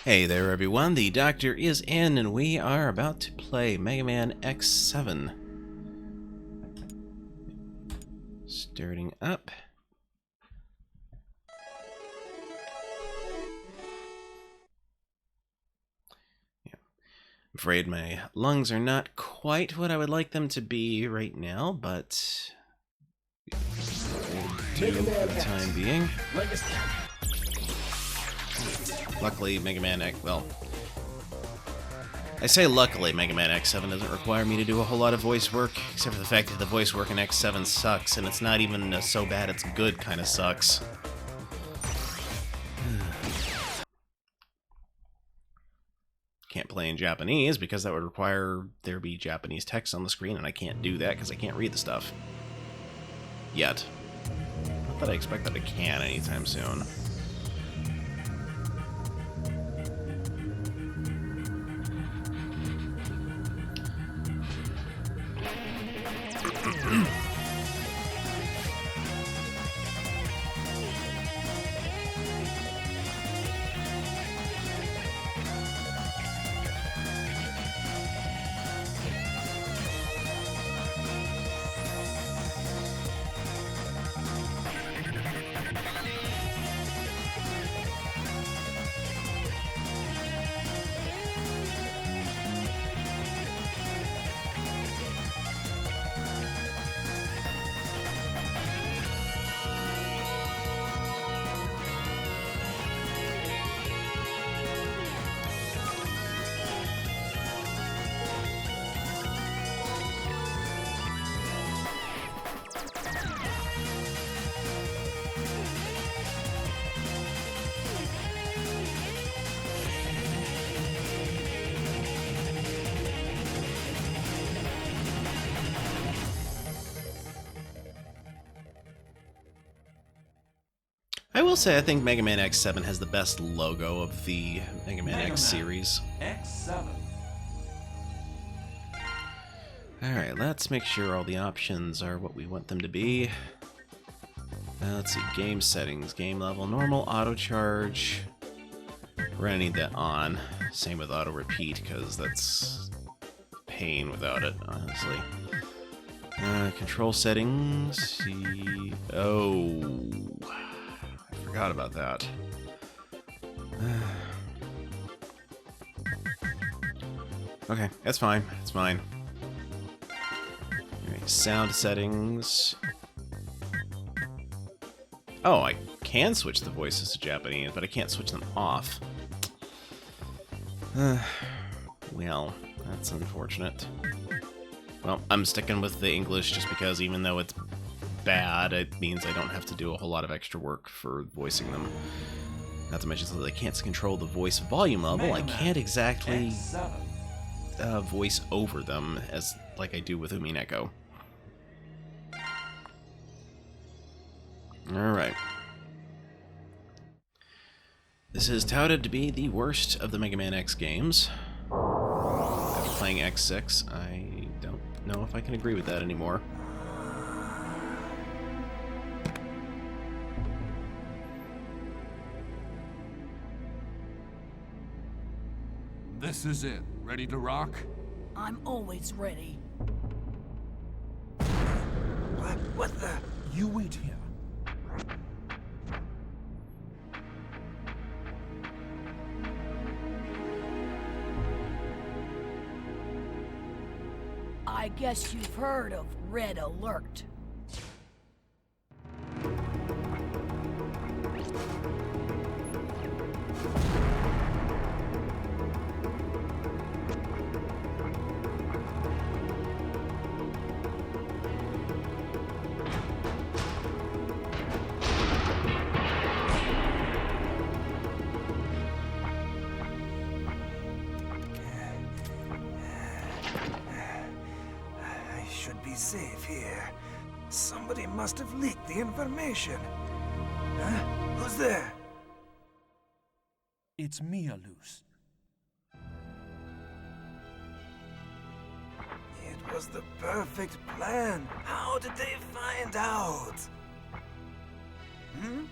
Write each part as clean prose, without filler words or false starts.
Hey there everyone, the Doctor is in and we are about to play Mega Man X7. Starting up. Yeah. I'm afraid my lungs are not quite what I would like them to be right now, but we'll do for the time being. Luckily, Mega Man X... well... I say luckily, Mega Man X7 doesn't require me to do a whole lot of voice work, except for the fact that the voice work in X7 sucks, and it's not even so bad it's good kind of sucks. Can't play in Japanese, because that would require there be Japanese text on the screen, and I can't do that because I can't read the stuff. Yet. Not that I expect that I can anytime soon. I will say I think Mega Man X7 has the best logo of the Mega Man X series. X7. Alright, let's make sure all the options are what we want them to be. Let's see, game settings, game level, normal, auto charge. We're gonna need that on. Same with auto repeat, because that's pain without it, honestly. Control settings, see... oh... forgot about that. Okay, that's fine. It's fine. Alright, sound settings. Oh, I can switch the voices to Japanese, but I can't switch them off. Well, that's unfortunate. Well, I'm sticking with the English just because even though it's bad, it means I don't have to do a whole lot of extra work for voicing them. Not to mention, since I can't control the voice volume level, I can't exactly voice over them as like I do with Umineko. Alright. This is touted to be the worst of the Mega Man X games. After playing X6, I don't know if I can agree with that anymore. This is it. Ready to rock? I'm always ready. What the? You wait here. I guess you've heard of Red Alert. safe here. Somebody must have leaked the information. Huh? Who's there? It's Mia, Luce. It was the perfect plan. How did they find out? Hmm?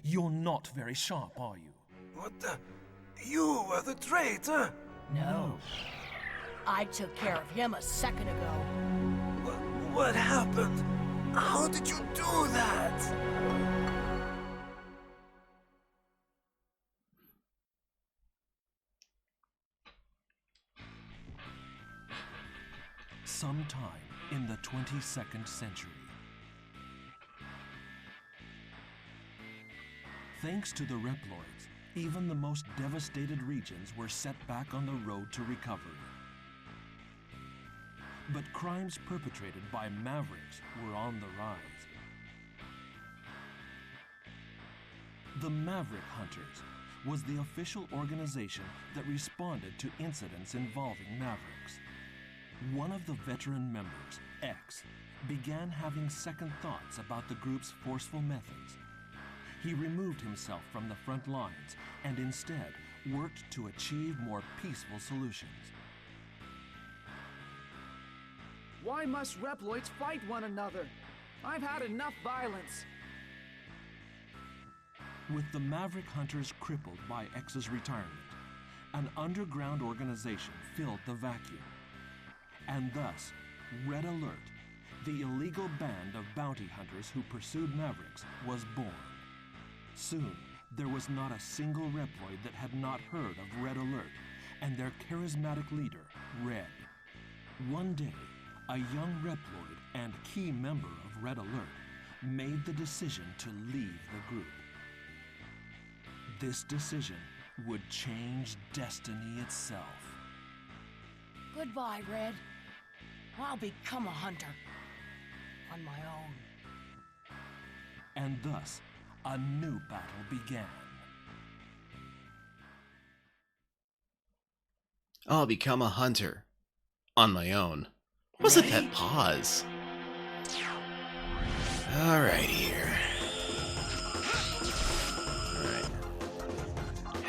You're not very sharp, are you? What the? You were the traitor? No. I took care of him a second ago. What happened? How did you do that? Sometime in the 22nd century. Thanks to the Reploids, even the most devastated regions were set back on the road to recovery. But crimes perpetrated by Mavericks were on the rise. The Maverick Hunters was the official organization that responded to incidents involving Mavericks. One of the veteran members, X, began having second thoughts about the group's forceful methods. He removed himself from the front lines and instead worked to achieve more peaceful solutions. Why must Reploids fight one another? I've had enough violence. With the Maverick Hunters crippled by X's retirement, an underground organization filled the vacuum. And thus, Red Alert, the illegal band of bounty hunters who pursued Mavericks, was born. Soon, there was not a single Reploid that had not heard of Red Alert and their charismatic leader, Red. One day, a young Reploid and key member of Red Alert made the decision to leave the group. This decision would change destiny itself. Goodbye, Red. I'll become a hunter. On my own. And thus, a new battle began. I'll become a hunter. On my own. What was it that pause? Alright here. Alright.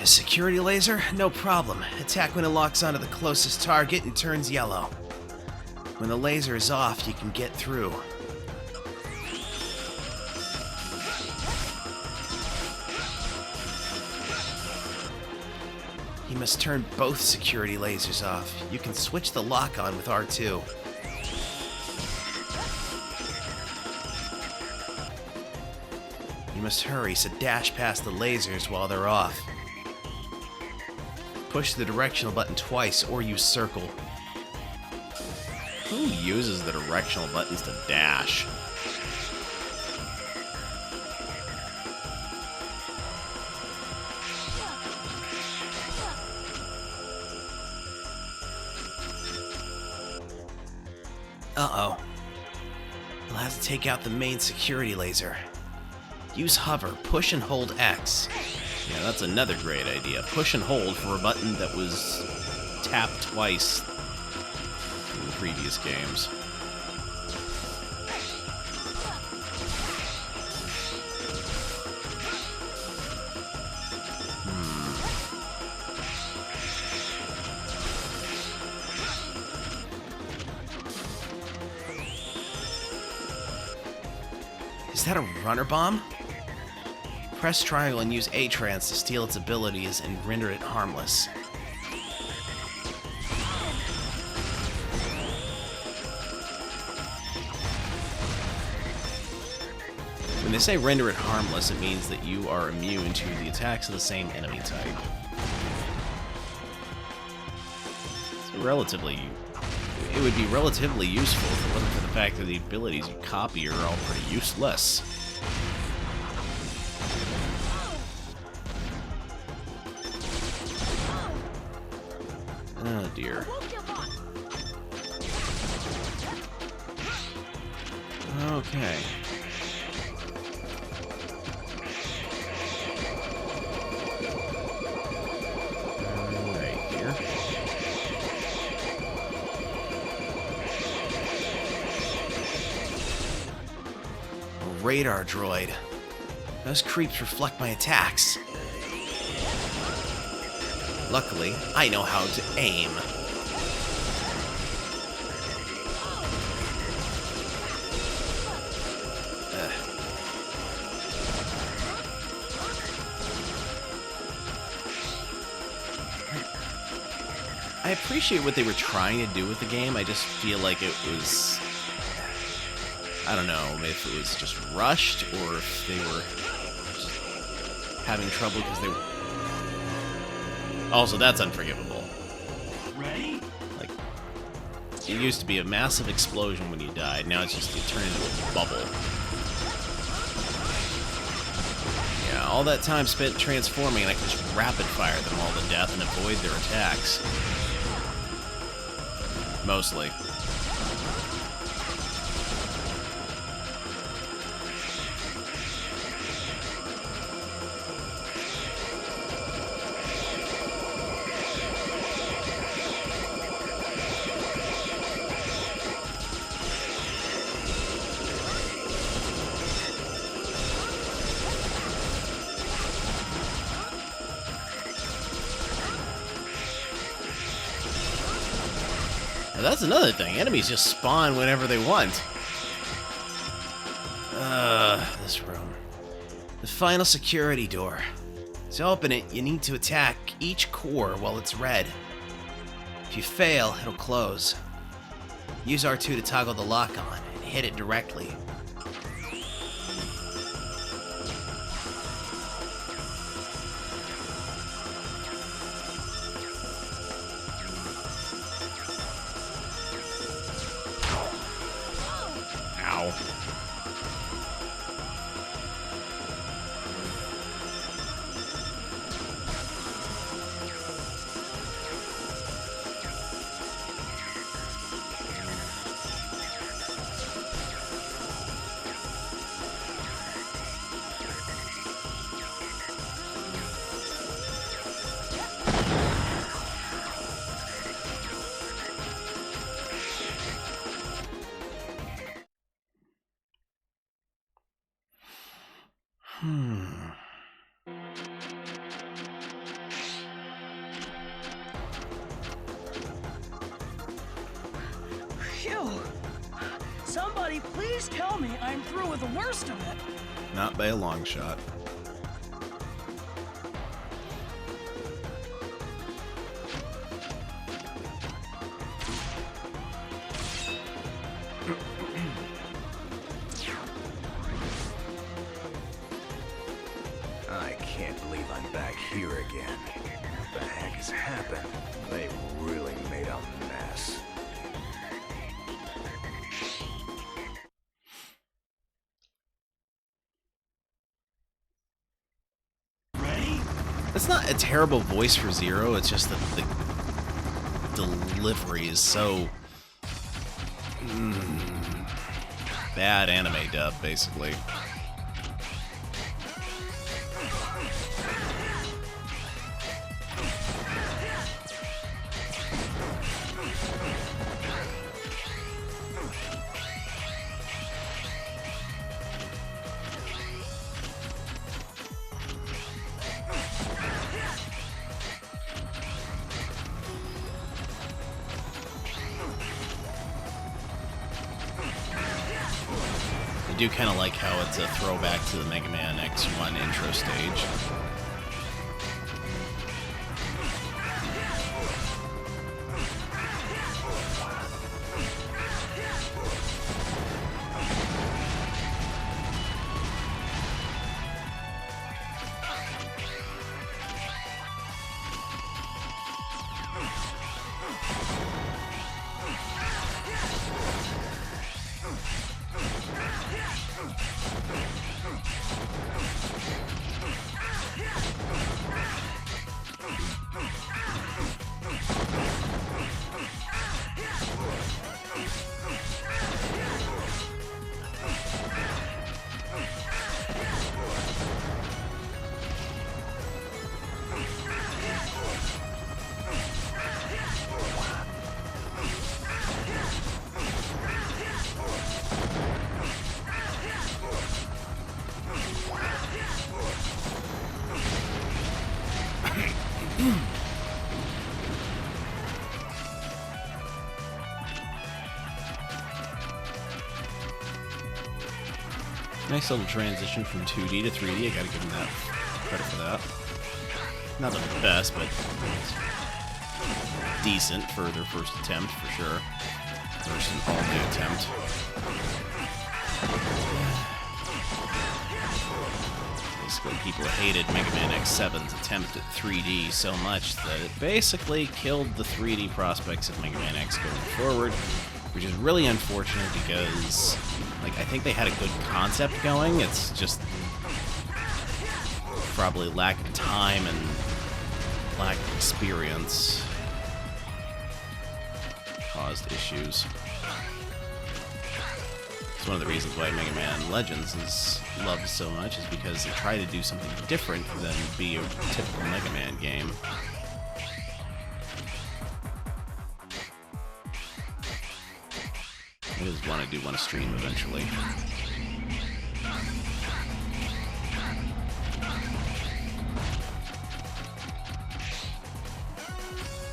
A security laser? No problem. Attack when it locks onto the closest target and turns yellow. When the laser is off, you can get through. You must turn both security lasers off. You can switch the lock on with R2. You must hurry, so dash past the lasers while they're off. Push the directional button twice or use circle. Who uses the directional buttons to dash? Uh-oh. You'll have to take out the main security laser. Use hover, push and hold X. Yeah, that's another great idea. Push and hold for a button that was tapped twice in the previous games. Is that a runner bomb? Press triangle and use A-Trans to steal its abilities and render it harmless. When they say render it harmless, it means that you are immune to the attacks of the same enemy type. It would be relatively useful if it wasn't for the fact that the abilities you copy are all pretty useless. Oh dear. Okay. radar droid. Those creeps reflect my attacks. Luckily, I know how to aim. I appreciate what they were trying to do with the game. I just feel like it was... I don't know if it was just rushed or if they were just having trouble because they were... Also, that's unforgivable. Ready? Like, it used to be a massive explosion when you died. Now it's just, you turn into a bubble. Yeah, all that time spent transforming and I can just rapid fire them all to death and avoid their attacks. Mostly. That's another thing. Enemies just spawn whenever they want. This room. The final security door. To open it, you need to attack each core while it's red. If you fail, it'll close. Use R2 to toggle the lock on and hit it directly. Phew! Somebody please tell me I'm through with the worst of it. Not by a long shot. I can't believe I'm back here again. What the heck has happened? They really made a mess. Ready? It's not a terrible voice for Zero, it's just that the delivery is so... bad anime dub, basically. I do kind of like how it's a throwback to the Mega Man X1 intro stage. Nice little transition from 2D to 3D. I gotta give him that credit for that. Not the best, but decent for their first attempt, for sure. First and all-new attempt. Basically, people hated Mega Man X7's attempt at 3D so much that it basically killed the 3D prospects of Mega Man X going forward, which is really unfortunate because, like, I think they had a good concept going. It's just probably lack of time and lack of experience caused issues. It's one of the reasons why Mega Man Legends is loved so much, is because they try to do something different than be a typical Mega Man game. I just want to stream eventually.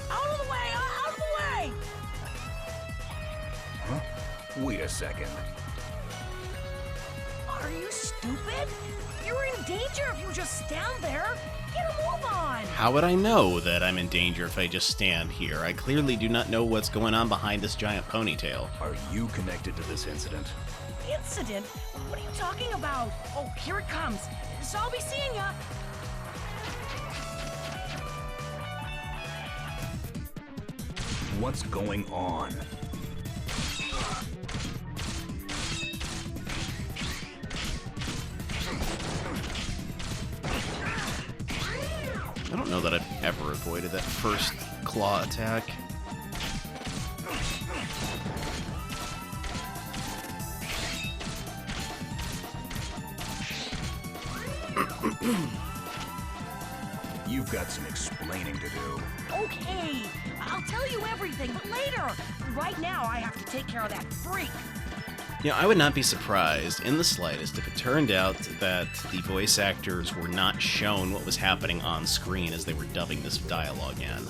Out of the way! Out of the way! Huh? Wait a second. Are you stupid? You're in danger if you just stand there. Get a move on! How would I know that I'm in danger if I just stand here? I clearly do not know what's going on behind this giant ponytail. Are you connected to this incident? Incident? What are you talking about? Oh, here it comes. So I'll be seeing ya. What's going on? I don't know that I've ever avoided that first claw attack. You've got some explaining to do. Okay, I'll tell you everything, but later. Right now, I have to take care of that freak. You know, I would not be surprised in the slightest if it turned out that the voice actors were not shown what was happening on screen as they were dubbing this dialogue in.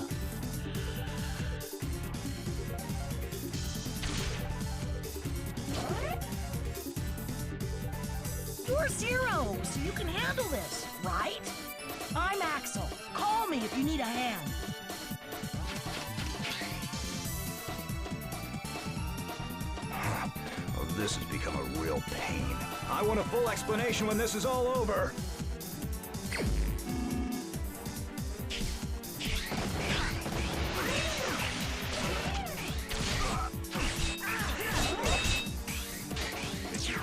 You're Zero, so you can handle this, right? I'm Axel. Call me if you need a hand. Oh, this has become a real pain. I want a full explanation when this is all over.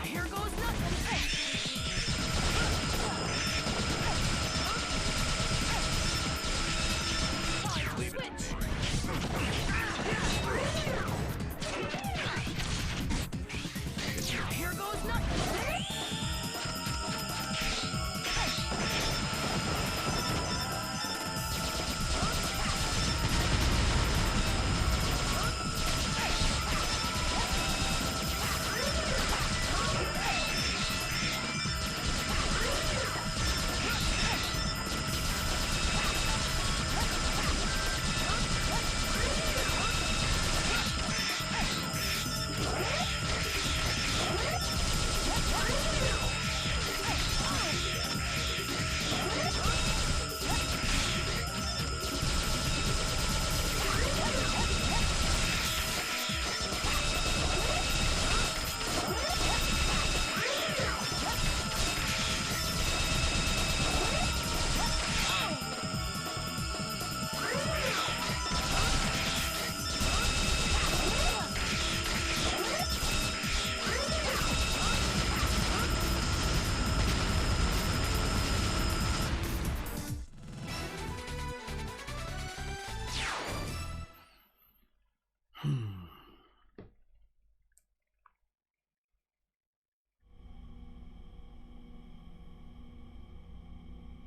Here goes nothing. Here goes nothing.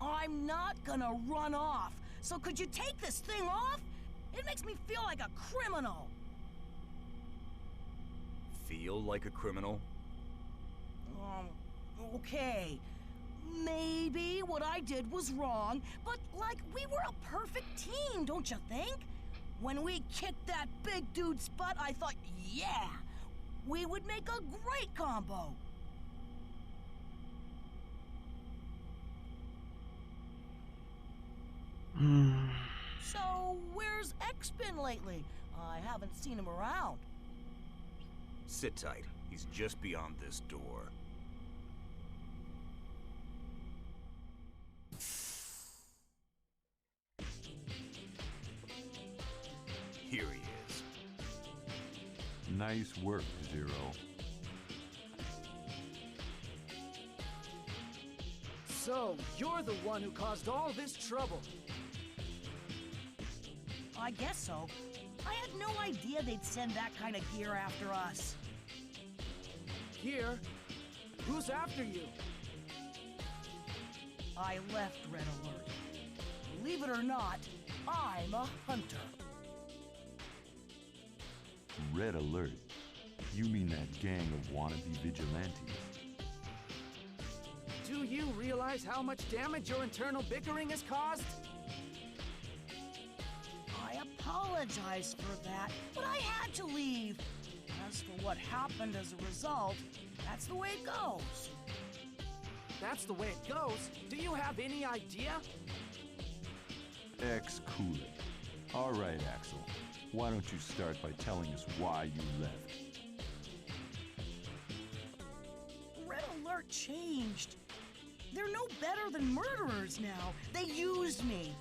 I'm not gonna run off. So could you take this thing off? It makes me feel like a criminal. Feel like a criminal? Okay. Maybe what I did was wrong, but like we were a perfect team, don't you think? When we kicked that big dude's butt, I thought, yeah, we would make a great combo. So, where's X been lately? I haven't seen him around. Sit tight. He's just beyond this door. Here he is. Nice work, Zero. So, you're the one who caused all this trouble. I guess so. I had no idea they'd send that kind of gear after us. Here? Who's after you? I left Red Alert. Believe it or not, I'm a hunter. Red Alert? You mean that gang of wannabe vigilantes? Do you realize how much damage your internal bickering has caused? I apologize for that, but I had to leave. As for what happened as a result, that's the way it goes. That's the way it goes? Do you have any idea? Cool it. All right, Axel. Why don't you start by telling us why you left? Red Alert changed. They're no better than murderers now. They used me.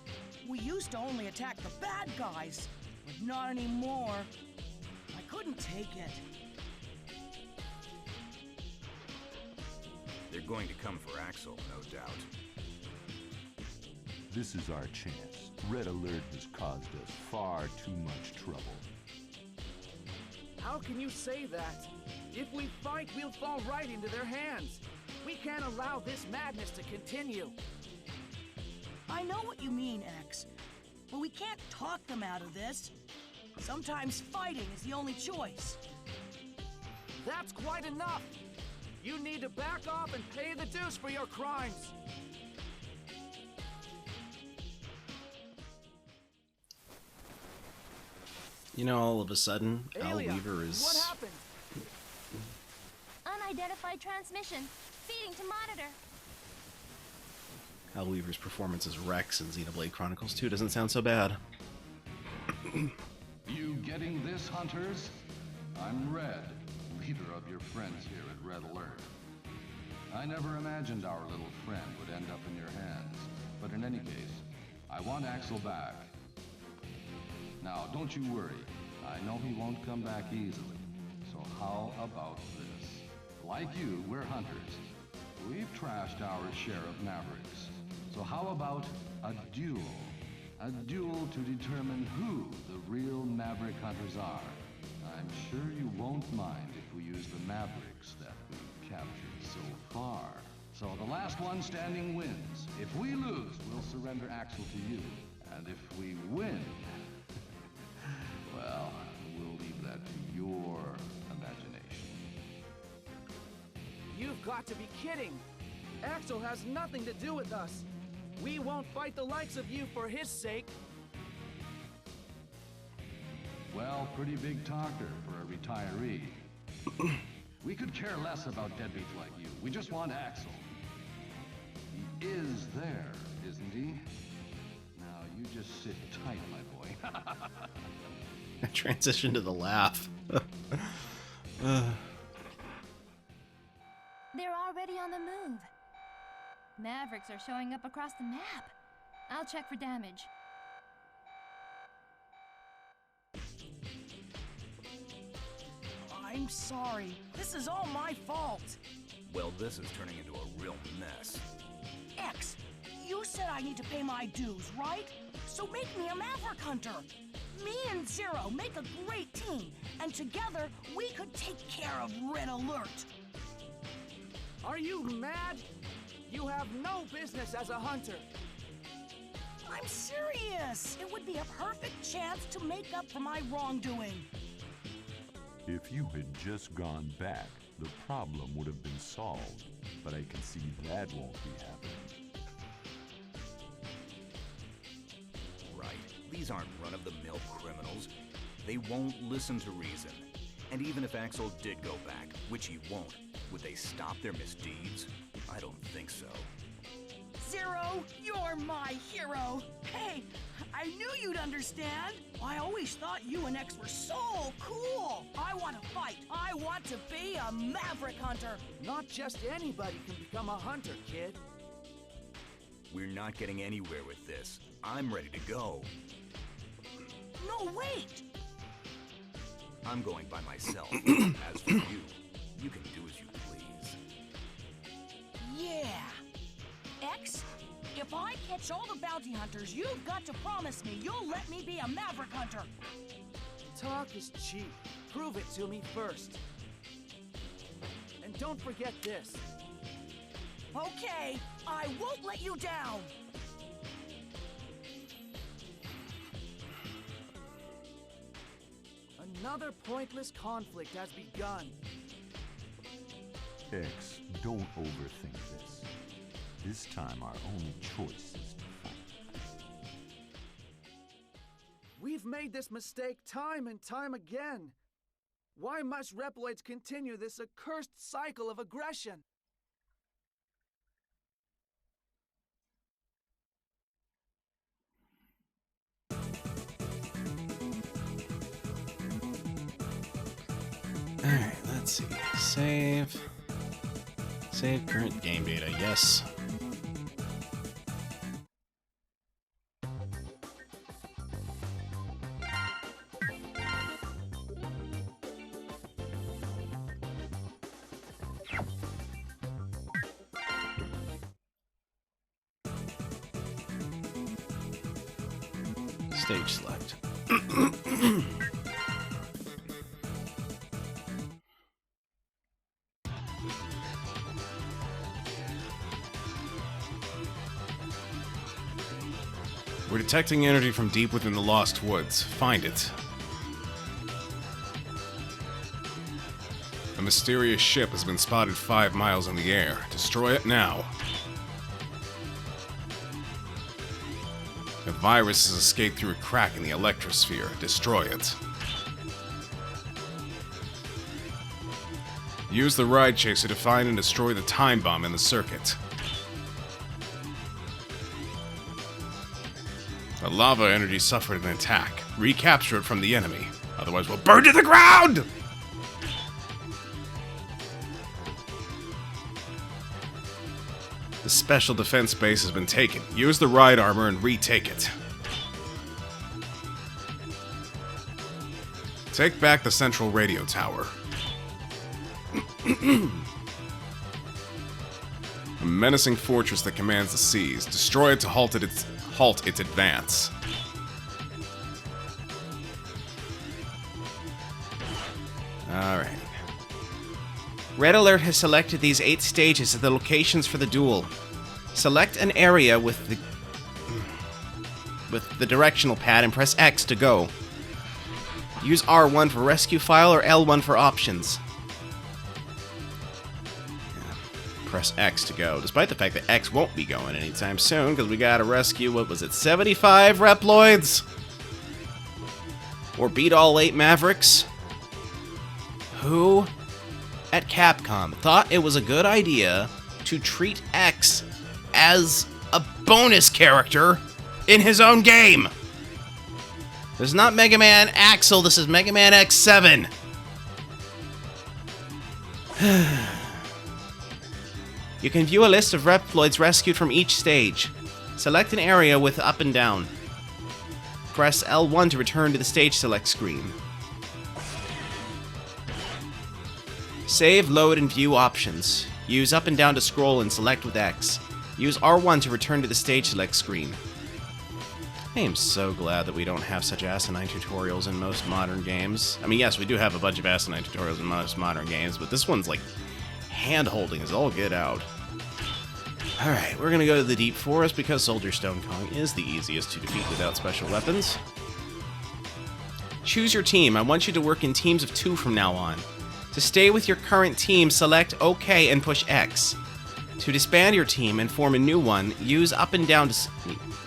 We used to only attack the bad guys, but not anymore. I couldn't take it. They're going to come for Axel, no doubt. This is our chance. Red Alert has caused us far too much trouble. How can you say that? If we fight, we'll fall right into their hands. We can't allow this madness to continue. I know what you mean, X, but we can't talk them out of this. Sometimes fighting is the only choice. That's quite enough. You need to back off and pay the dues for your crimes. You know, all of a sudden, Al Alia, Weaver is... what happened? Unidentified transmission. Feeding to monitor. Al Weaver's performance as Rex in Xenoblade Chronicles 2 doesn't sound so bad. You getting this, hunters? I'm Red, leader of your friends here at Red Alert. I never imagined our little friend would end up in your hands, but in any case, I want Axel back. Now, don't you worry. I know he won't come back easily. So how about this? Like you, we're hunters. We've trashed our share of Mavericks. So how about a duel? A duel to determine who the real Maverick hunters are. I'm sure you won't mind if we use the Mavericks that we've captured so far. So the last one standing wins. If we lose, we'll surrender Axel to you. And if we win, well, we'll leave that to your imagination. You've got to be kidding. Axel has nothing to do with us. We won't fight the likes of you for his sake. Well, pretty big talker for a retiree. We could care less about deadbeats like you. We just want Axel. He is there, isn't he? Now, you just sit tight, my boy. Transition to the laugh. They're already on the move. Mavericks are showing up across the map. I'll check for damage. I'm sorry. This is all my fault. Well, this is turning into a real mess. X, you said I need to pay my dues, right? So make me a Maverick hunter. Me and Zero make a great team, and together we could take care of Red Alert. Are you mad? You have no business as a hunter. I'm serious. It would be a perfect chance to make up for my wrongdoing. If you had just gone back, the problem would have been solved, but I can see that won't be happening. Right. These aren't run-of-the-mill criminals. They won't listen to reason. And even if Axel did go back, which he won't, would they stop their misdeeds? I don't think so. Zero, you're my hero. Hey, I knew you'd understand. I always thought you and X were so cool. I want to fight. I want to be a maverick hunter. Not just anybody can become a hunter, kid. We're not getting anywhere with this. I'm ready to go. No, wait. I'm going by myself. As for you, you can do as you please. Yeah. X, if I catch all the bounty hunters, you've got to promise me you'll let me be a maverick hunter. Talk is cheap. Prove it to me first. And don't forget this. Okay, I won't let you down. Another pointless conflict has begun. X, don't overthink this. This time our only choice is to fight. We've made this mistake time and time again. Why must Reploids continue this accursed cycle of aggression? Alright, let's see. Save. Save current game data, yes. Stage select. We're detecting energy from deep within the Lost Woods. Find it. A mysterious ship has been spotted 5 miles in the air. Destroy it now. A virus has escaped through a crack in the electrosphere. Destroy it. Use the ride chaser to find and destroy the time bomb in the circuit. The lava energy suffered an attack. Recapture it from the enemy. Otherwise we'll burn to the ground! The special defense base has been taken. Use the ride armor and retake it. Take back the central radio tower. A menacing fortress that commands the seas. Destroy it to halt its advance. Alright. Red Alert has selected these 8 stages as the locations for the duel. Select an area with the directional pad and press X to go. Use R1 for rescue file or L1 for options. Press X to go, despite the fact that X won't be going anytime soon, because we gotta rescue, what was it, 75 Reploids? Or beat all 8 Mavericks? Who at Capcom thought it was a good idea to treat X as a bonus character in his own game? This is not Mega Man Axel, this is Mega Man X7. You can view a list of Reploids rescued from each stage. Select an area with up and down. Press L1 to return to the stage select screen. Save, load, and view options. Use up and down to scroll and select with X. Use R1 to return to the stage select screen. I am so glad that we don't have such asinine tutorials in most modern games. I mean, yes, we do have a bunch of asinine tutorials in most modern games, but this one's like hand-holding is all get out. Alright, we're gonna go to the Deep Forest because Soldier Stone Kong is the easiest to defeat without special weapons. Choose your team. I want you to work in teams of 2 from now on. To stay with your current team, select OK and push X. To disband your team and form a new one, use up and down to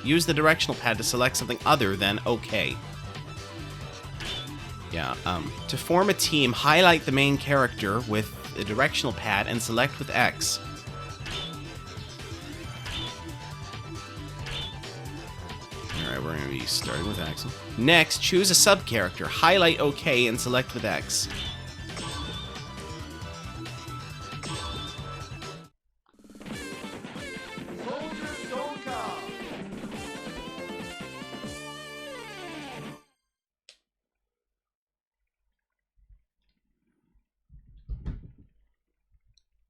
use the directional pad to select something other than OK. Yeah, to form a team, highlight the main character with the directional pad and select with X. Alright, we're going to be starting with Axel. Next, choose a sub-character, highlight OK and select with X.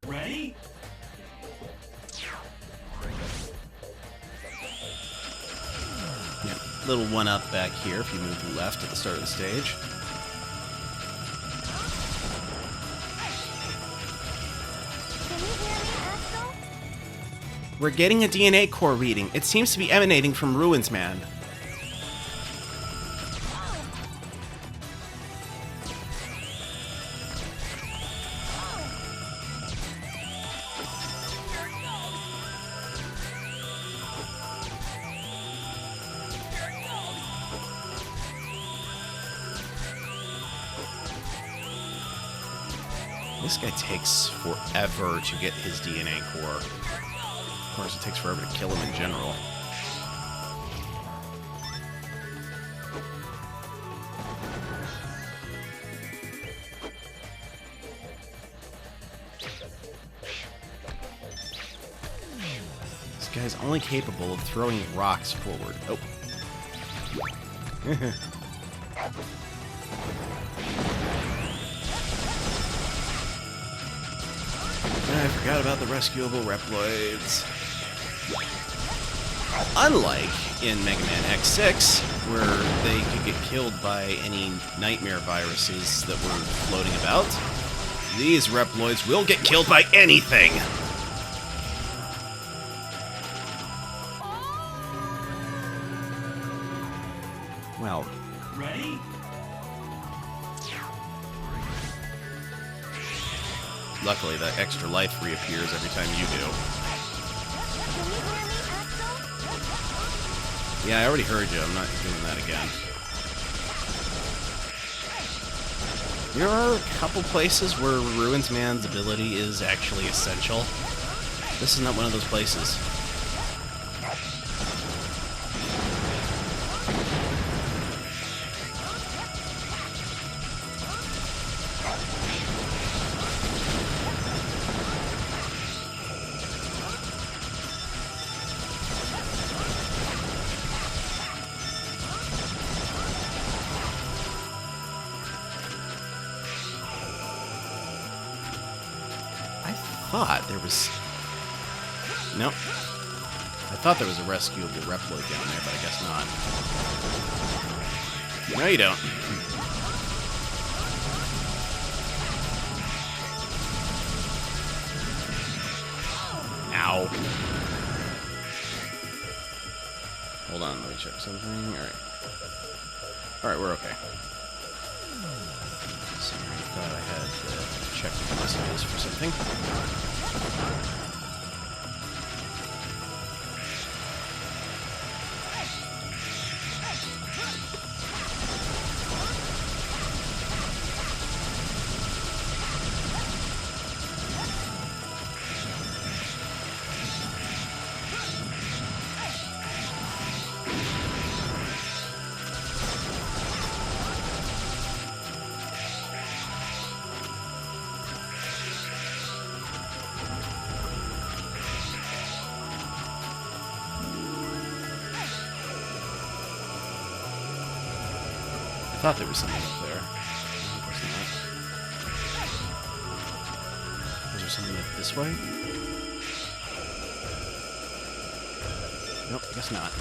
Ready? Yeah, little one-up back here if you move left at the start of the stage. Can you hear me, Axel? We're getting a DNA core reading. It seems to be emanating from Ruins Man. This guy takes forever to get his DNA core. Of course, it takes forever to kill him in general. This guy's only capable of throwing rocks forward. Oh. I forgot about the rescuable Reploids. Unlike in Mega Man X6, where they could get killed by any nightmare viruses that were floating about, these Reploids will get killed by anything! Well... Ready? Luckily, that extra life reappears every time you do. Can you hear me, Axel? Yeah, I already heard you. I'm not doing that again. There are a couple places where Ruins Man's ability is actually essential. This is not one of those places. I thought there was... Nope. I thought there was a rescuable Reploid down there, but I guess not. No, you don't. Ow. Hold on, let me check something. Alright. Alright, we're okay. Sorry, I thought I had checked the messages for something. I thought there was something up there. Was there something up this way? Nope, I guess not.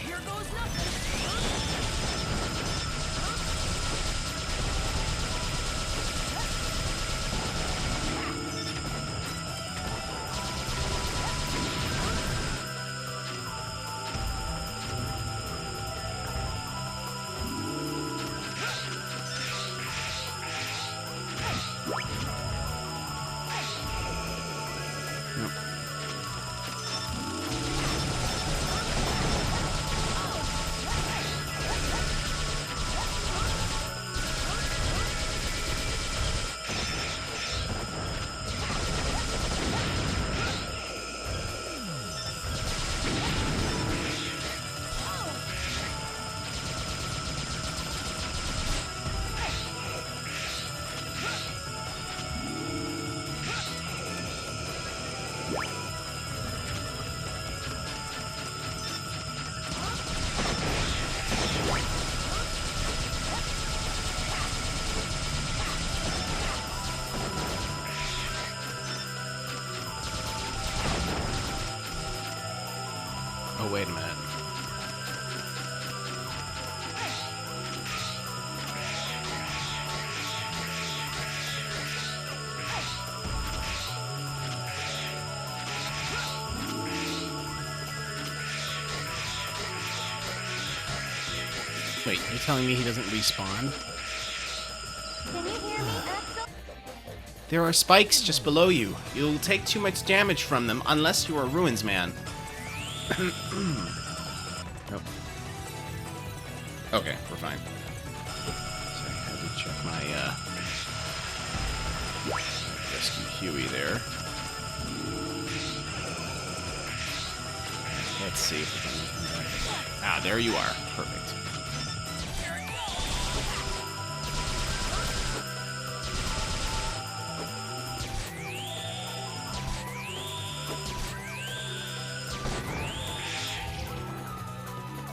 Here goes nothing. Oh, wait a minute. Wait, you're telling me he doesn't respawn? Can you hear me, Axel? There are spikes just below you. You'll take too much damage from them unless you are Ruins Man. Nope. Okay, we're fine. So I had to check my rescue Huey there. Let's see if we can... Ah, there you are. Perfect.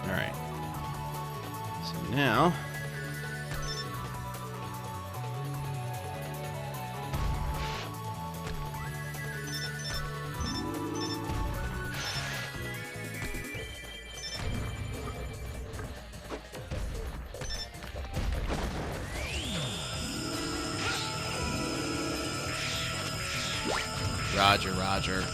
Alright. So now... Roger, roger.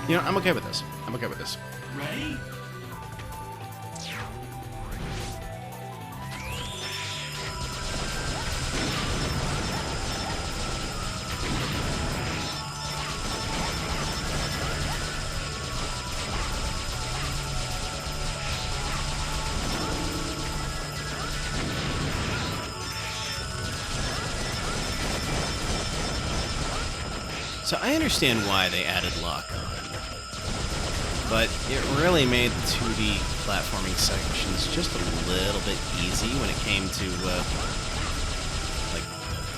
You know, I'm okay with this. I'm okay with this. Ready? So I understand why they added lock on, but it really made the 2D platforming sections just a little bit easy when it came to, like,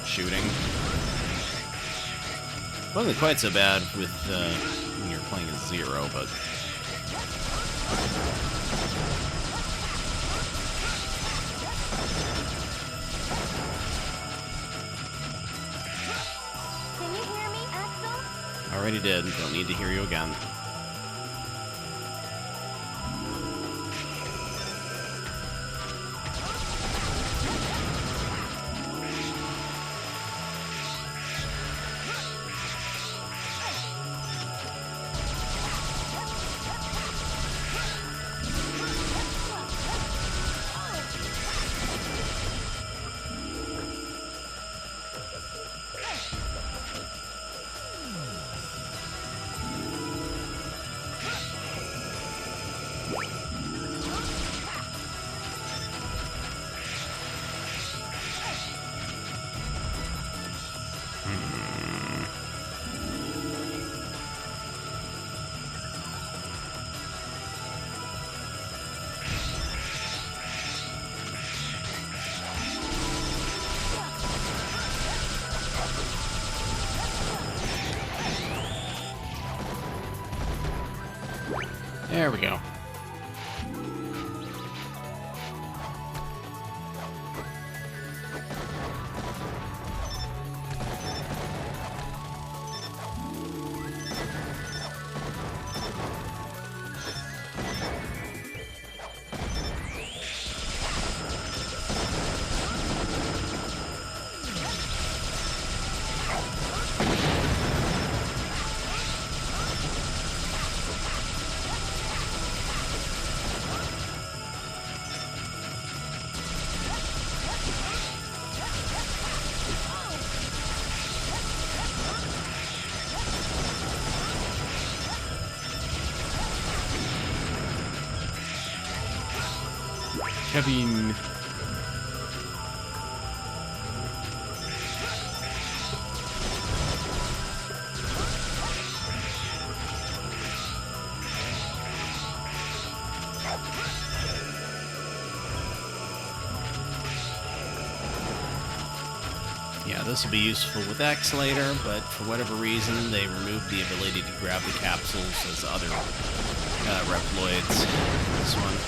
shooting. Wasn't quite so bad with, when you're playing as Zero, but... Can you hear me, Axel? Already did. Don't need to hear you again. There we go. Kevin. Yeah, this will be useful with X later, but for whatever reason, they removed the ability to grab the capsules as other Reploids in this one.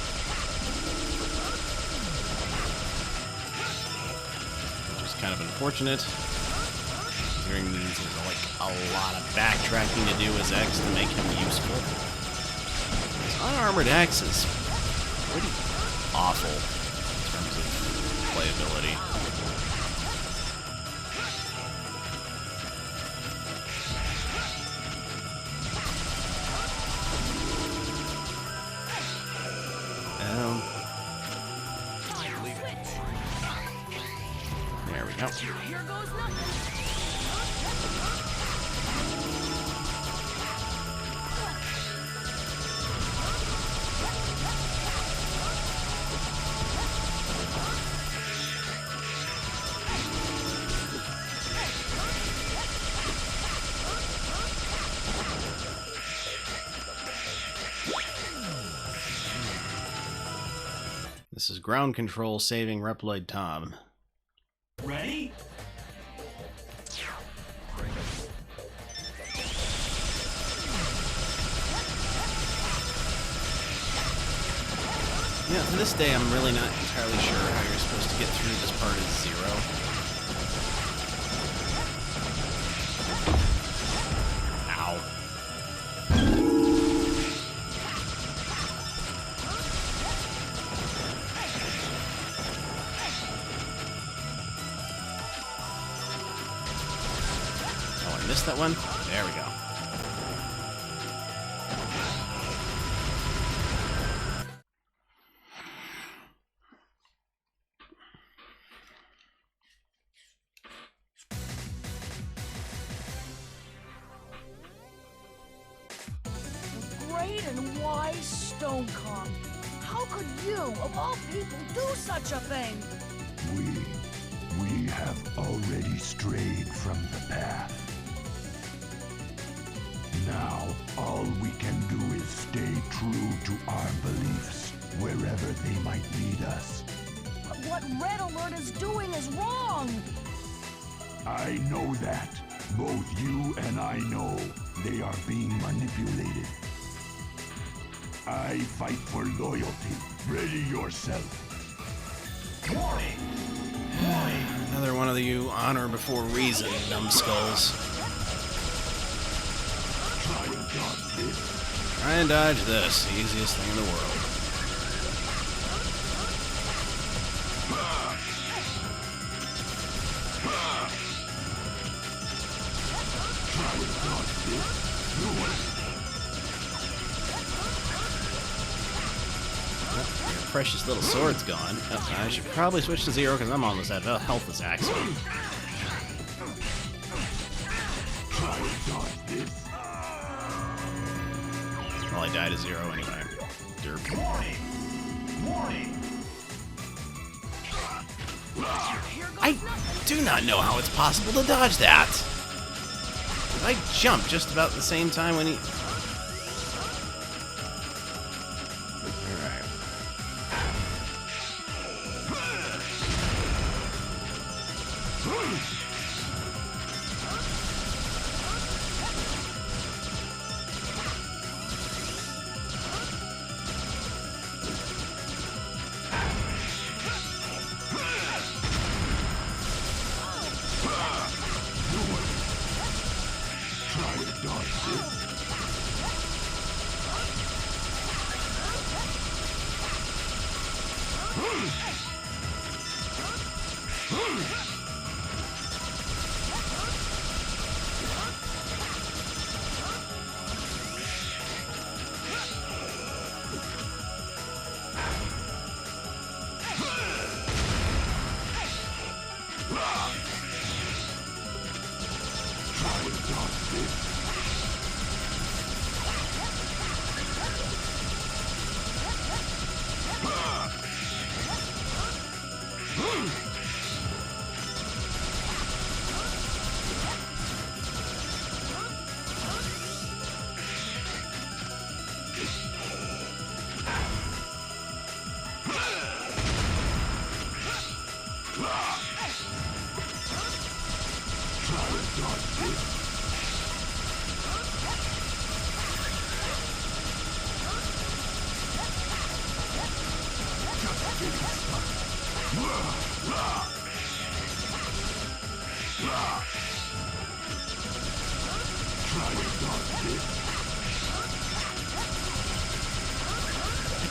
Which is kind of unfortunate. Considering means there's like a lot of backtracking to do as X to make him useful. This unarmored X is pretty awful in terms of playability. There we go. Here goes nothing. This is ground control saving Reploid Tom. Ready? Yeah, to this day, I'm really not entirely sure how you're supposed to get through this part as Zero. Ow. Oh, I missed that one? There we go. Great and wise Stonecom. How could you, of all people, do such a thing? We have already strayed from the path. Now, all we can do is stay true to our beliefs, wherever they might lead us. But what Red Alert is doing is wrong! I know that. Both you and I know they are being manipulated. I fight for loyalty. Ready yourself. Warning! Warning! Another one of you honor before reason, numbskulls. Try and dodge this. Easiest thing in the world. Your precious little sword's gone. Oh, I should probably switch to Zero because I'm almost out of health this axe. Well, I died to Zero anyway. Derp. Warning! Warning! I do not know how it's possible to dodge that. I jumped just about the same time when he... Alright.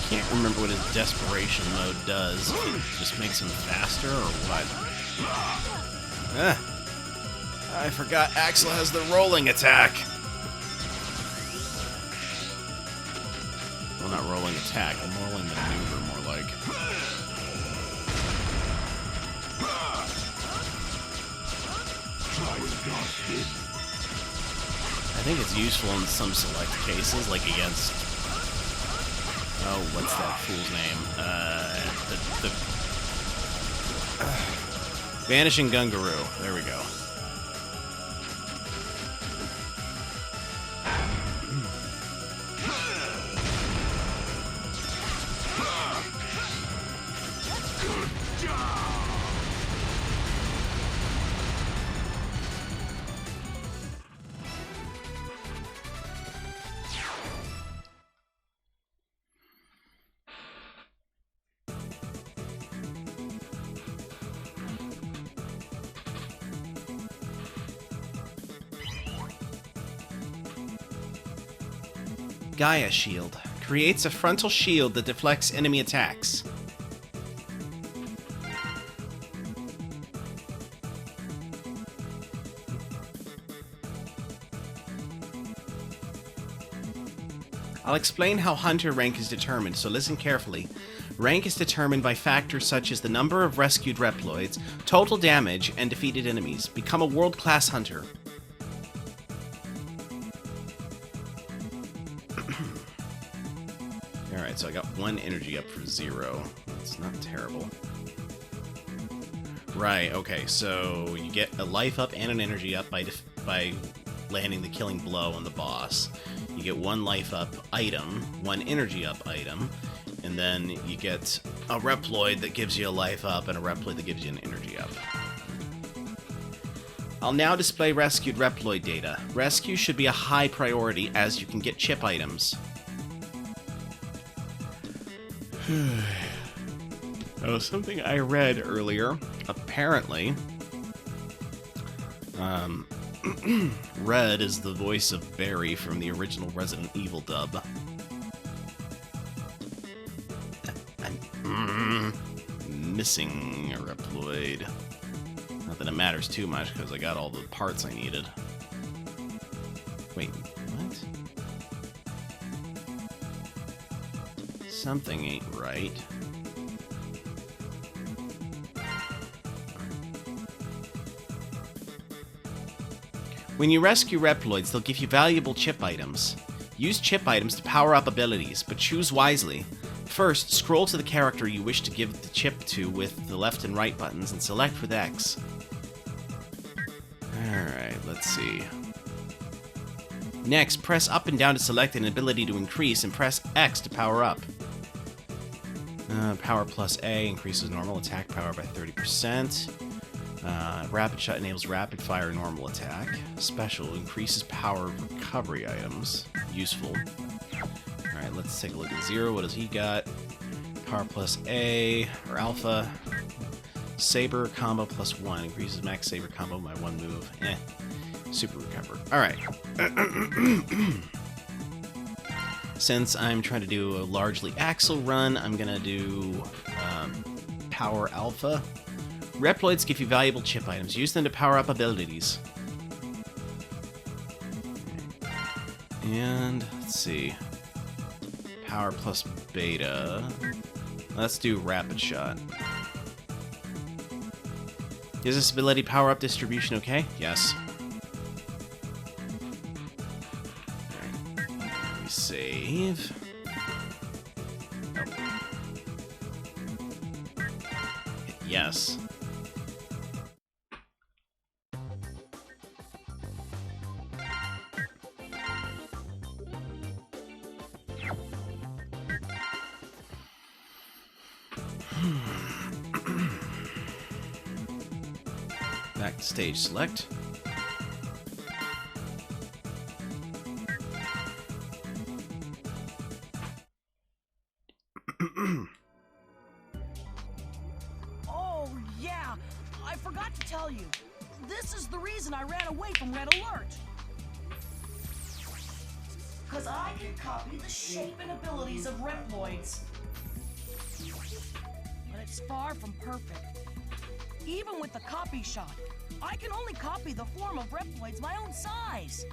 can't remember what his desperation mode does. If it just makes him faster or what? I forgot Axel has the rolling attack. Well, not rolling attack, rolling maneuver, more like. I think it's useful in some select cases, like against... Oh, what's that fool's name? Vanishing Gungaroo. There we go. Gaia Shield. Creates a frontal shield that deflects enemy attacks. I'll explain how Hunter rank is determined, so listen carefully. Rank is determined by factors such as the number of rescued Reploids, total damage, and defeated enemies. Become a world-class Hunter. Alright, so I got 1 energy up for 0. That's not terrible. Right, okay, so you get a life up and an energy up by landing the killing blow on the boss. You get 1 life up item, 1 energy up item, and then you get a Reploid that gives you a life up and a Reploid that gives you an energy up. I'll now display rescued Reploid data. Rescue should be a high priority as you can get chip items. Oh, something I read earlier. Apparently, Red is the voice of Barry from the original Resident Evil dub. I'm missing a Reploid. Not that it matters too much, because I got all the parts I needed. Wait, what? Something ain't right. When you rescue Reploids, they'll give you valuable chip items. Use chip items to power up abilities, but choose wisely. First, scroll to the character you wish to give the chip to with the left and right buttons and select with X. Alright, let's see. Next, press up and down to select an ability to increase and press X to power up. Power plus A increases normal attack power by 30%. Rapid Shot enables rapid fire normal attack. Special increases power of recovery items. Useful. Alright, let's take a look at Zero. What does he got? Power plus A, or Alpha. Saber combo plus 1. Increases max saber combo by 1 move. Super recover. Alright. Since I'm trying to do a largely Axel run, I'm gonna do Power Alpha. Reploids give you valuable chip items. Use them to power up abilities. And let's see. Power plus Beta. Let's do Rapid Shot. Is this ability power up distribution okay? Yes. Save. Oh. Yes. Back to stage select. Oh, yeah. I forgot to tell you. This is the reason I ran away from Red Alert. Because I can copy the shape and abilities of Reploids. But it's far from perfect. Even with the copy shot, I can only copy the form of Reploids my own size.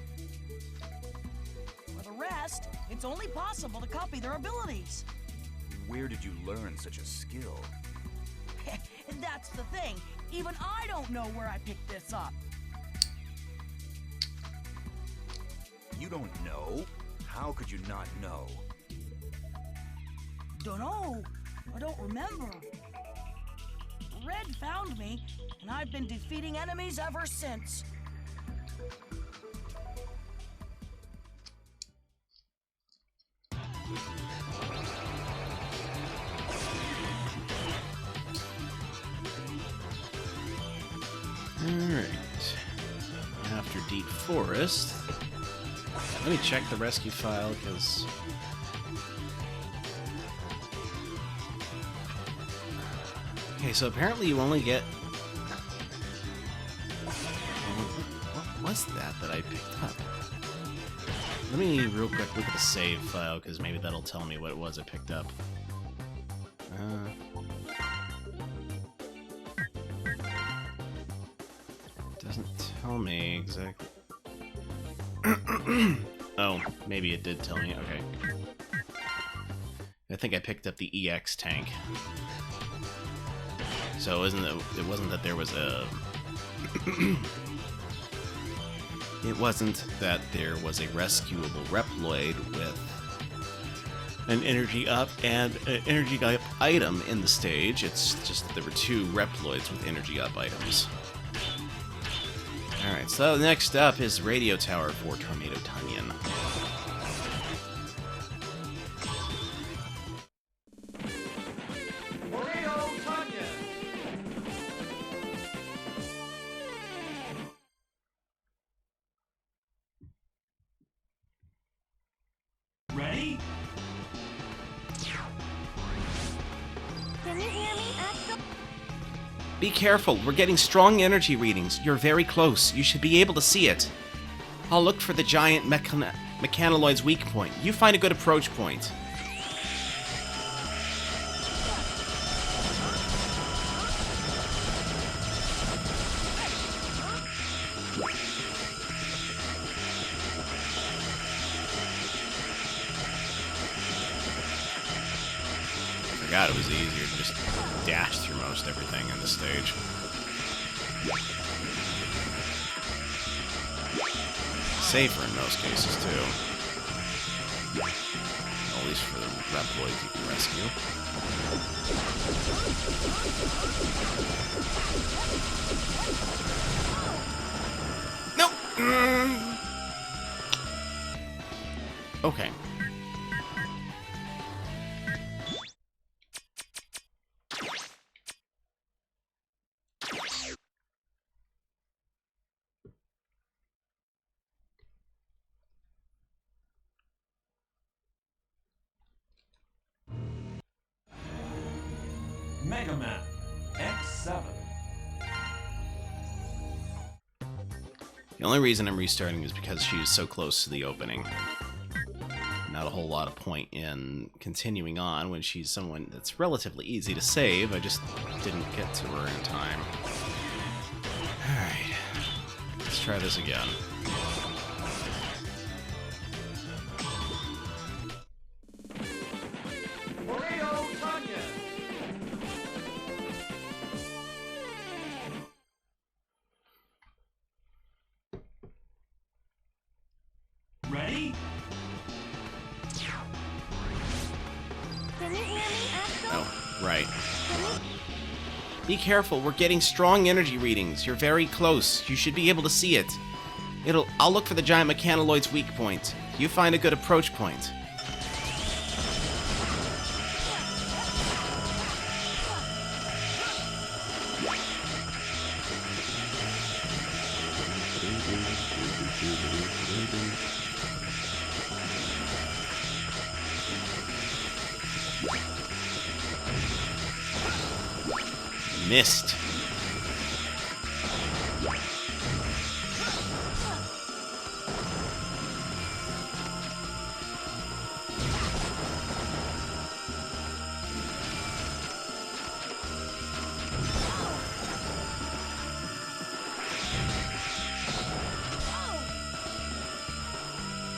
For the rest, it's only possible to copy their abilities. Where did you learn such a skill? That's the thing. Even I don't know where I picked this up. You don't know? How could you not know? Dunno. I don't remember. Red found me, and I've been defeating enemies ever since. Alright. After Deep Forest. Let me check the rescue file, because... Okay, so apparently you only get... What was that I picked up? Let me real quick look at the save file, because maybe that'll tell me what it was I picked up. Doesn't tell me exactly. Oh, maybe it did tell me. Okay. I think I picked up the EX tank. So it wasn't that there was a it wasn't that there was a rescuable Reploid with an energy up and an energy up item in the stage. It's just that there were 2 Reploids with energy up items. Alright, so next up is Radio Tower for Tornado Tunyon. Ready? Can you hear me, Axel? Be careful, we're getting strong energy readings. You're very close. You should be able to see it. I'll look for the giant mechanaloid's weak point. You find a good approach point. I forgot it was easier to just dash through most everything in this stage. Safer in most cases, too. At least for the Reploids you can rescue. No! Okay. Mega Man X7. The only reason I'm restarting is because she's so close to the opening. Not a whole lot of point in continuing on when she's someone that's relatively easy to save. I just didn't get to her in time. Alright. Let's try this again. Ready? Can you hear me, Axel? Oh, right. Be careful, we're getting strong energy readings. You're very close. You should be able to see it. I'll look for the giant mechanaloid's weak point. You find a good approach point. Missed.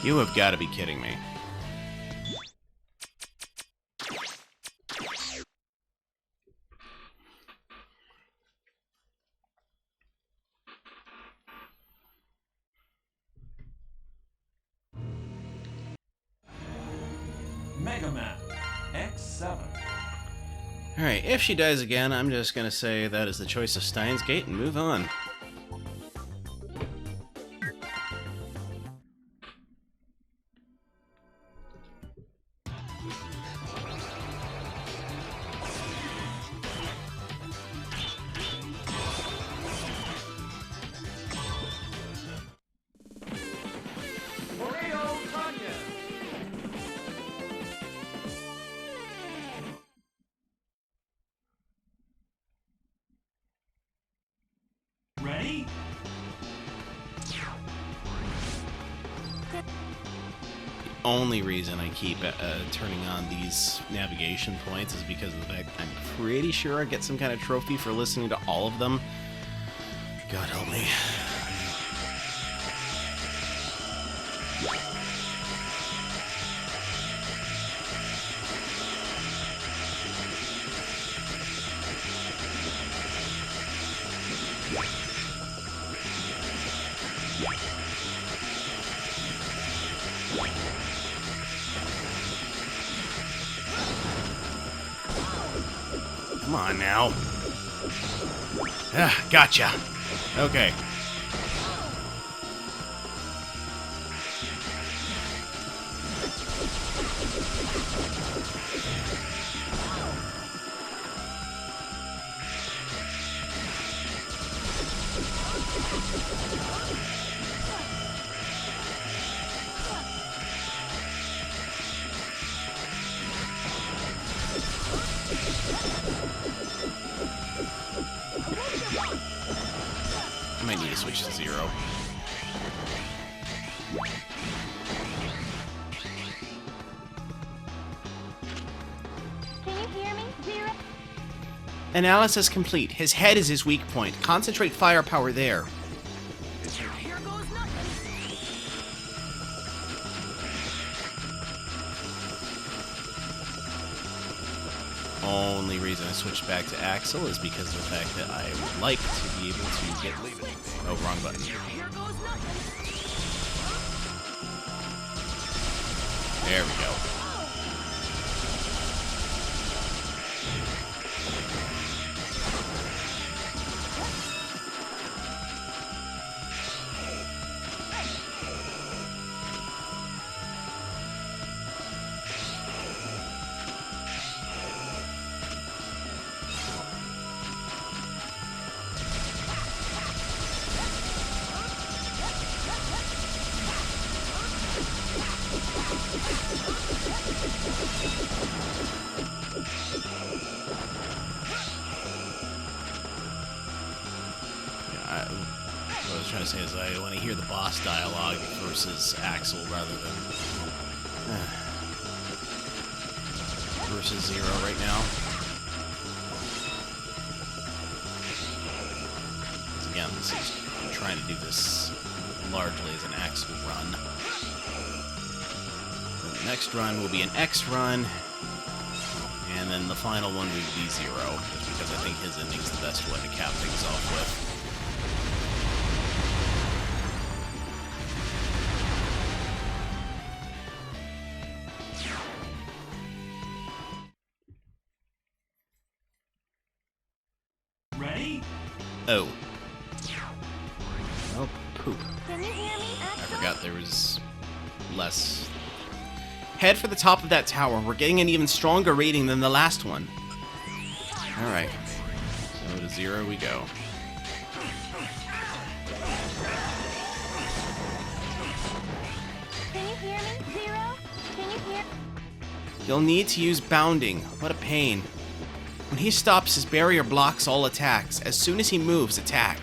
You have got to be kidding me. Mega Man X7. Alright, if she dies again, I'm just gonna say that is the choice of Steins Gate and move on. Ready? The only reason I keep turning on these navigation points is because of the fact I'm pretty sure I get some kind of trophy for listening to all of them. God help me. Come on now. Ah, gotcha. Okay. I might need to switch to Zero. Can you hear me, Zero? Analysis complete. His head is his weak point. Concentrate firepower there. Here goes nothing. Only reason I switched back to Axel is because of the fact that I would like to be able to get... Oh, wrong button. Here goes nothing. There we go. What I was trying to say is I want to hear the boss dialogue versus Axel rather than versus Zero right now. Again, I'm trying to do this largely as an Axel run. The next run will be an X run, and then the final one will be Zero, just because I think his ending is the best one to cap things off with. Ready? Oh. Oh, poop. Can you hear me, I Axel? forgot there was less. Head for the top of that tower. We're getting an even stronger rating than the last one. Alright. So to Zero we go. Can you hear me, Zero? Can you hear? You'll need to use bounding. What a pain. When he stops, his barrier blocks all attacks. As soon as he moves, attack.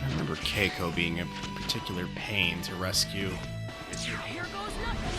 I remember Keiko being a particular pain to rescue. Here goes nothing.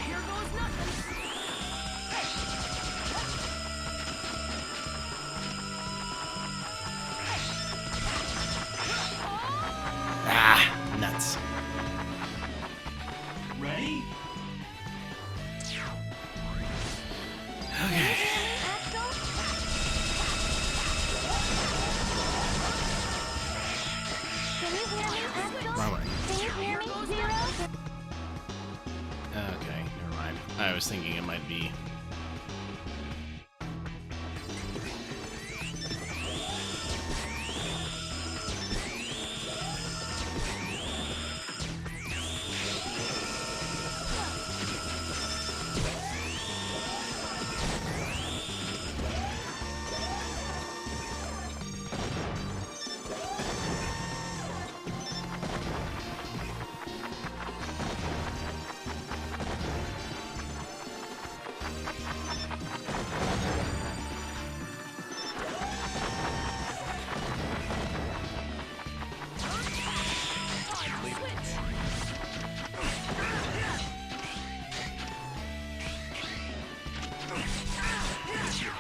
Here goes nothing. Ah, nuts. Ready? Okay. Can you hear me, Axel? Wrong way. Can you hear me, Zero? Okay, never mind. I was thinking it might be.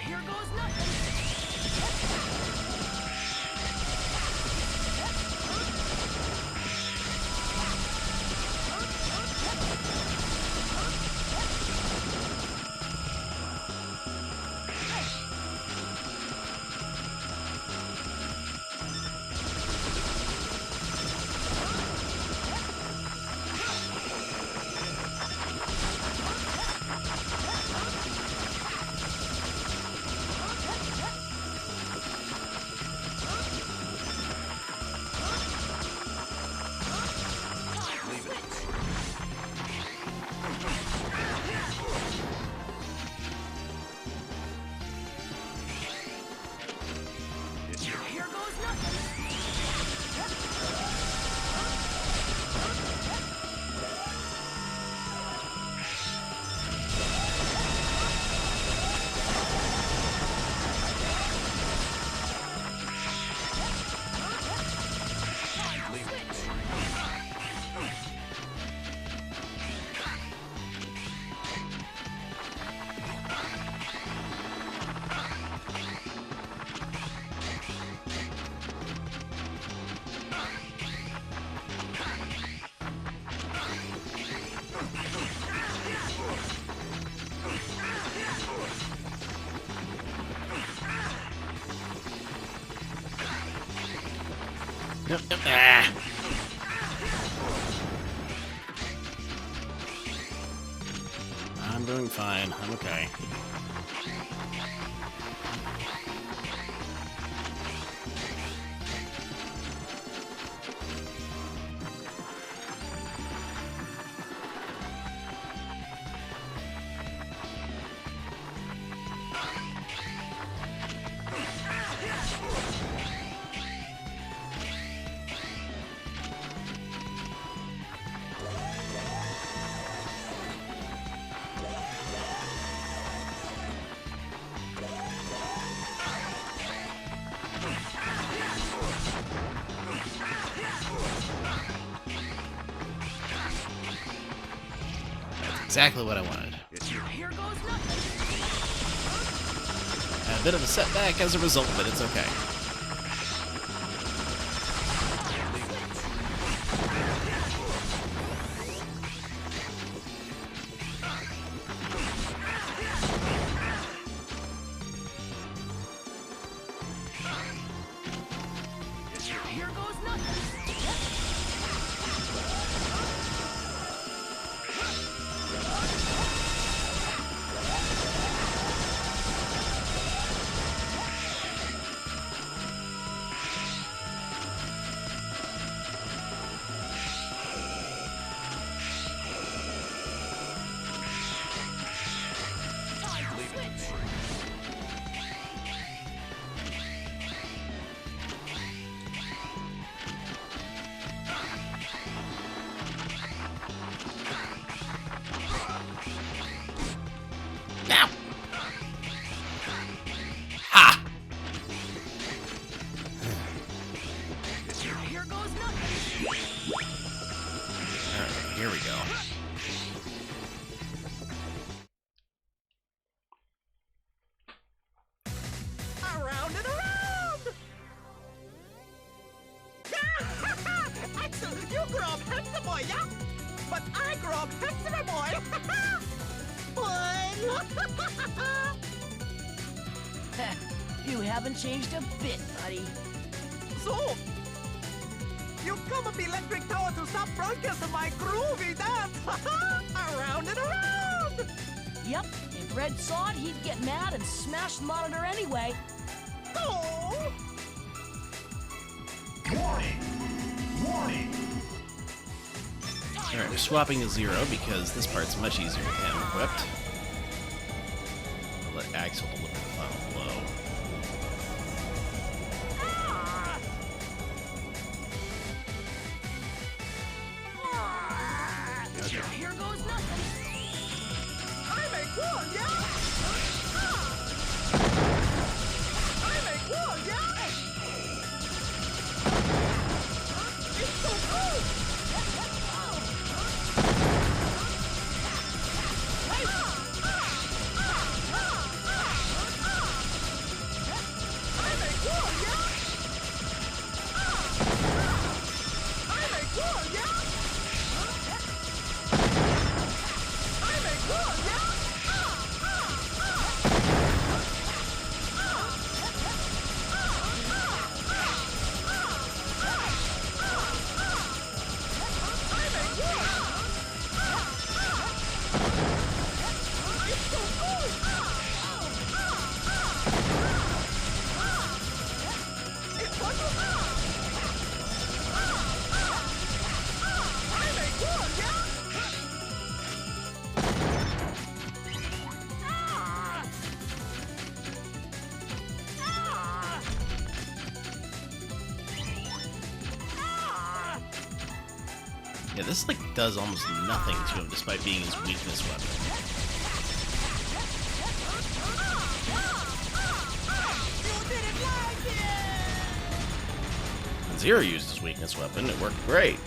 Here goes nothing. Here goes nothing. Yep, yep. Ah. I'm doing fine. I'm okay. Exactly what I wanted. Here goes nothing. Had a bit of a setback as a result, but it's okay. Here goes nothing. Now! Ha! Here goes nothing. Alright, here we go. Around and around! Axel, you grow up handsome boy, yeah? But I grow up handsomer boy! You haven't changed a bit, buddy. So, you come up electric tower to stop broadcasting my groovy dance! Around and around! Yep, if Red saw it, he'd get mad and smash the monitor anyway. Oh! Warning! Warning! Alright, we're swapping to Zero because this part's much easier with him equipped. I'll let Axel deliver the final blow. Here goes nothing. I make wool, yeah? I make wool, yeah? It's so good! I make wool, yeah? I make wool, yeah? I make wool, yeah? I make wool! It's so good! It's wonderful! I make wool, yeah? Yeah, this like does almost nothing to him despite being his weakness weapon. When Zero used his weakness weapon, it worked great.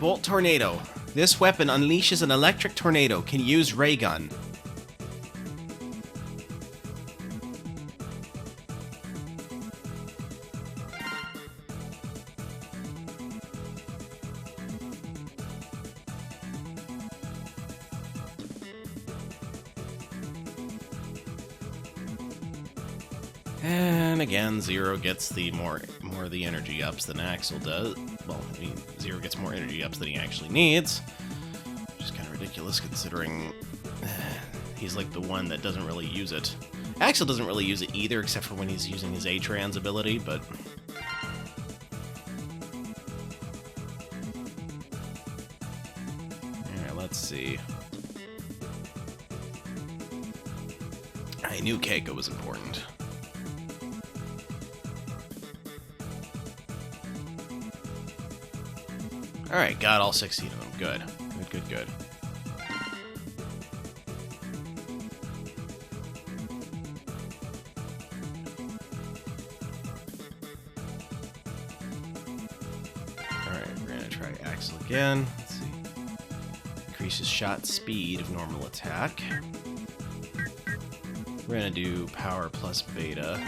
Bolt Tornado. This weapon unleashes an electric tornado. Can use ray gun. And again, Zero gets the more of the energy ups than Axel does. Well, I mean, Zero gets more energy ups than he actually needs, which is kind of ridiculous considering he's like the one that doesn't really use it. Axel doesn't really use it either, except for when he's using his A-Trans ability, but... Alright, let's see. I knew Keiko was important. Alright, got all 16 of them. Good. Good, good, good. Axel again. Let's see. Increases shot speed of normal attack. We're gonna do power plus beta.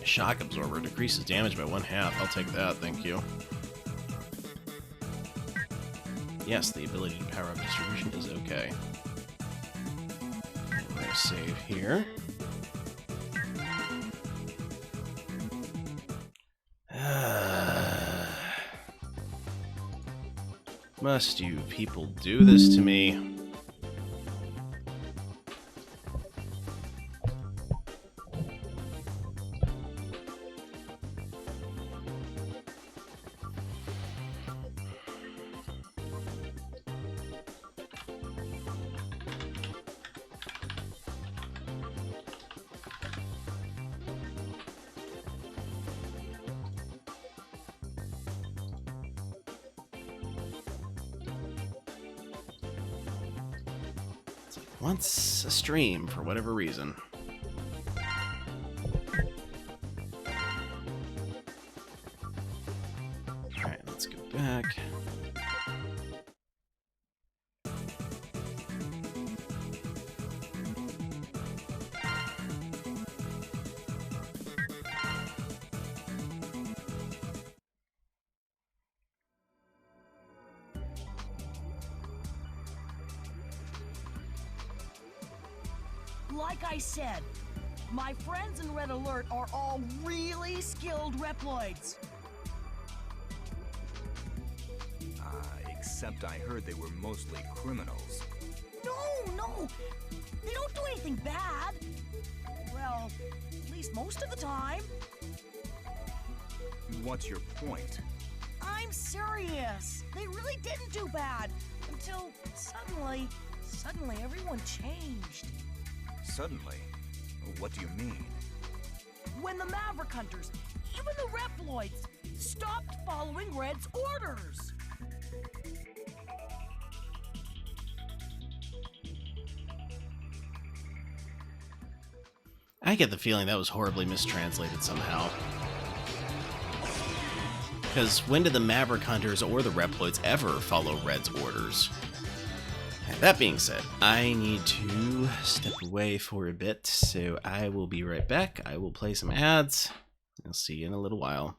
Shock absorber decreases damage by 1/2. I'll take that, thank you. Yes, the ability to power up distribution is okay. We're gonna save here. Must you people do this to me? Once a stream for whatever reason. Alright, let's go back. Like I said, my friends in Red Alert are all really skilled Reploids. Except I heard they were mostly criminals. No! They don't do anything bad. Well, at least most of the time. What's your point? I'm serious. They really didn't do bad until suddenly everyone changed. Suddenly? What do you mean? When the Maverick Hunters, even the Reploids, stopped following Red's orders. I get the feeling that was horribly mistranslated somehow. Because when did the Maverick Hunters or the Reploids ever follow Red's orders? That being said, I need to step away for a bit, so I will be right back. I will play some ads. I'll see you in a little while.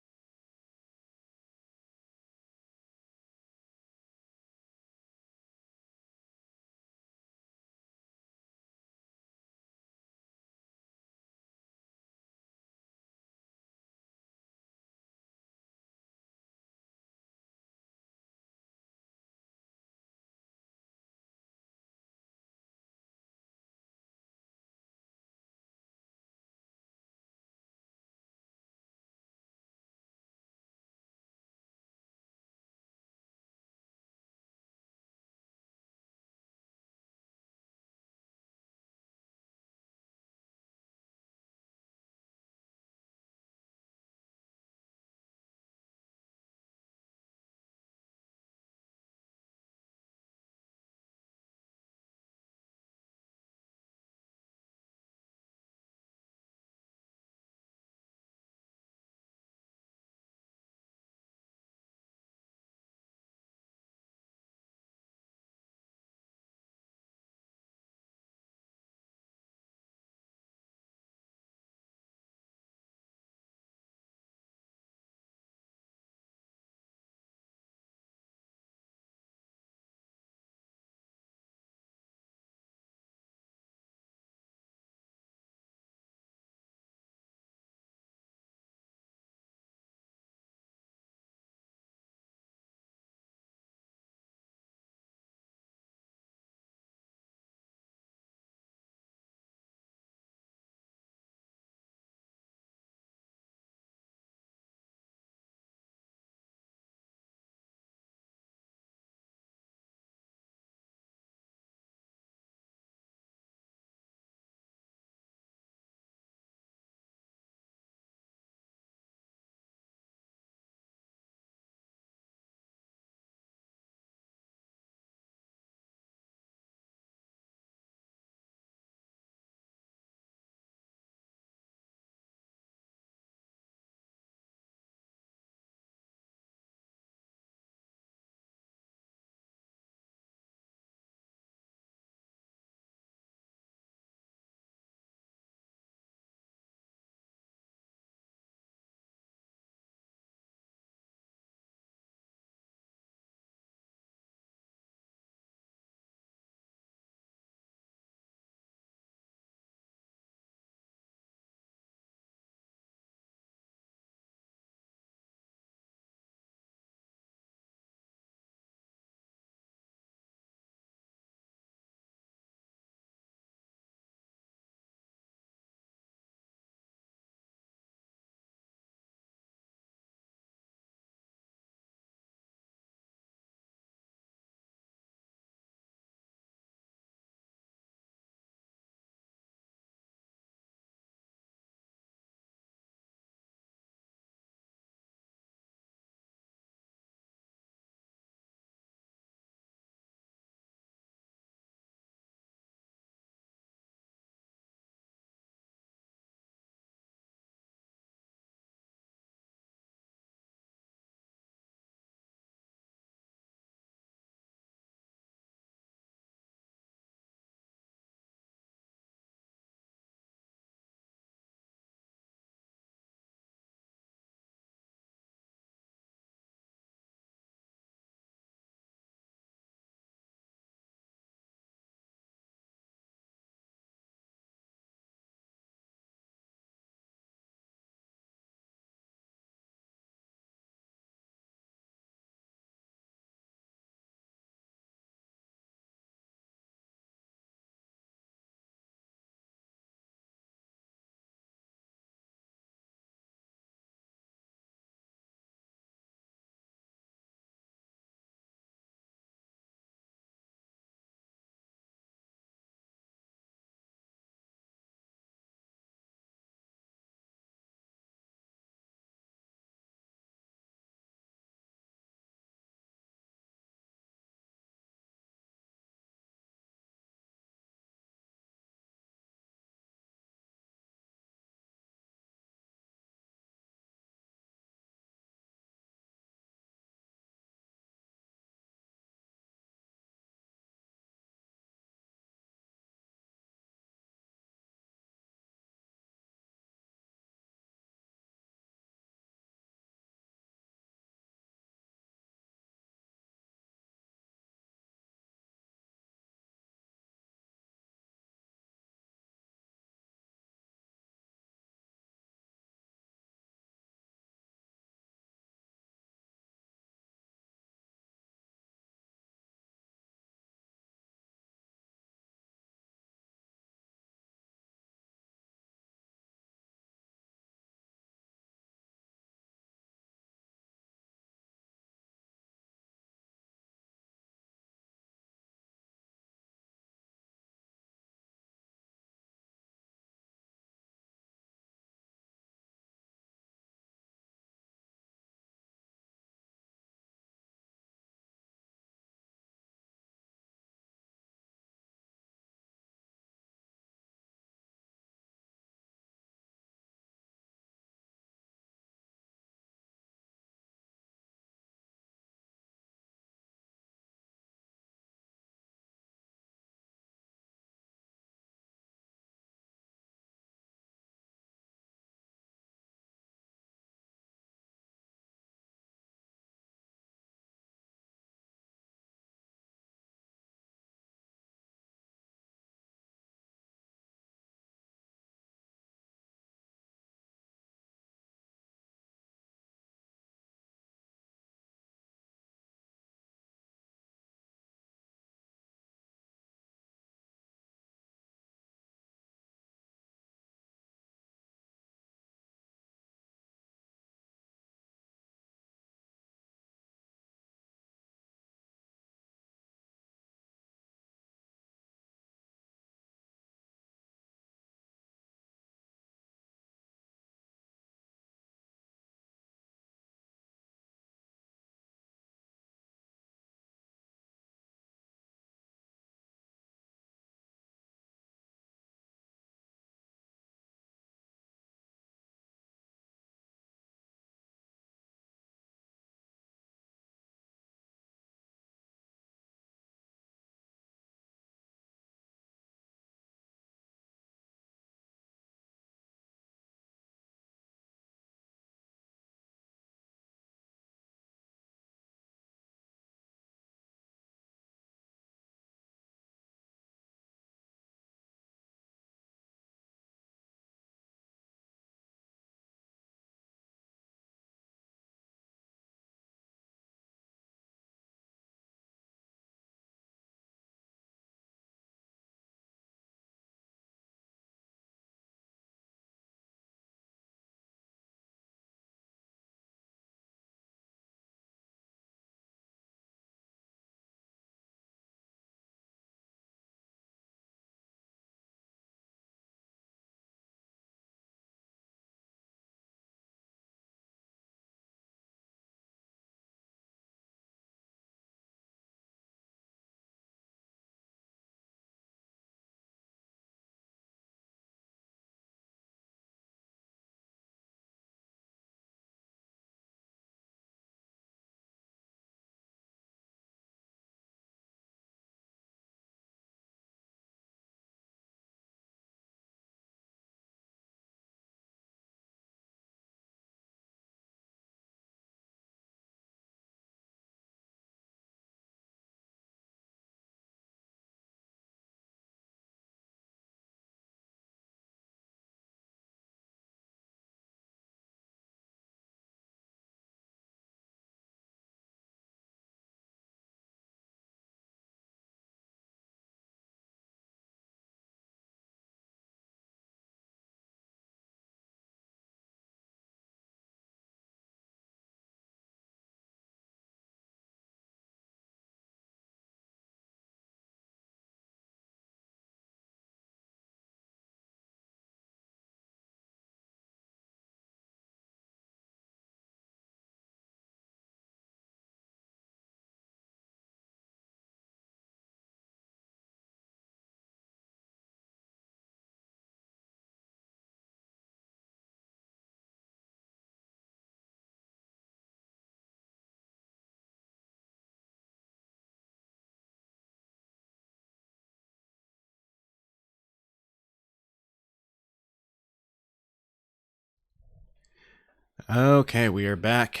Okay, we are back.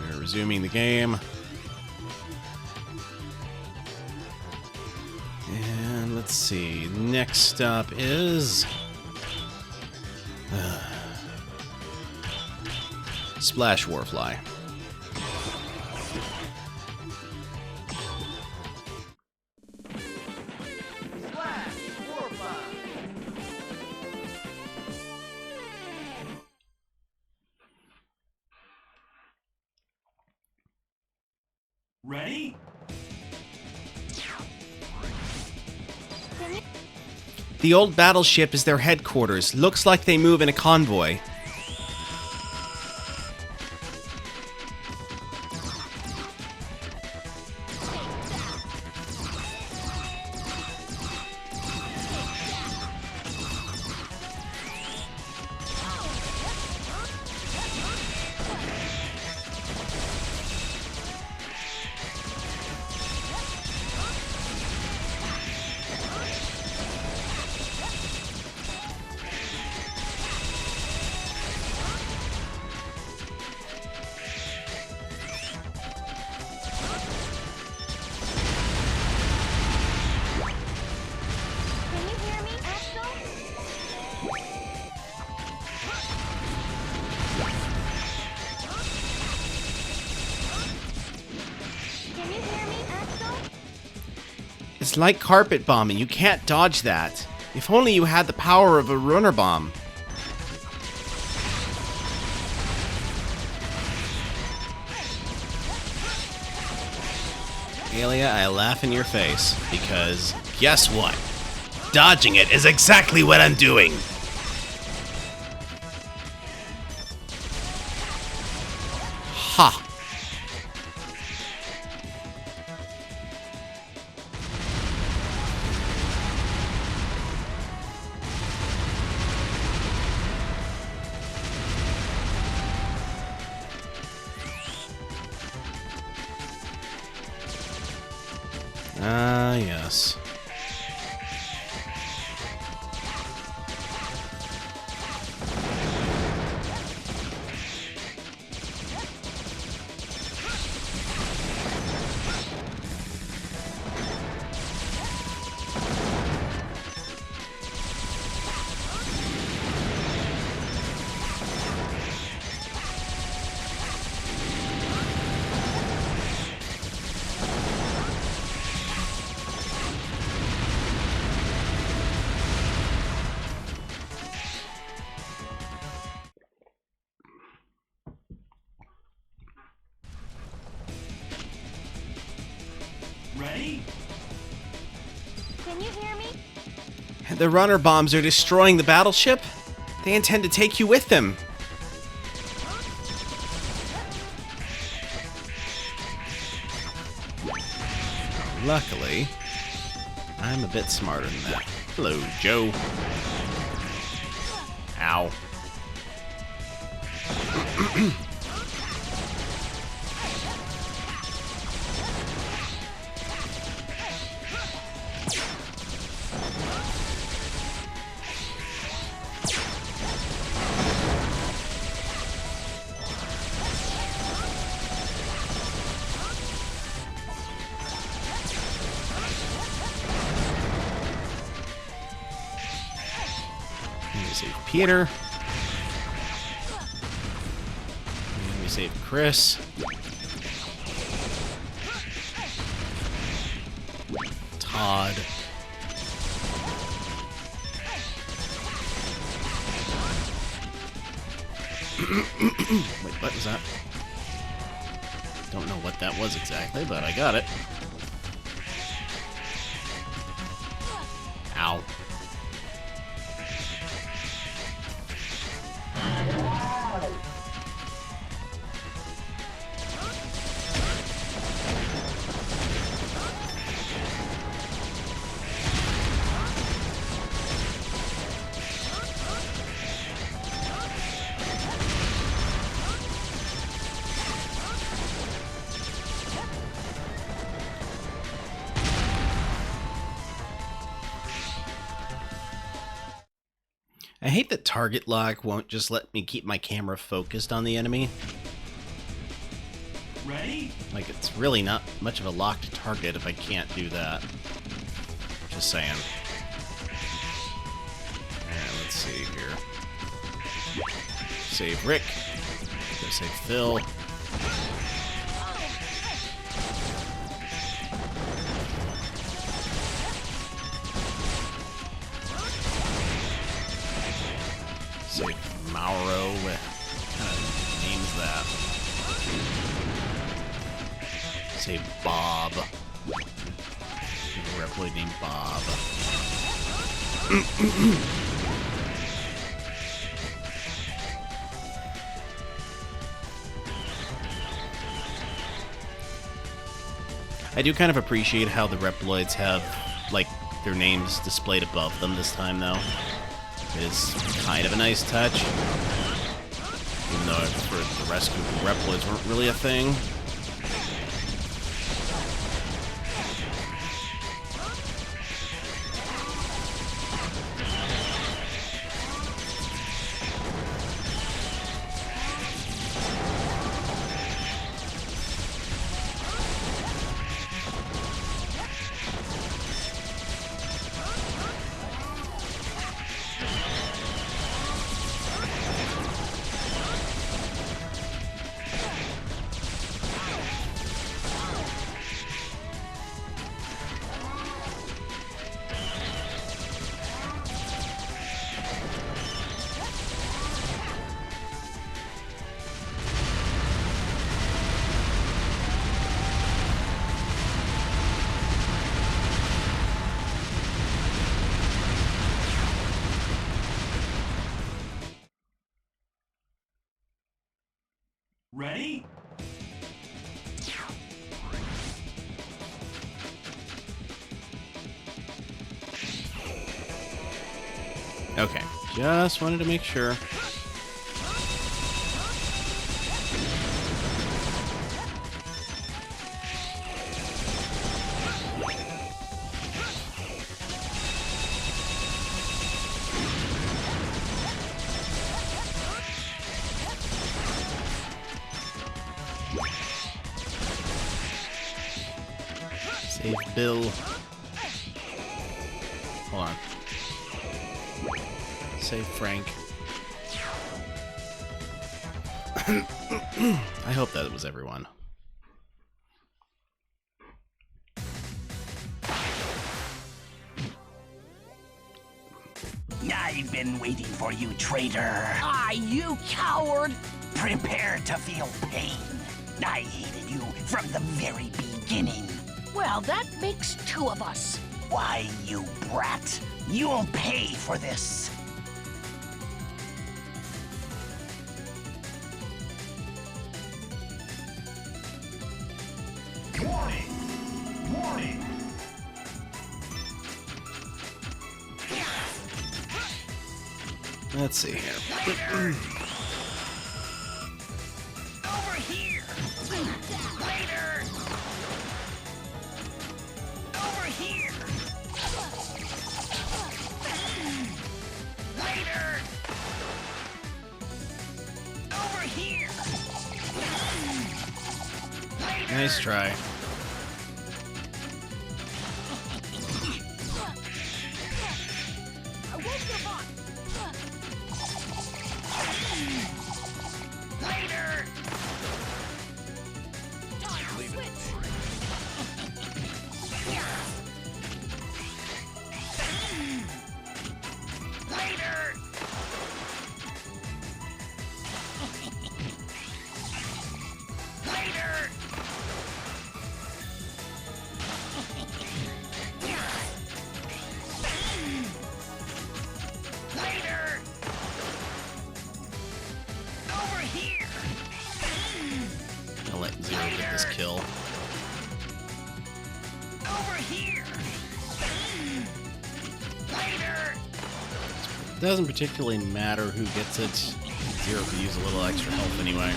We're resuming the game. And let's see. Next up is Splash Warfly. Ready? The old battleship is their headquarters. Looks like they move in a convoy. Can you hear me, Axel? Can you hear me, Axel? It's like carpet bombing. You can't dodge that. If only you had the power of a runner bomb. Alia, I laugh in your face, because guess what? Dodging it is exactly what I'm doing! Ha! Ah, yes. Ready? Can you hear me? The runner bombs are destroying the battleship? They intend to take you with them. Luckily, I'm a bit smarter than that. Hello, Joe. Ow. Let me save Peter. Let me save Chris. Todd. Wait, what was that? Don't know what that was exactly, but I got it. Ow. I hate that target lock won't just let me keep my camera focused on the enemy. Ready? Like, it's really not much of a locked target if I can't do that. Just saying. And let's see here. Save Rick. Go save Phil. Save Mauro. What kind of name is that? Save Bob. A Reploid named Bob. I do kind of appreciate how the Reploids have, like, their names displayed above them this time, though. It is kind of a nice touch. Even though for the rest of the Reploids weren't really a thing. Ready? Okay, just wanted to make sure. Save Bill. Hold on. Save Frank. I hope that was everyone. I've been waiting for you, traitor. You coward! Prepare to feel pain. I hated you from the very beginning. Well, that makes two of us. Why, you brat? You'll pay for this. Warning! Warning! Let's see here. Over here! Later! Over here! Later! Over here! Later! Nice try. I won't give up. Later! Time to switch. Later! Later! Later! Over here! I'll let Zero get this kill. Over here! Later! Doesn't particularly matter who gets it. Zero could use a little extra health anyway.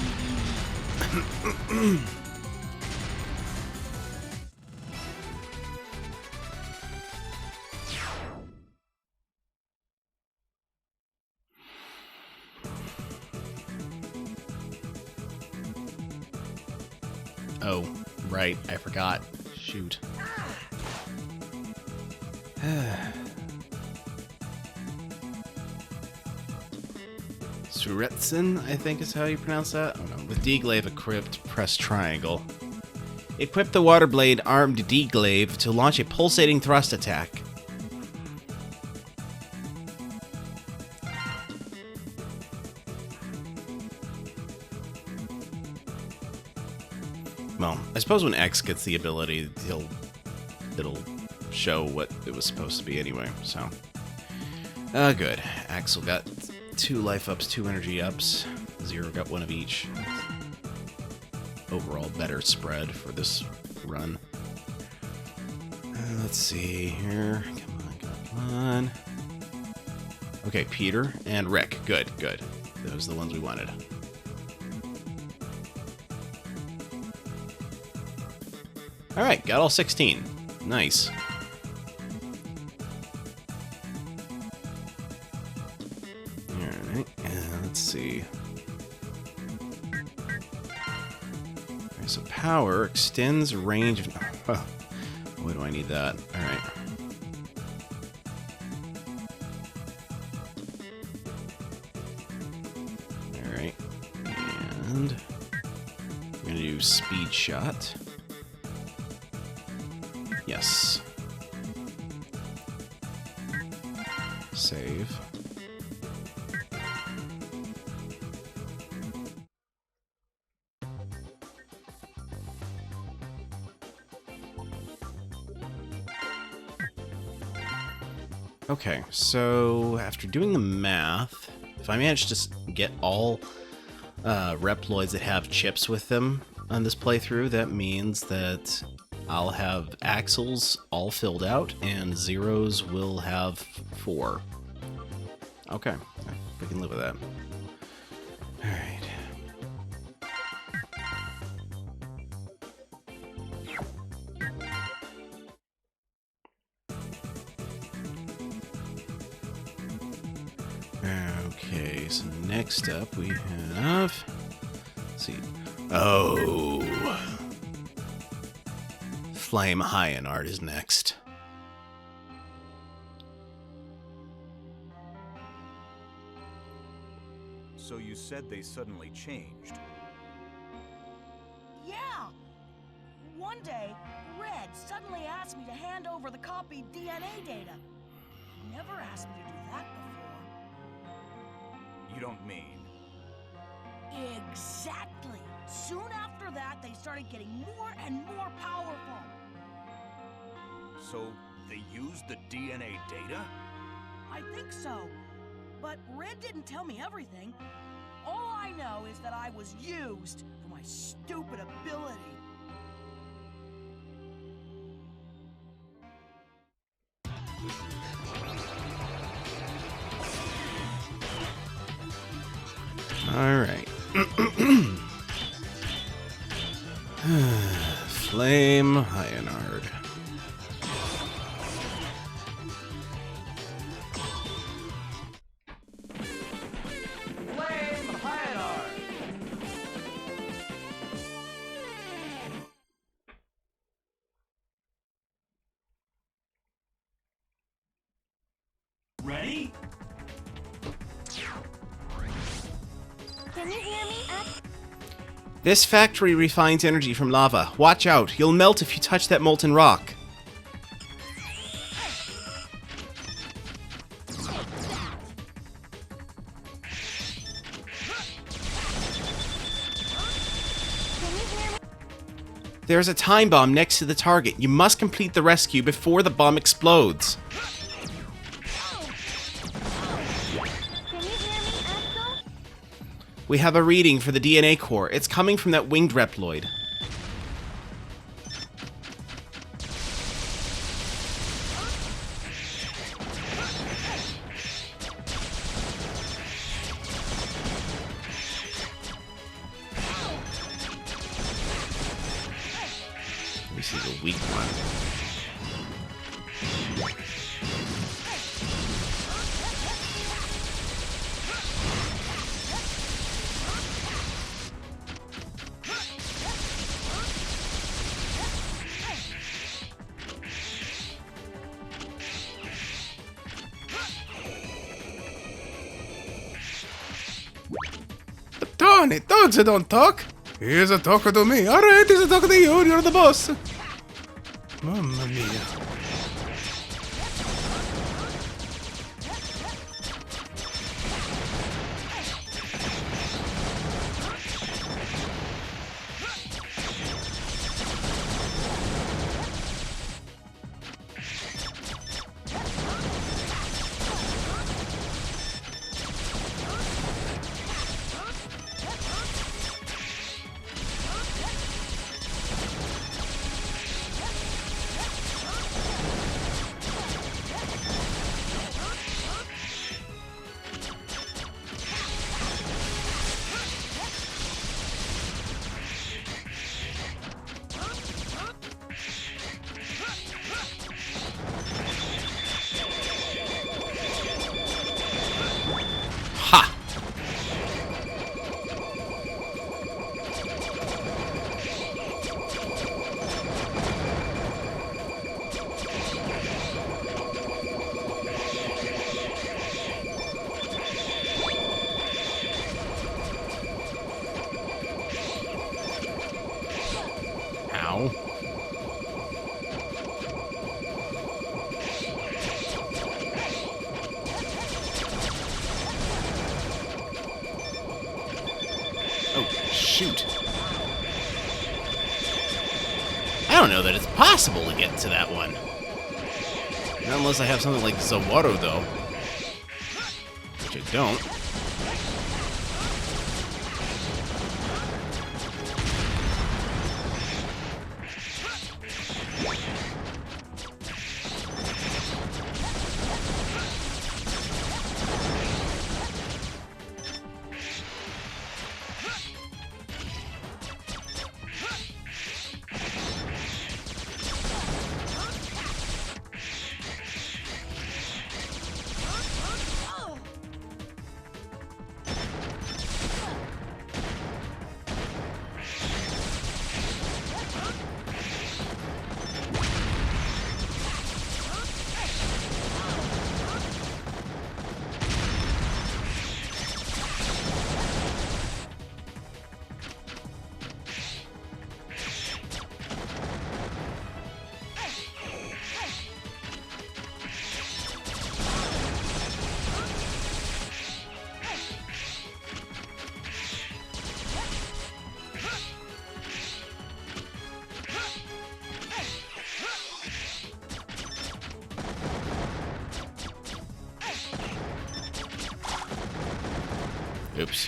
Oh, right. I forgot. Shoot. Suretson, I think is how you pronounce that. Oh, no. With D-Glaive equipped, press triangle. Equip the water blade armed D-Glaive to launch a pulsating thrust attack. Well, I suppose when X gets the ability, it'll show what it was supposed to be anyway, so. Good. Axel got 2 life ups, 2 energy ups. Zero got 1 of each. Overall better spread for this run. Let's see here. Come on. Okay, Peter and Rick. Good. Those are the ones we wanted. Alright, got all 16. Nice. Alright, let's see. Alright, so power extends range of... Oh, why do I need that? Alright. Alright. And... I'm gonna do speed shot. Yes. Save. Okay, so after doing the math, if I manage to get all Reploids that have chips with them on this playthrough, that means that I'll have Axel's all filled out, and Zero's will have 4. Okay, we can live with that. Alright. Okay, so next up we have... Let's see. Oh... Flame Hyanard is next. So you said they suddenly changed. Yeah! One day, Red suddenly asked me to hand over the copied DNA data. He never asked me to do that before. You don't mean... Exactly! Soon after that, they started getting more and more powerful. So they used the DNA data? I think so. But Red didn't tell me everything. All I know is that I was used for my stupid ability. Alright. Flame Hyanard. Flame Hyanard! Ready? Can you hear me? This factory refines energy from lava. Watch out, you'll melt if you touch that molten rock. There's a time bomb next to the target. You must complete the rescue before the bomb explodes. We have a reading for the DNA core. It's coming from that winged Reploid. This is a weak one. Tony, dogs don't talk. He's a talker to me. Alright, he's a talker to you. You're the boss. Mamma mia. Ow. Oh, shoot. I don't know that it's possible to get to that one. Not unless I have something like Zawaro, though. Which I don't. Oops.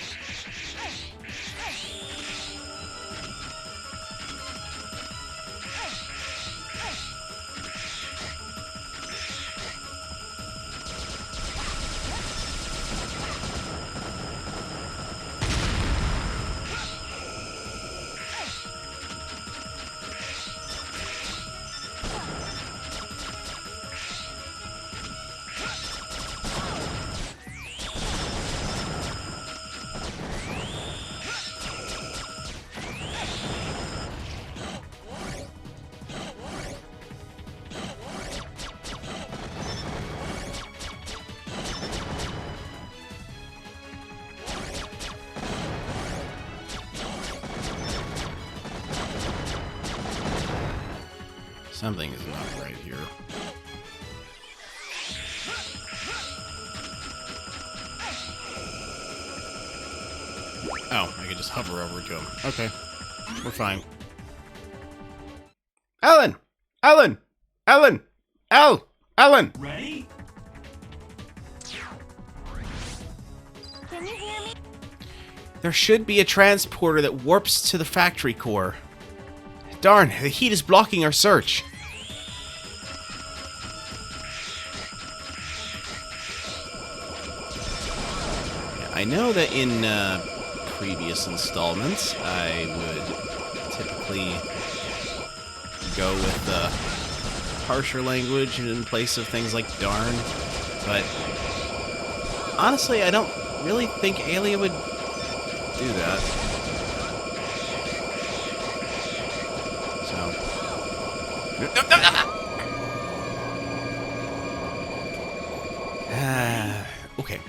Something is not right here. Oh, I can just hover over to him. Okay, we're fine. Ellen! Ellen! Ellen! Ellen! Ready? Can you hear me? There should be a transporter that warps to the factory core. Darn, the heat is blocking our search. I know that in previous installments, I would typically go with the harsher language in place of things like darn, but honestly, I don't really think Alia would do that. Okay.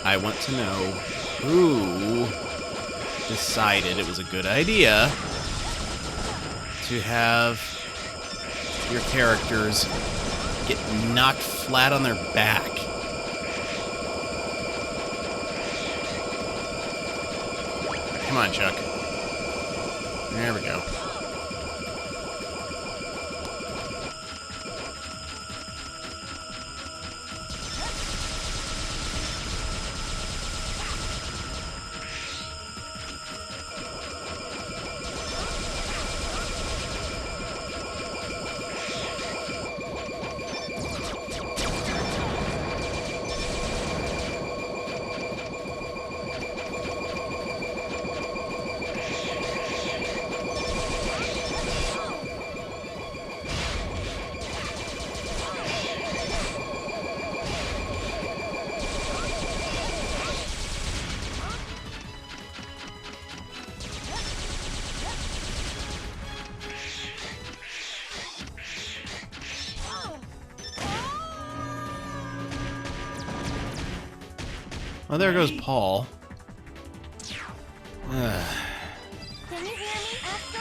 I want to know who decided it was a good idea to have your characters get knocked flat on their back. Come on, Chuck. There we go. Well, there goes Paul. Can you hear me, Axel?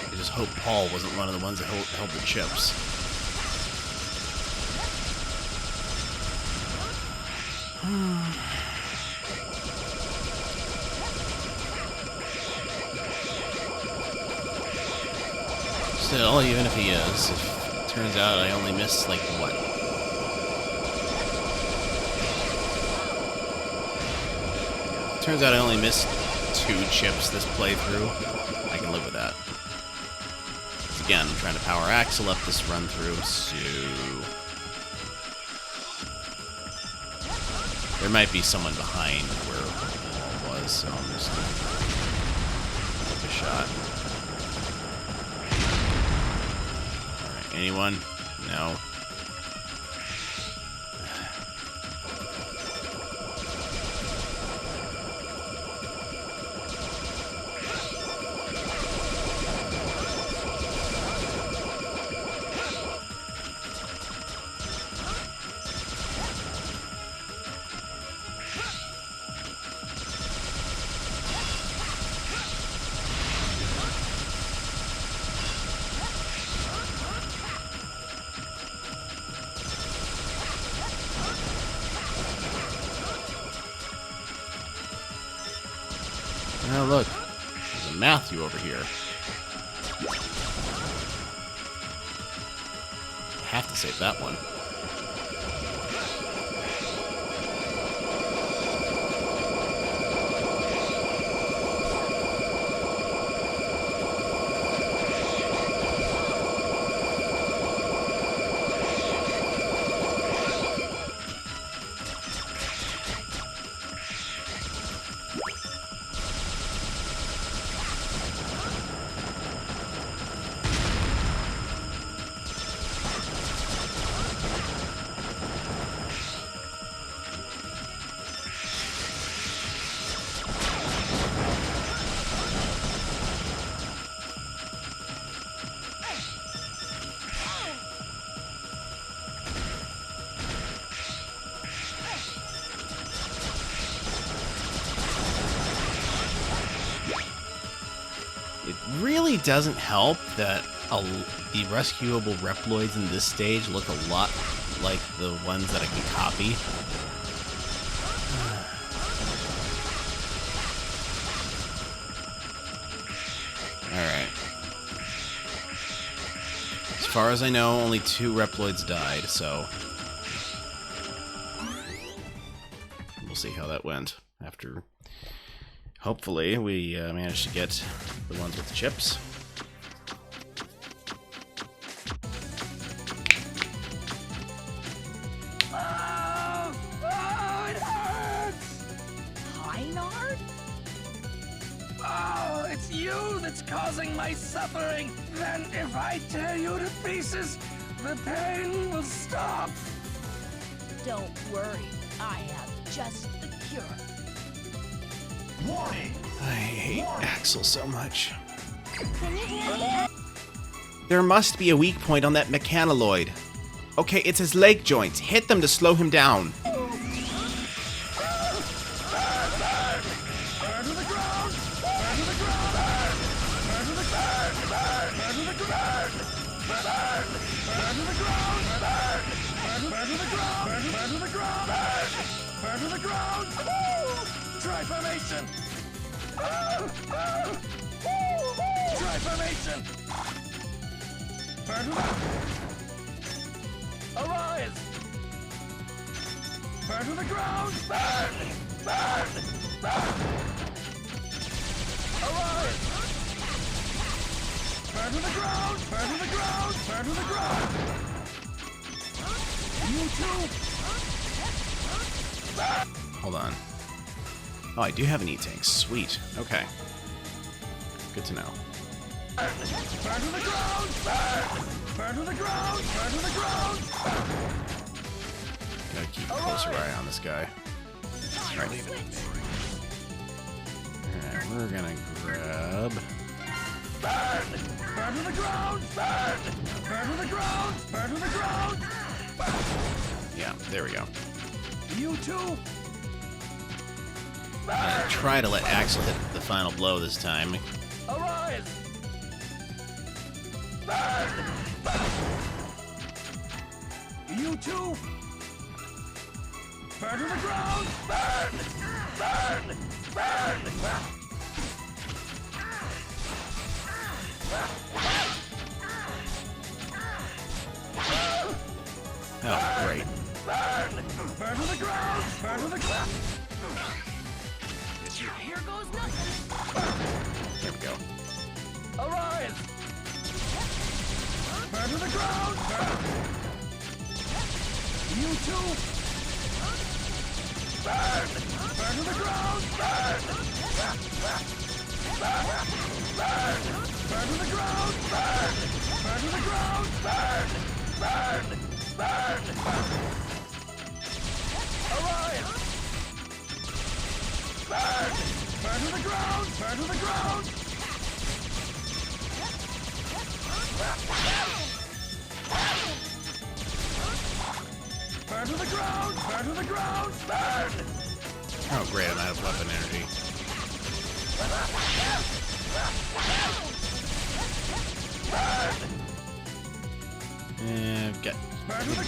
I just hope Paul wasn't one of the ones that held the chips. Still, even if he is, if it turns out I only missed, like, what? Turns out I only missed 2 chips this playthrough. I can live with that. 'Cause again, I'm trying to power Axel up this run through, so there might be someone behind where Paul was, so I'm just gonna take a shot. Alright, anyone? No. Oh, look. There's a Matthew over here. I have to save that one. It really doesn't help that the rescuable Reploids in this stage look a lot like the ones that I can copy. Alright. As far as I know, only 2 Reploids died, so we'll see how that went after. Hopefully, we managed to get the ones with the chips. Oh, it hurts! Heinard? Oh, it's you that's causing my suffering. Then if I tear you to pieces, the pain will stop. Don't worry, I have just the cure. Warning! I hate Axel so much. Can you hear me? There must be a weak point on that mechanaloid. Okay, it's his leg joints. Hit them to slow him down. Tri-formation! Tri-formation! Arise! Burn to the ground! Burn! Burn! Burn! Arise! Burn to the ground! Burn to the ground! Burn to the ground! You too! Hold on. Oh, I do have an E-Tank. Sweet. Okay. Good to know. Burn to the ground! Burn! Burn to the ground! Burn to the ground! Gotta keep a closer eye on this guy. Alright. Alright, we're gonna grab... Burn! Burn to the ground! Burn! Burn to the ground! Burn to the ground! Yeah, there we go. You too! I'm gonna try to let Axel hit the final blow this time. Arise! Burn! Burn! You too! Burn to the ground! Burn! Burn! Burn! Oh, great. Burn! Burn to the ground! Burn to the ground! Here goes nothing. There we go. Arise! Burn to the ground! Burn! You too! Burn! Burn to the ground! Burn! Burn! Burn! Burn to the ground! Burn! Burn to the ground! Burn! Burn! Burn! Arise! Burn! Burn to the ground! Burn to the ground! Burn to the ground! Burn to the ground! Burn! Oh, great. I'm out of weapon energy. I've got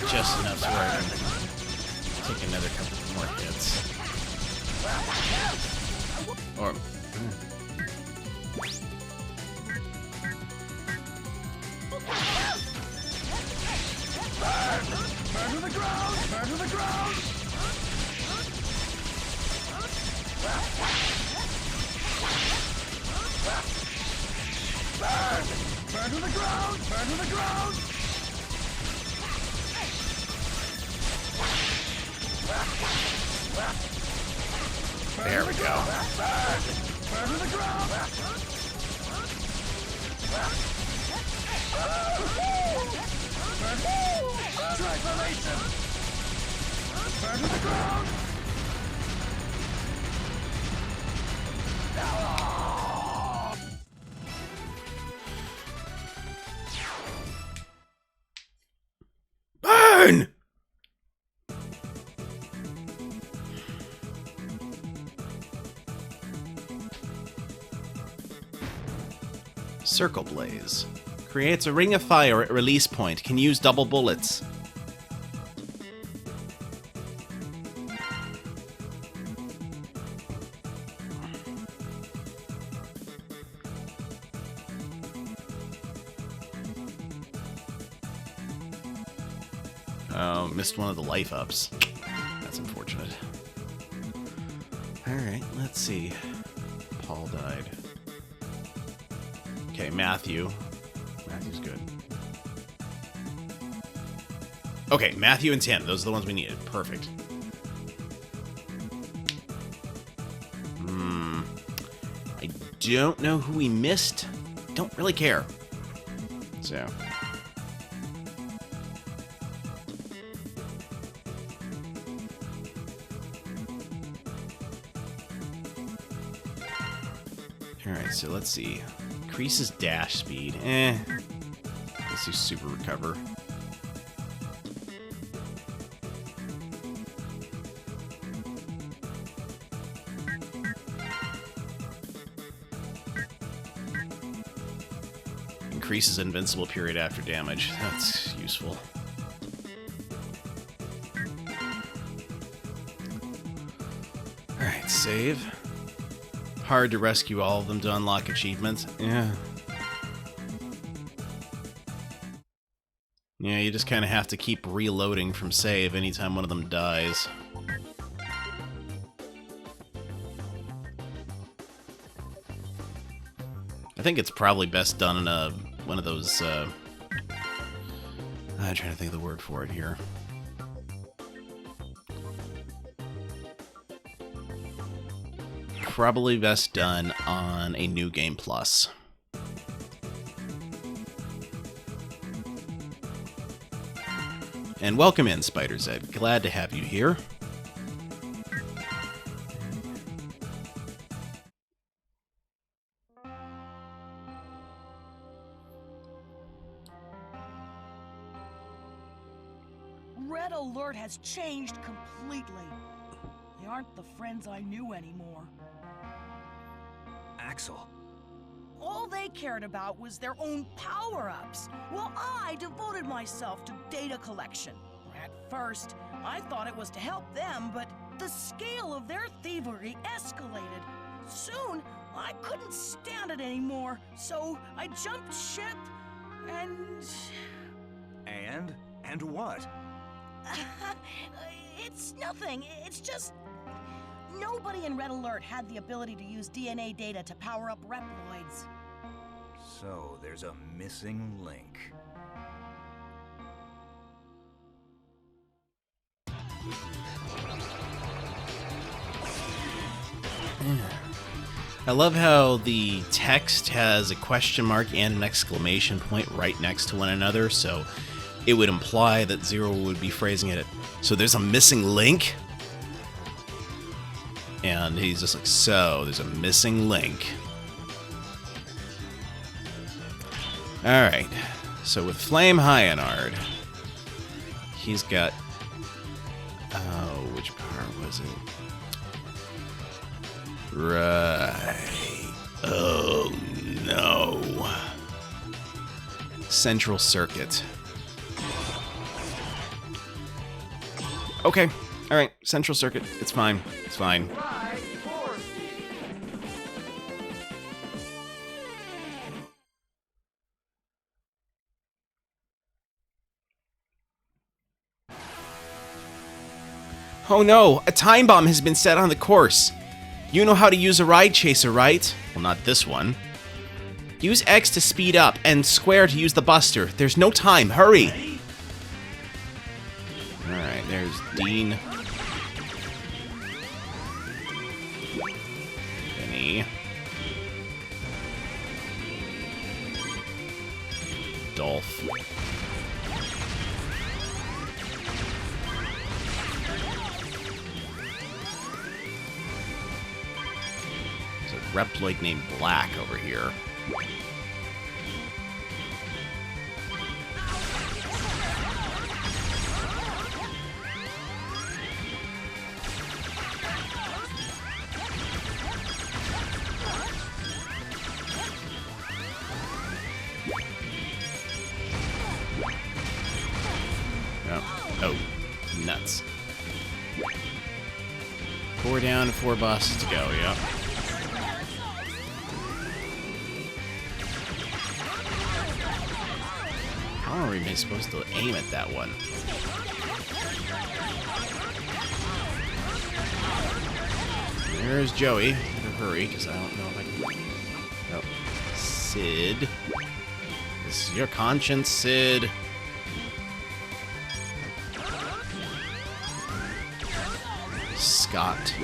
just enough so I can take another couple more hits. Or... Burn to the ground! Burn to the ground! Burn! Burn to the ground! Burn to the ground! There we go. Burn! Burn to the ground! Tri-formation! Burn to the ground! Burn! Circle Blaze. Creates a ring of fire at release point. Can use double bullets. Oh, missed one of the life ups. That's unfortunate. Alright, let's see. Paul died. Okay, Matthew. Matthew's good. Okay, Matthew and Tim. Those are the ones we needed. Perfect. I don't know who we missed. Don't really care. So... Alright, so let's see. Increases dash speed. Let's do super recover. Increases invincible period after damage. That's useful. Alright, save. Hard to rescue all of them to unlock achievements. Yeah. Yeah, you just kind of have to keep reloading from save anytime one of them dies. I think it's probably best done in a one of those, I'm trying to think of the word for it here. Probably best done on a New Game Plus. And welcome in, Spider Zed. Glad to have you here. Red Alert has changed completely. They aren't the friends I knew anymore. Axel. All they cared about was their own power-ups, while I devoted myself to data collection. At first, I thought it was to help them, but the scale of their thievery escalated. Soon, I couldn't stand it anymore, so I jumped ship and... And what? It's nothing. It's just... Nobody in Red Alert had the ability to use DNA data to power up Reploids. So, there's a missing link. I love how the text has a question mark and an exclamation point right next to one another, so it would imply that Zero would be phrasing it, so there's a missing link? And he's just like, so, there's a missing link. Alright, so with Flame Hyanard, he's got... Oh, which power was it? Right. Oh, no. Central Circuit. Okay, alright, Central Circuit, it's fine, it's fine. Oh no, a time bomb has been set on the course. You know how to use a ride chaser, right? Well, not this one. Use X to speed up and square to use the buster. There's no time, hurry! Alright, there's Dean. Benny. Dolph. Reploid named Black over here. Oh, nuts. 4 down, 4 bosses to go, yep. How are we supposed to aim at that one? There's Joey. Better hurry, because I don't know if I can... Oh. Sid. This is your conscience, Sid. Scott.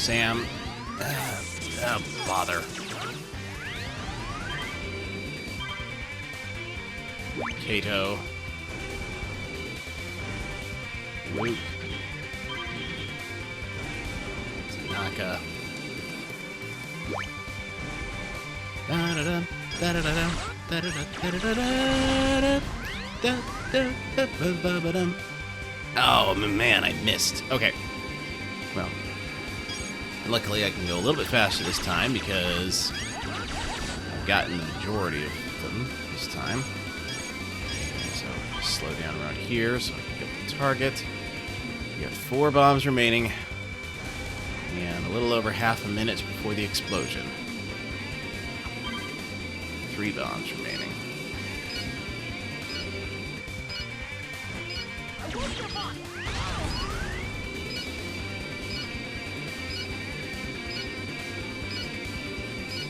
Sam. Bother. Kato. Luke. Tanaka. Oh man, I missed. Okay. Well, luckily I can go a little bit faster this time because I've gotten the majority of them this time. So slow down around here so I can get the target. We got 4 bombs remaining and a little over half a minute before the explosion. 3 bombs remaining.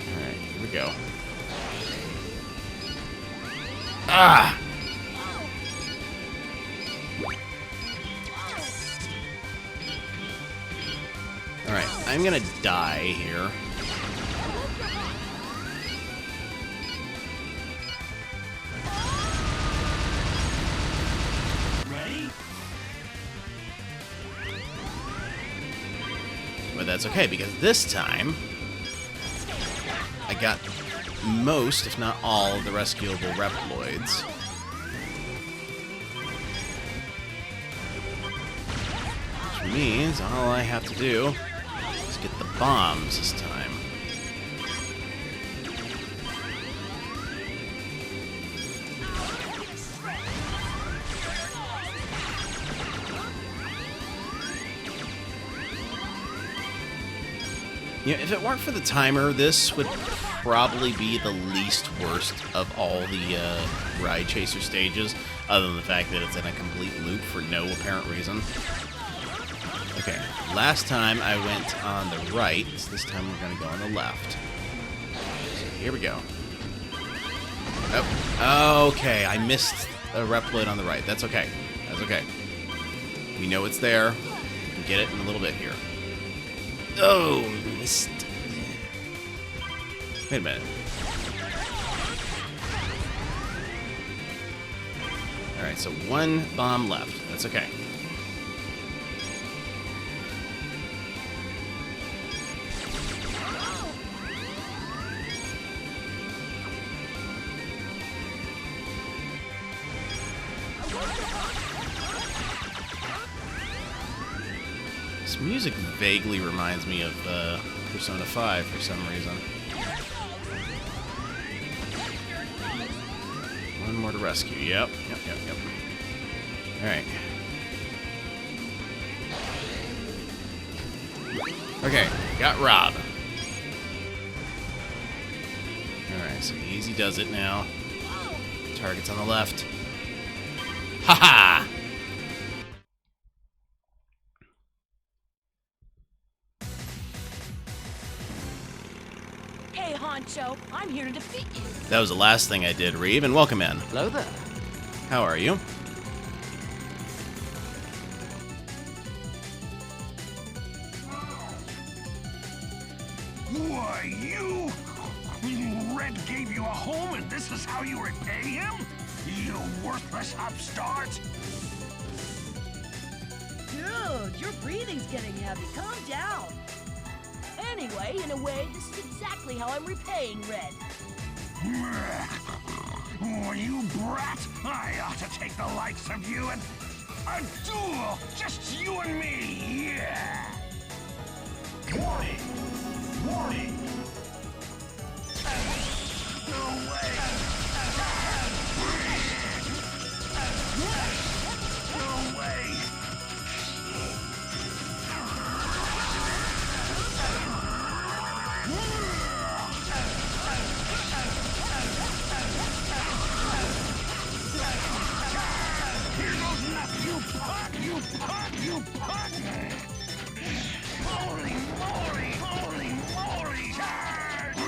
Alright, here we go. Ah! Alright, I'm gonna die here. But that's okay, because this time I got most, if not all, of the rescuable Reploids. Which means all I have to do is get the bombs this time. You know, if it weren't for the timer, this would probably be the least worst of all the Ride Chaser stages, other than the fact that it's in a complete loop for no apparent reason. Okay, last time I went on the right, so this time we're going to go on the left. So here we go. Oh, okay, I missed a Reploid on the right. That's okay. That's okay. We know it's there. We can get it in a little bit here. Oh, missed. Wait a minute. Alright, so 1 bomb left. That's okay. This music vaguely reminds me of Persona 5 for some reason. 1 more to rescue. Yep. Alright. Okay, got Rob. Alright, so easy does it now. Target's on the left. Haha! Hey, Honcho, I'm here to defeat you. That was the last thing I did, Reeve, and welcome in. Hello there. How are you? Why, you? Red gave you a home and this is how you repay him? You worthless upstart! Dude, your breathing's getting heavy. Calm down. Anyway, in a way, this is exactly how I'm repaying Red. Oh, you brat! I ought to take the likes of you and a duel! Just you and me! Yeah! Warning! Warning! No way! No way! Here goes nothing! You pug! You pug! You pug! Holy moly! Holy moly! Charge!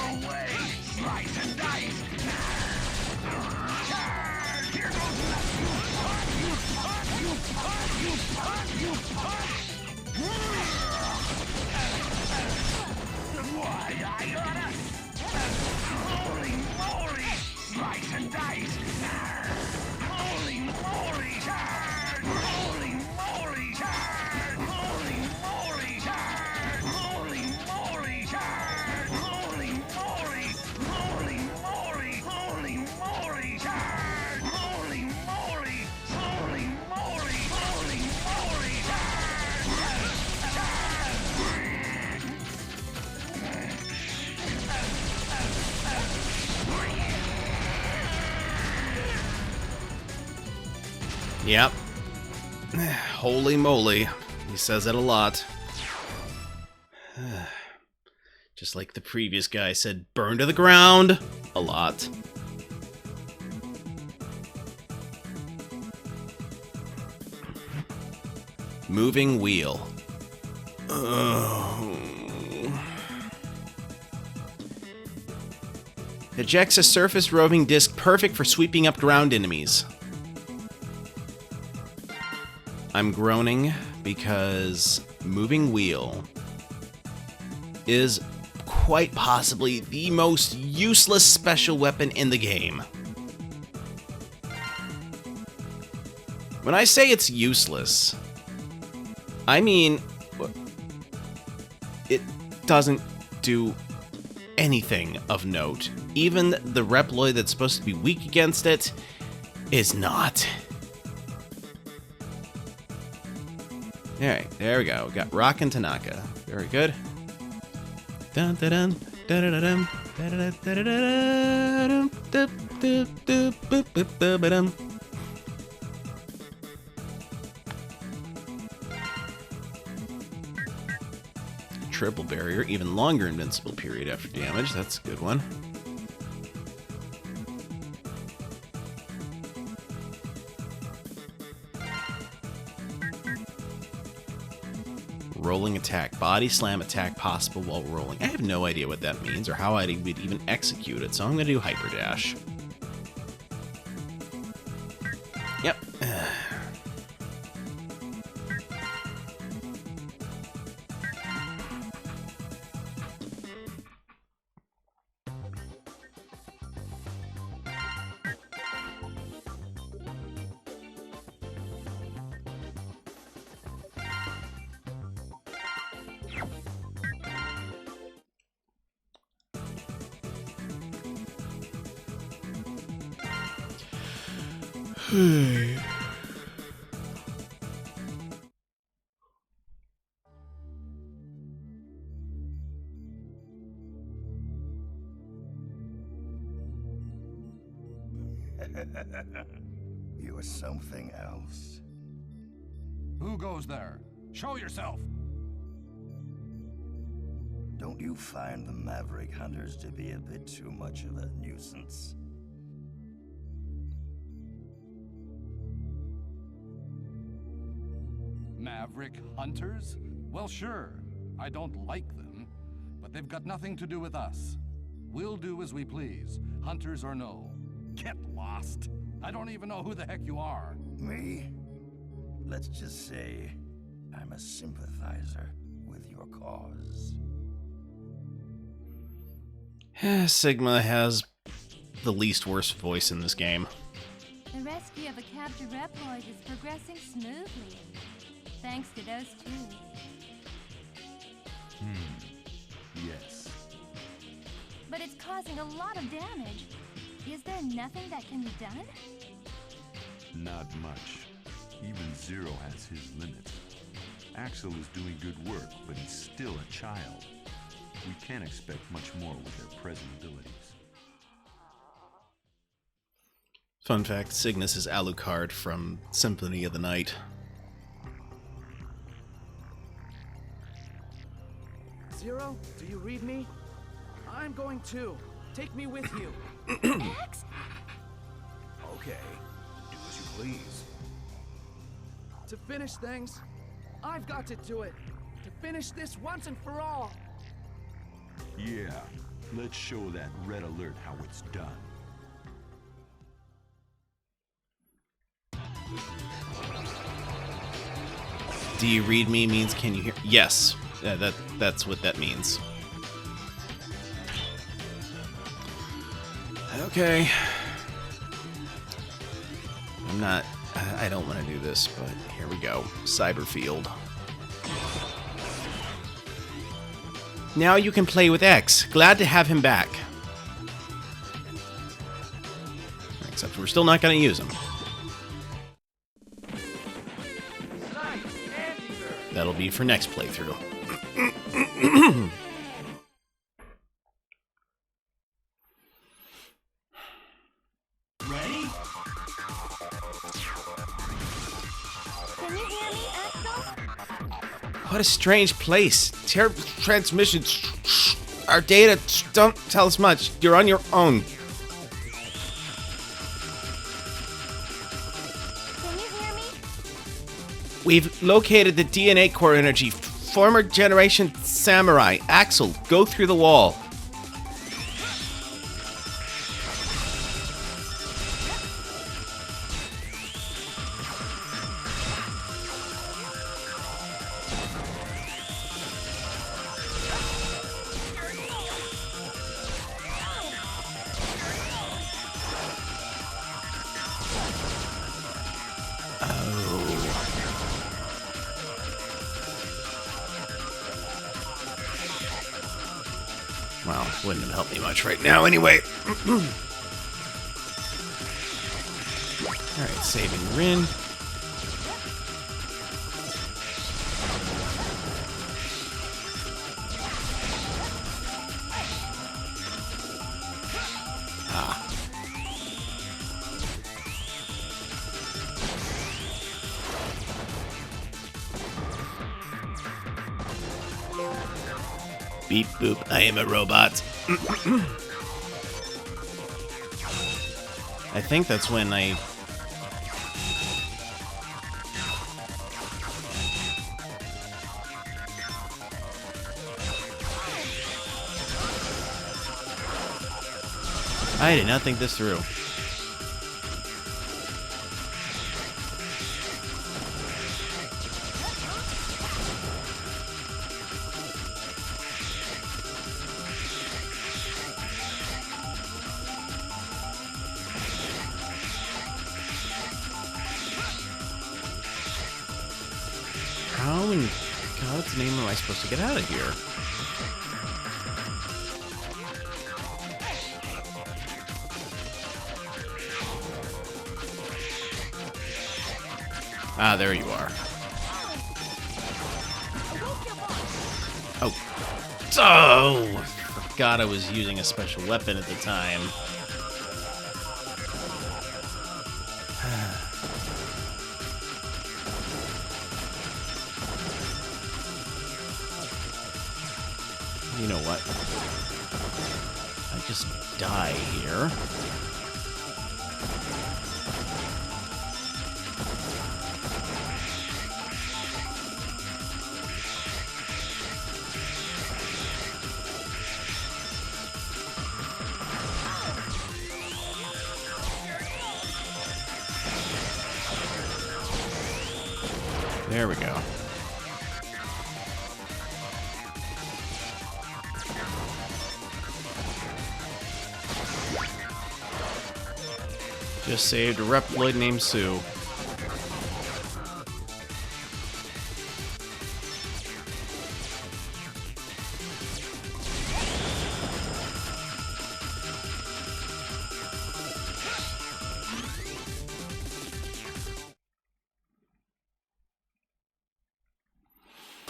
No way! Slice and dice! Charge! Here goes why, I oughta... Holy moly! Slice and dice! Holy moly! Charge! Holy moly! Charge! Holy moly! Charge! Holy moly! Charge! Holy moly! Holy moly! Holy moly! Charge! Holy moly! Holy moly! Holy moly! Yep. Holy moly. He says it a lot. Just like the previous guy said, burn to the ground a lot. Moving wheel. Ejects a surface roving disc perfect for sweeping up ground enemies. I'm groaning because moving wheel is quite possibly the most useless special weapon in the game. When I say it's useless, I mean it doesn't do anything of note. Even the Reploid that's supposed to be weak against it is not. Alright, there we go. We got Rock and Tanaka. Very good. Dun dun dun dun dun dun dun dun dun dun dun dun. Triple barrier, even longer invincible period after damage. That's a good one. Rolling attack. Body slam attack possible while rolling. I have no idea what that means or how I would even execute it, so I'm going to do Hyper Dash. Yep. You're something else. Who goes there? Show yourself! Don't you find the Maverick Hunters to be a bit too much of a nuisance? Maverick Hunters? Well, sure. I don't like them, but they've got nothing to do with us. We'll do as we please, hunters or no. Get lost. I don't even know who the heck you are. Me? Let's just say I'm a sympathizer with your cause. Sigma has the least worst voice in this game. The rescue of a captured Reploid is progressing smoothly, thanks to those two. Yes. But it's causing a lot of damage. Is there nothing that can be done? Not much. Even Zero has his limits. Axel is doing good work, but he's still a child. We can't expect much more with their present abilities. Fun fact, Cygnus is Alucard from Symphony of the Night. Zero, do you read me? I'm going too. Take me with you. X? Okay, do as you please. To finish things, I've got to do it. To finish this once and for all. Yeah, Let's show that Red Alert how it's done. Do you read me means can you hear? Yes, that's what that means. Okay. I don't want to do this, but here we go. Cyberfield. Now you can play with X. Glad to have him back. Except we're still not going to use him. That'll be for next playthrough. Ready? Can you hear me, Axel? What a strange place. Terrible transmissions. Our data don't tell us much. You're on your own. Can you hear me? We've located the DNA core energy. Former generation samurai. Axel, go through the wall. Well, wouldn't have helped me much right now anyway. Alright, saving Rin. Beep boop, I am a robot. I think that's when I... I did not think this through. How in God's name am I supposed to get out of here? Ah, there you are. Oh. Oh! Forgot I was using a special weapon at the time. You know what? I just die here. There we go. Just saved a Reploid named Sue.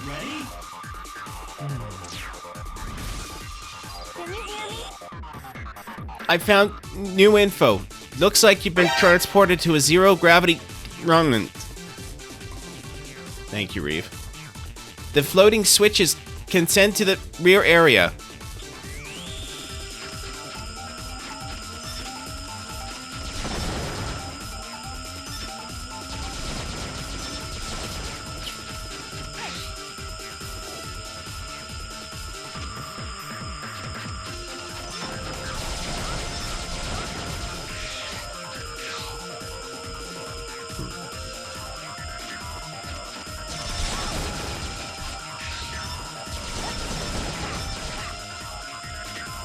Ready? Can you hear me? I found new info. Looks like you've been transported to a zero-gravity remnant. Thank you, Reeve. The floating switches can send to the rear area.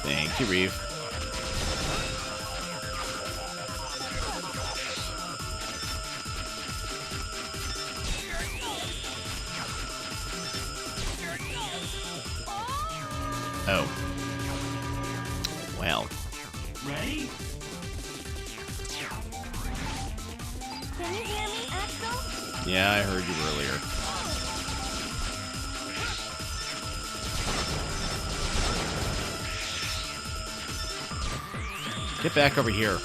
Thank you, Reeve. Oh. Well. Ready? Can you hear me, Axel? Yeah, I heard you earlier. Get back over here.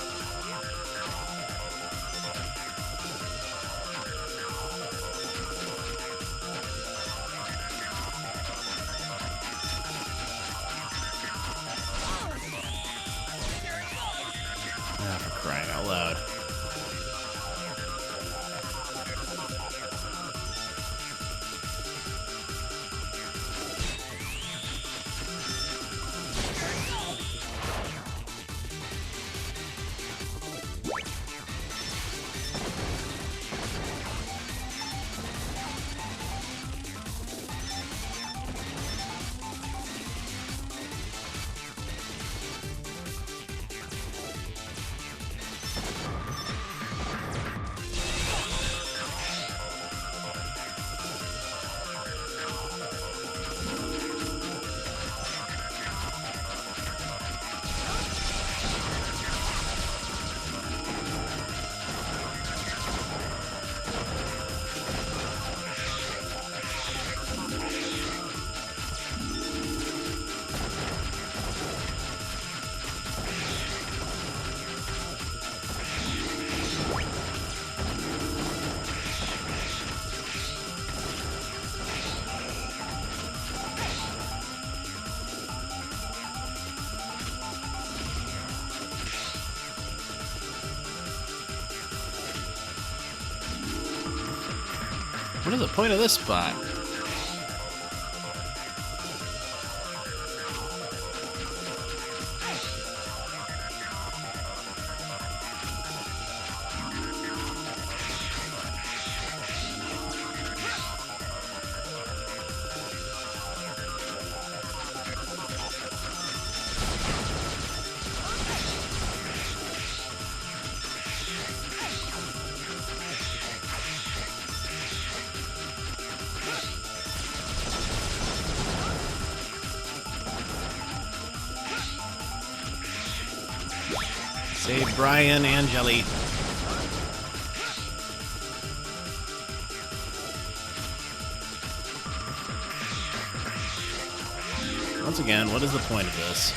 Ah, for crying out loud. What is the point of this spot? Save Brian and Jelly. Once again, what is the point of this?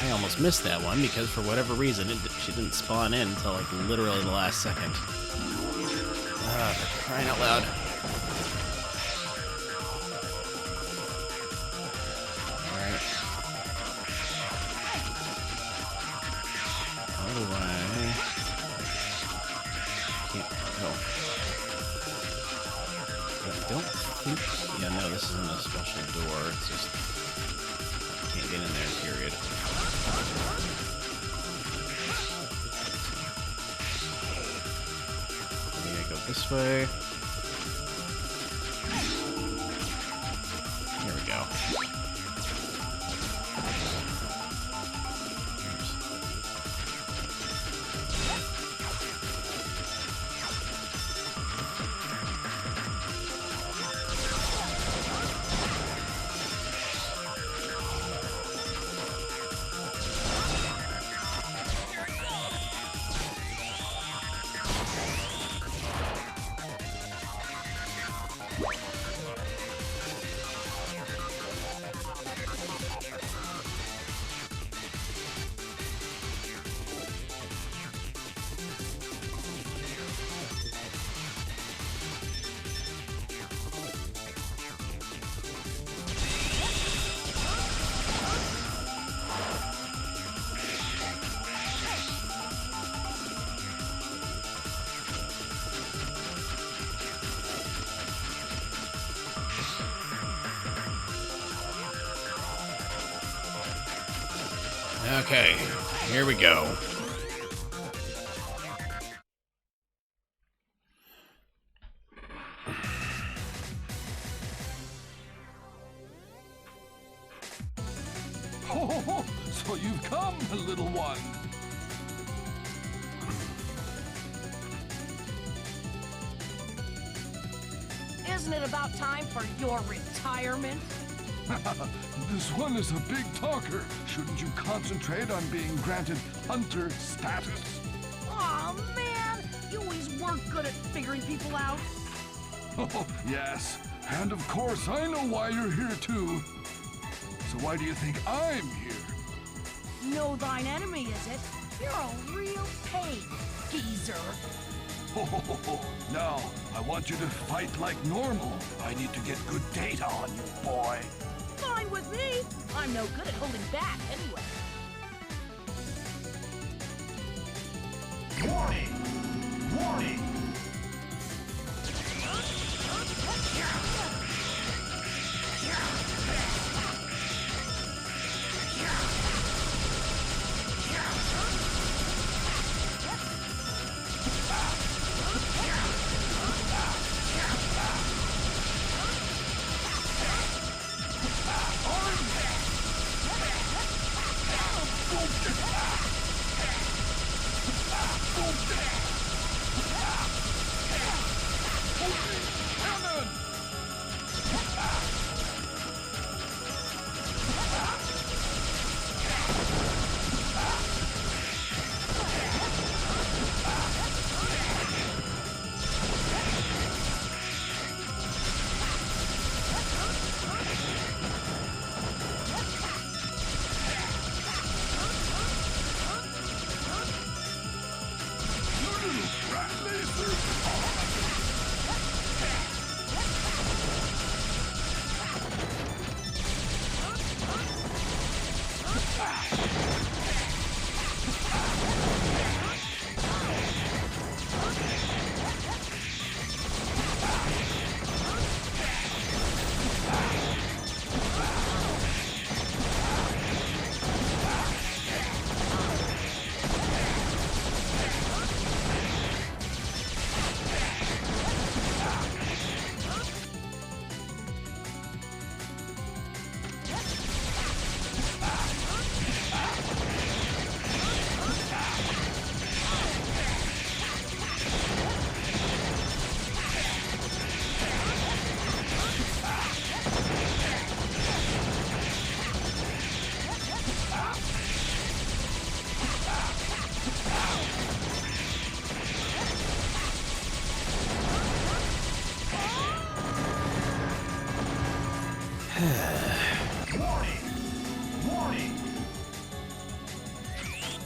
I almost missed that one because for whatever reason she didn't spawn in until like literally the last second. For crying out loud. Alright. How do I... Can't go. I don't think... Yeah, no, this isn't a special door. It's just... Can't get in there, period. Maybe I go this way. Here we go. Okay, here we go. Oh, so you've come, little one. Isn't it about time for your retirement? This one is a big talker. Shouldn't you concentrate on being granted hunter status? Aw, man! You always weren't good at figuring people out. Oh, yes. And of course, I know why you're here, too. So why do you think I'm here? Know thine enemy, is it? You're a real pain, geezer. Now, I want you to fight like normal. I need to get good data on you, boy. Fine with me. I'm no good at holding back anyway. Warning! Warning!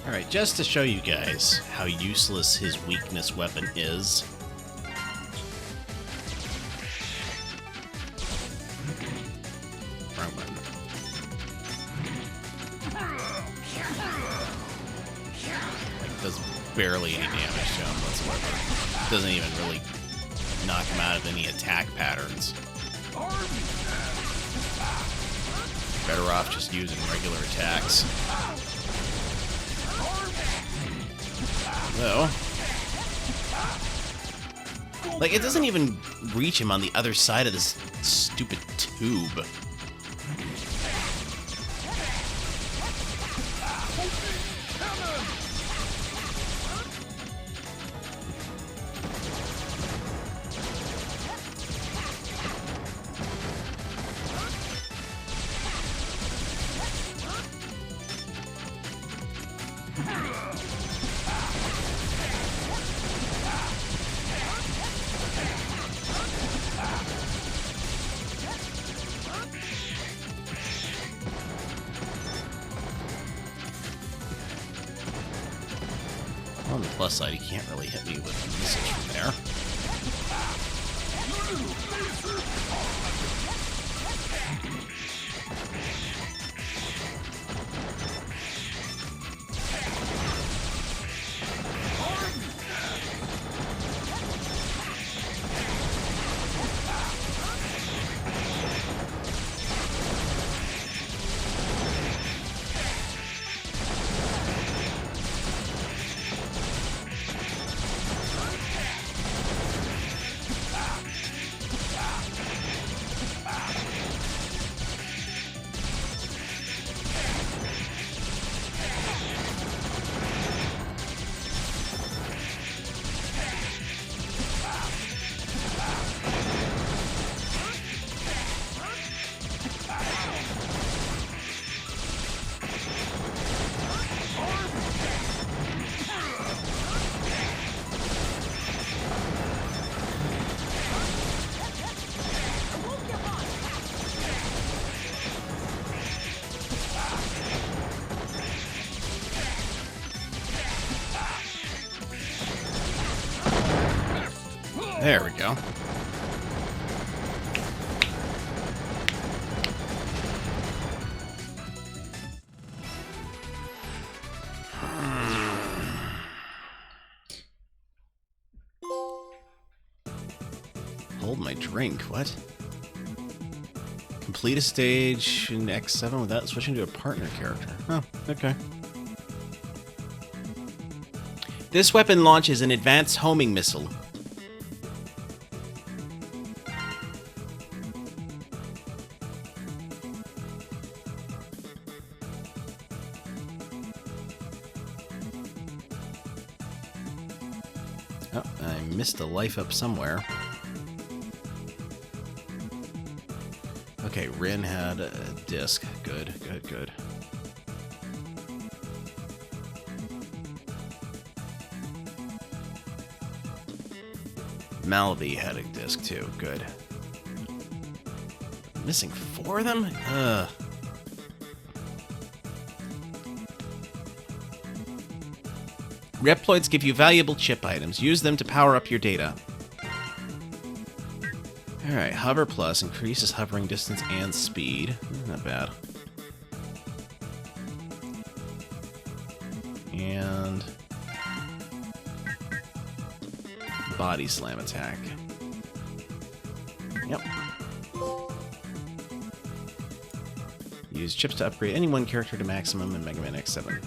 Alright, just to show you guys how useless his weakness weapon is. Wrong button. Like, does barely any damage to him whatsoever. Doesn't even really knock him out of any attack patterns. Better off just using regular attacks. Though, like, it doesn't even reach him on the other side of this stupid tube. On the plus side, he can't really hit me with missiles from there. There we go. Hold my drink. What? Complete a stage in X7 without switching to a partner character. Oh, okay. This weapon launches an advanced homing missile. Oh, I missed a life up somewhere. Okay, Rin had a disc. Good, good, good. Malvi had a disc too. Good. Missing 4 of them? Ugh. Reploids give you valuable chip items. Use them to power up your data. Alright, Hover Plus increases hovering distance and speed. Not bad. And Body Slam attack. Yep. Use chips to upgrade any one character to maximum in Mega Man X7.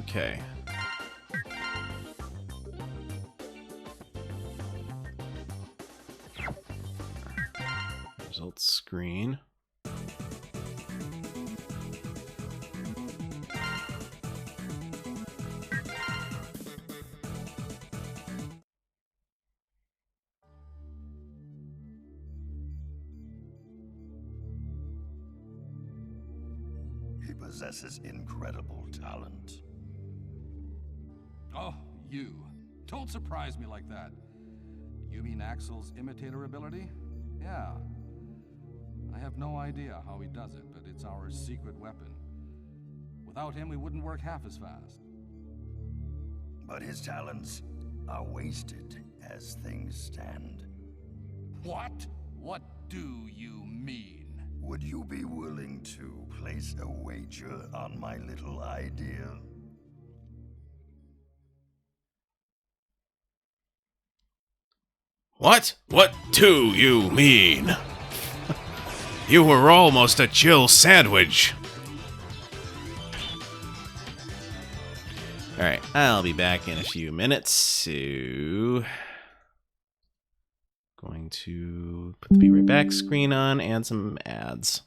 Okay. Results screen. He possesses incredible talent. Oh, you. Don't surprise me like that. You mean Axel's imitator ability? Yeah. I have no idea how he does it, but it's our secret weapon. Without him, we wouldn't work half as fast. But his talents are wasted as things stand. What? What do you mean? Would you be willing to place a wager on my little idea? What? What do you mean? You were almost a Jill sandwich. Alright, I'll be back in a few minutes, so... Going to put the Be Right Back screen on and some ads.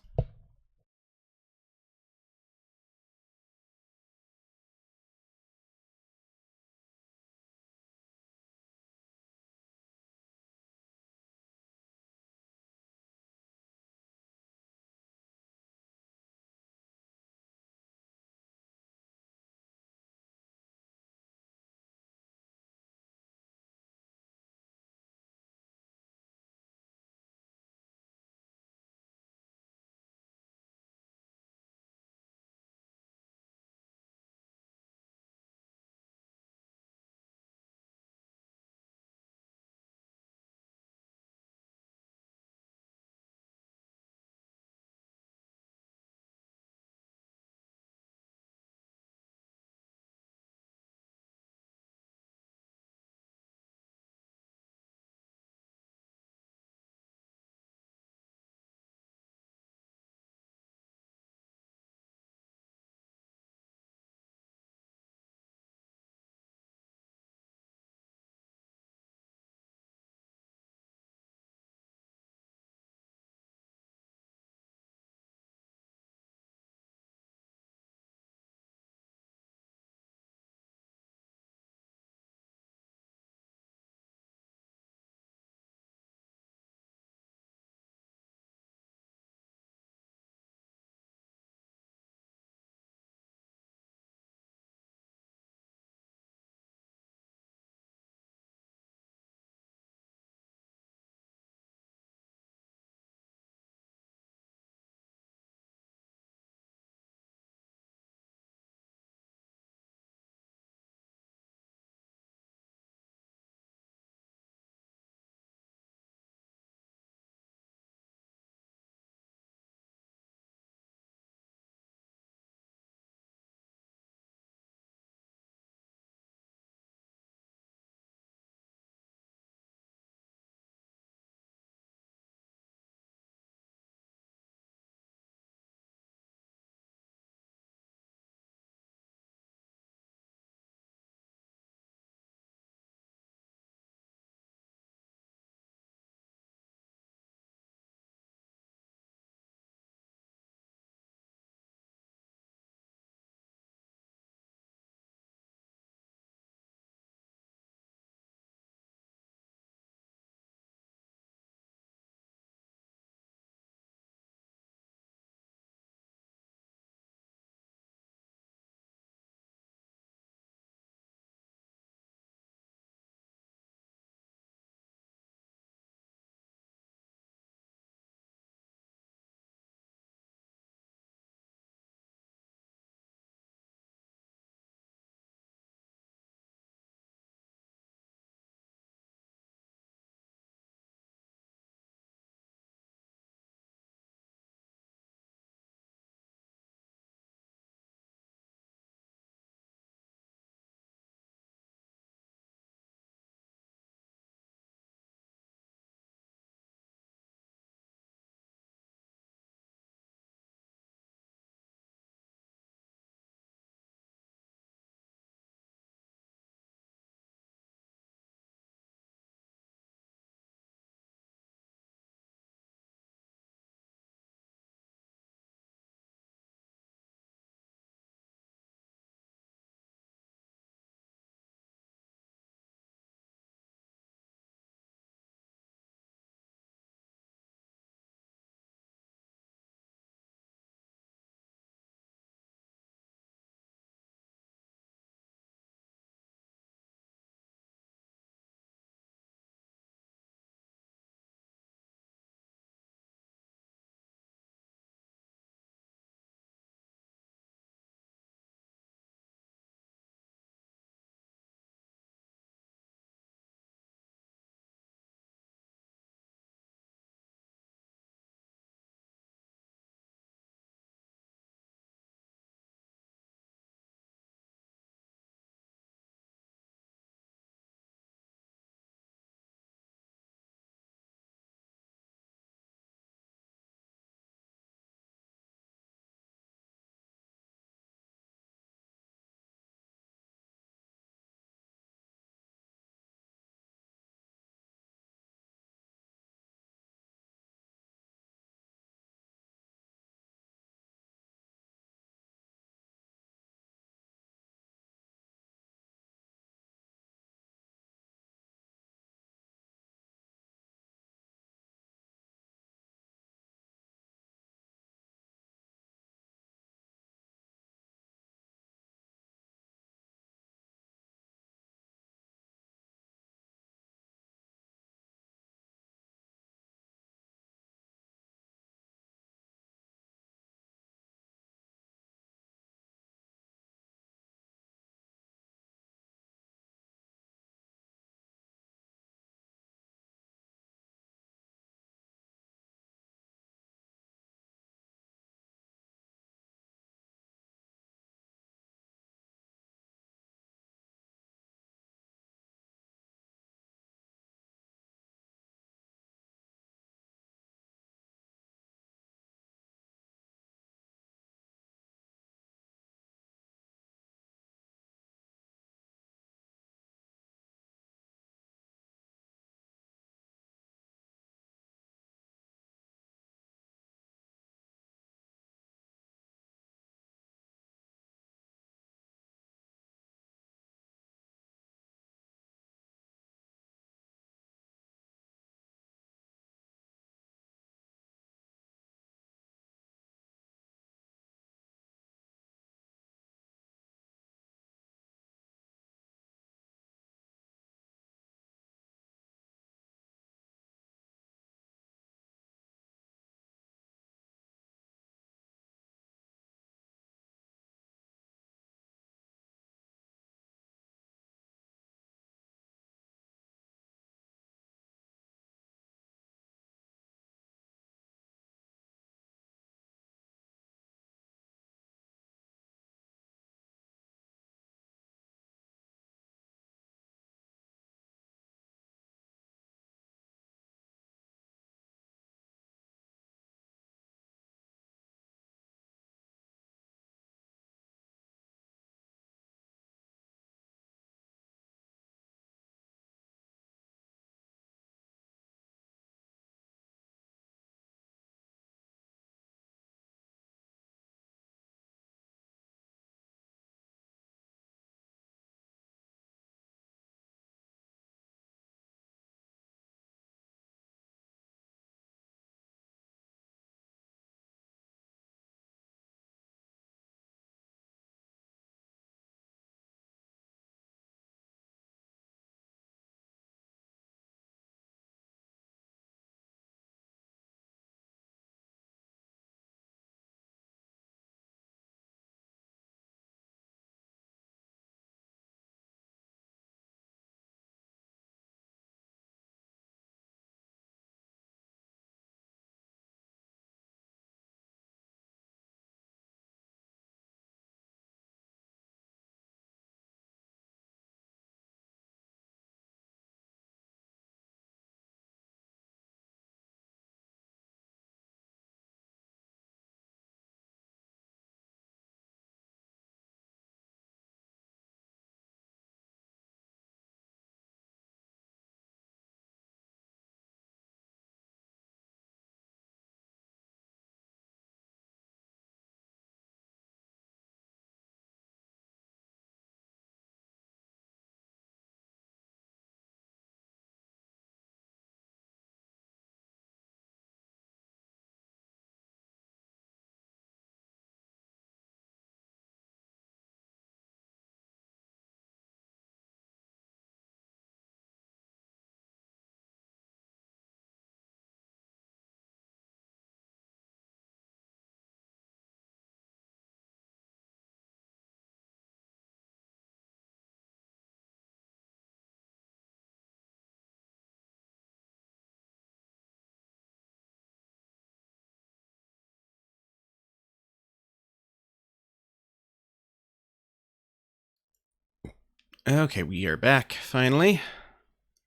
Okay, we are back, finally.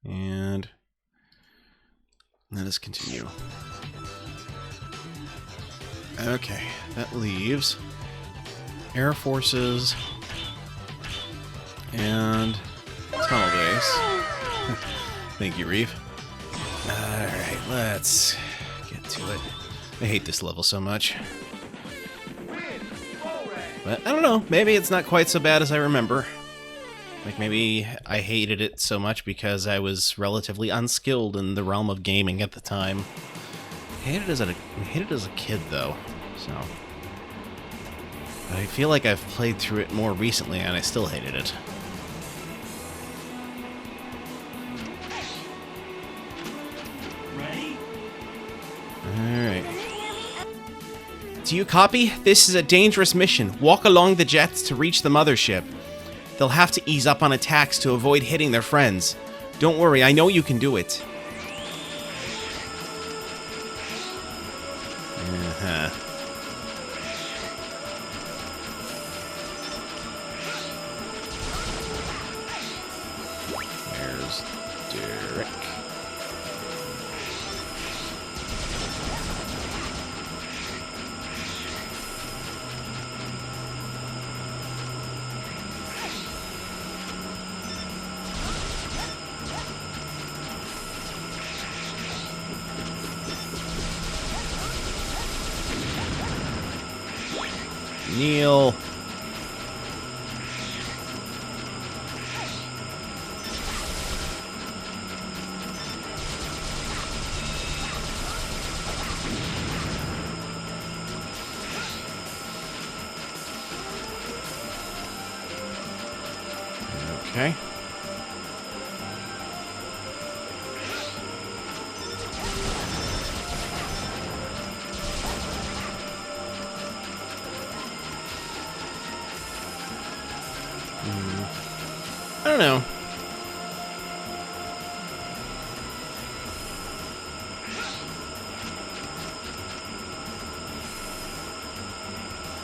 And let us continue. Okay, that leaves Air Forces and Tunnel Base. Thank you, Reeve. Alright, let's get to it. I hate this level so much. But I don't know, maybe it's not quite so bad as I remember. Like, maybe I hated it so much because I was relatively unskilled in the realm of gaming at the time. I hated it as a kid, though, so... But I feel like I've played through it more recently, and I still hated it. Ready? Alright. Do you copy? This is a dangerous mission. Walk along the jets to reach the mothership. They'll have to ease up on attacks to avoid hitting their friends. Don't worry, I know you can do it. Uh-huh. There's Derek. Neil. Okay. I don't know.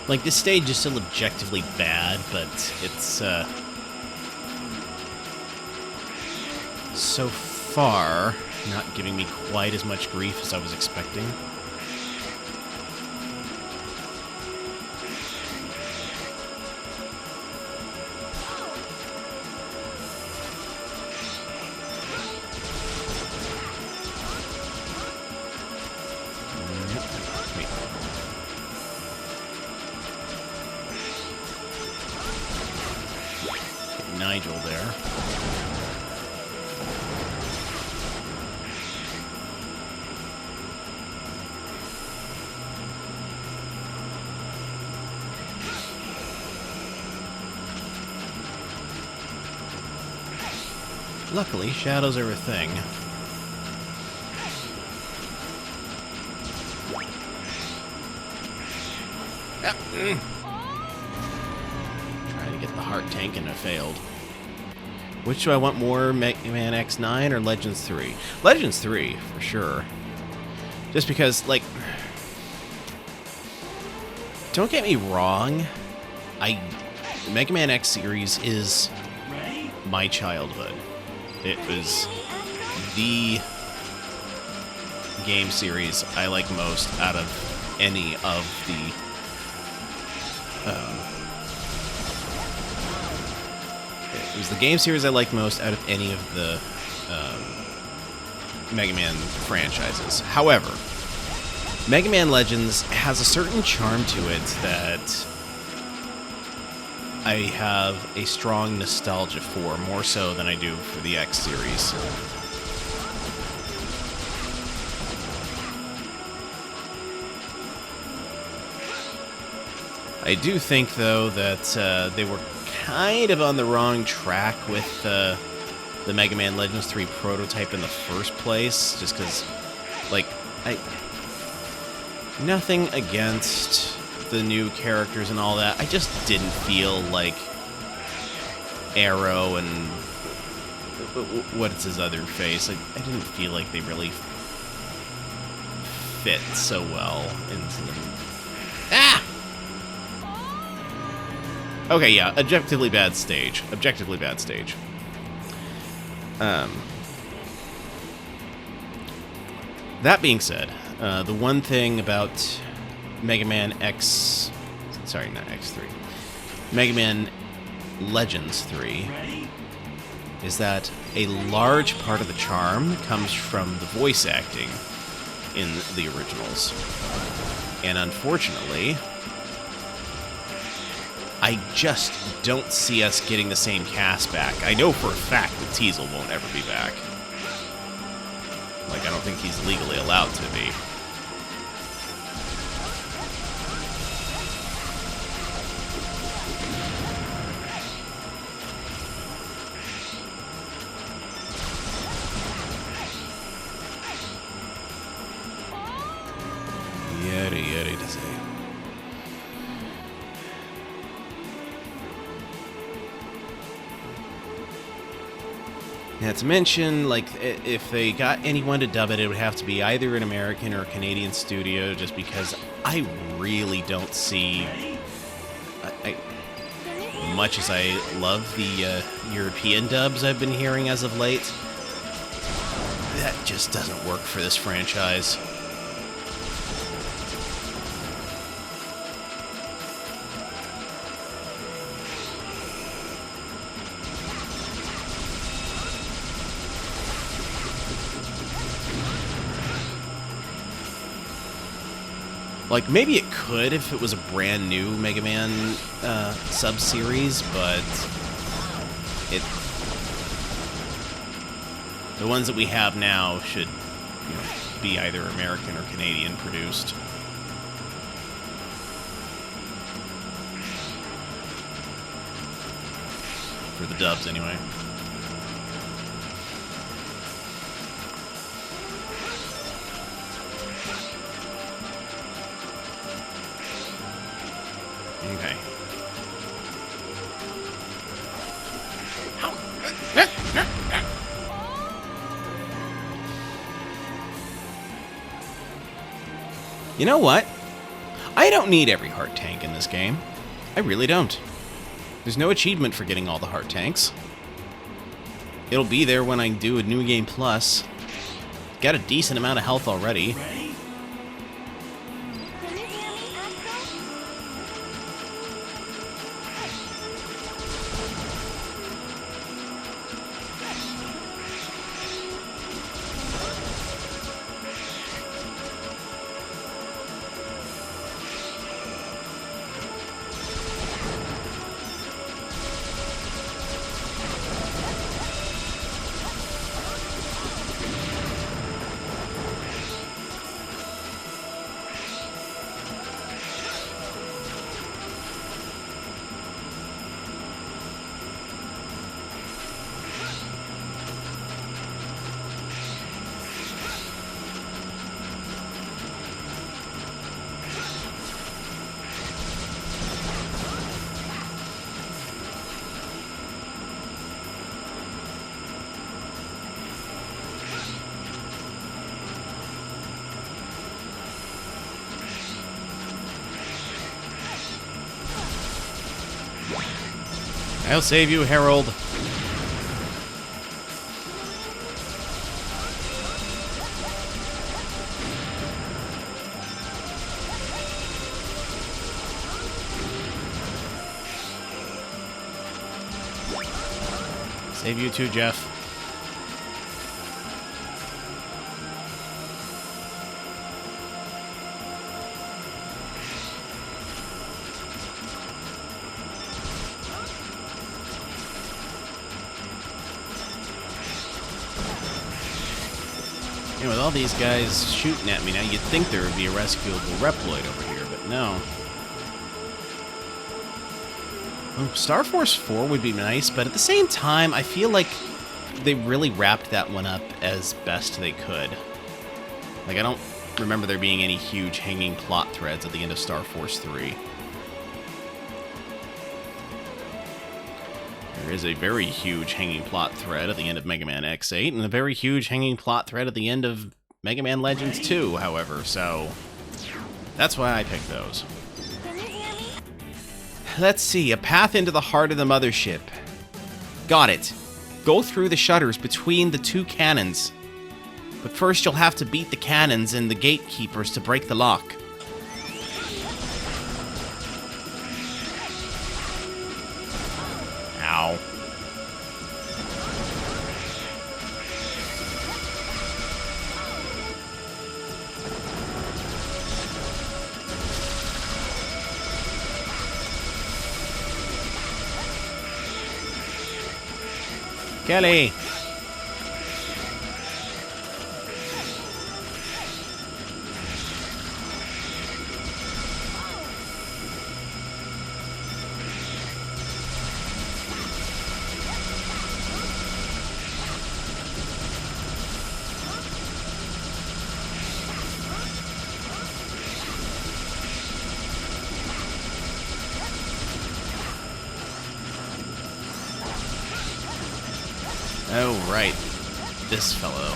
Like, this stage is still objectively bad, but it's, so far not giving me quite as much grief as I was expecting. Nigel there. Luckily, shadows are a thing. Trying to get the heart tank and it failed. Which do I want more, Mega Man X9 or Legends 3? Legends 3, for sure. Just because, like... Don't get me wrong. Mega Man X series is my childhood. It was the game series I like most out of any of the it was the game series I liked most out of any of the Mega Man franchises. However, Mega Man Legends has a certain charm to it that I have a strong nostalgia for, more so than I do for the X series. I do think, though, that they were kind of on the wrong track with the Mega Man Legends 3 prototype in the first place, just because, like, nothing against the new characters and all that. I just didn't feel like Arrow and what's his other face. I didn't feel like they really fit so well into the... Ah! Okay, yeah, objectively bad stage. Objectively bad stage. That being said, the one thing about Mega Man X... Sorry, not X3. Mega Man Legends 3 is that a large part of the charm comes from the voice acting in the originals. And unfortunately, I just don't see us getting the same cast back. I know for a fact that Teasel won't ever be back. Like, I don't think he's legally allowed to be. Yeti to say. Now, to mention, like, if they got anyone to dub it, it would have to be either an American or a Canadian studio, just because I really don't see... much as I love the European dubs I've been hearing as of late, that just doesn't work for this franchise. Like, maybe it could if it was a brand new Mega Man sub-series, but the ones that we have now should, you know, be either American or Canadian produced. For the dubs, anyway. Okay. You know what? I don't need every heart tank in this game. I really don't. There's no achievement for getting all the heart tanks. It'll be there when I do a New Game Plus. Got a decent amount of health already. I'll save you, Harold. Save you too, Jeff. And with all these guys shooting at me now, you'd think there would be a rescuable Reploid over here, but no. Oh, Star Force 4 would be nice, but at the same time, I feel like they really wrapped that one up as best they could. Like, I don't remember there being any huge hanging plot threads at the end of Star Force 3. There is a very huge hanging plot thread at the end of Mega Man X8, and a very huge hanging plot thread at the end of Mega Man Legends 2, however, so that's why I picked those. let's see. A path into the heart of the mothership. Got it. Go through the shutters between the two cannons. But first you'll have to beat the cannons and the gatekeepers to break the lock. Ow. Kelly! Oh, right. This fellow.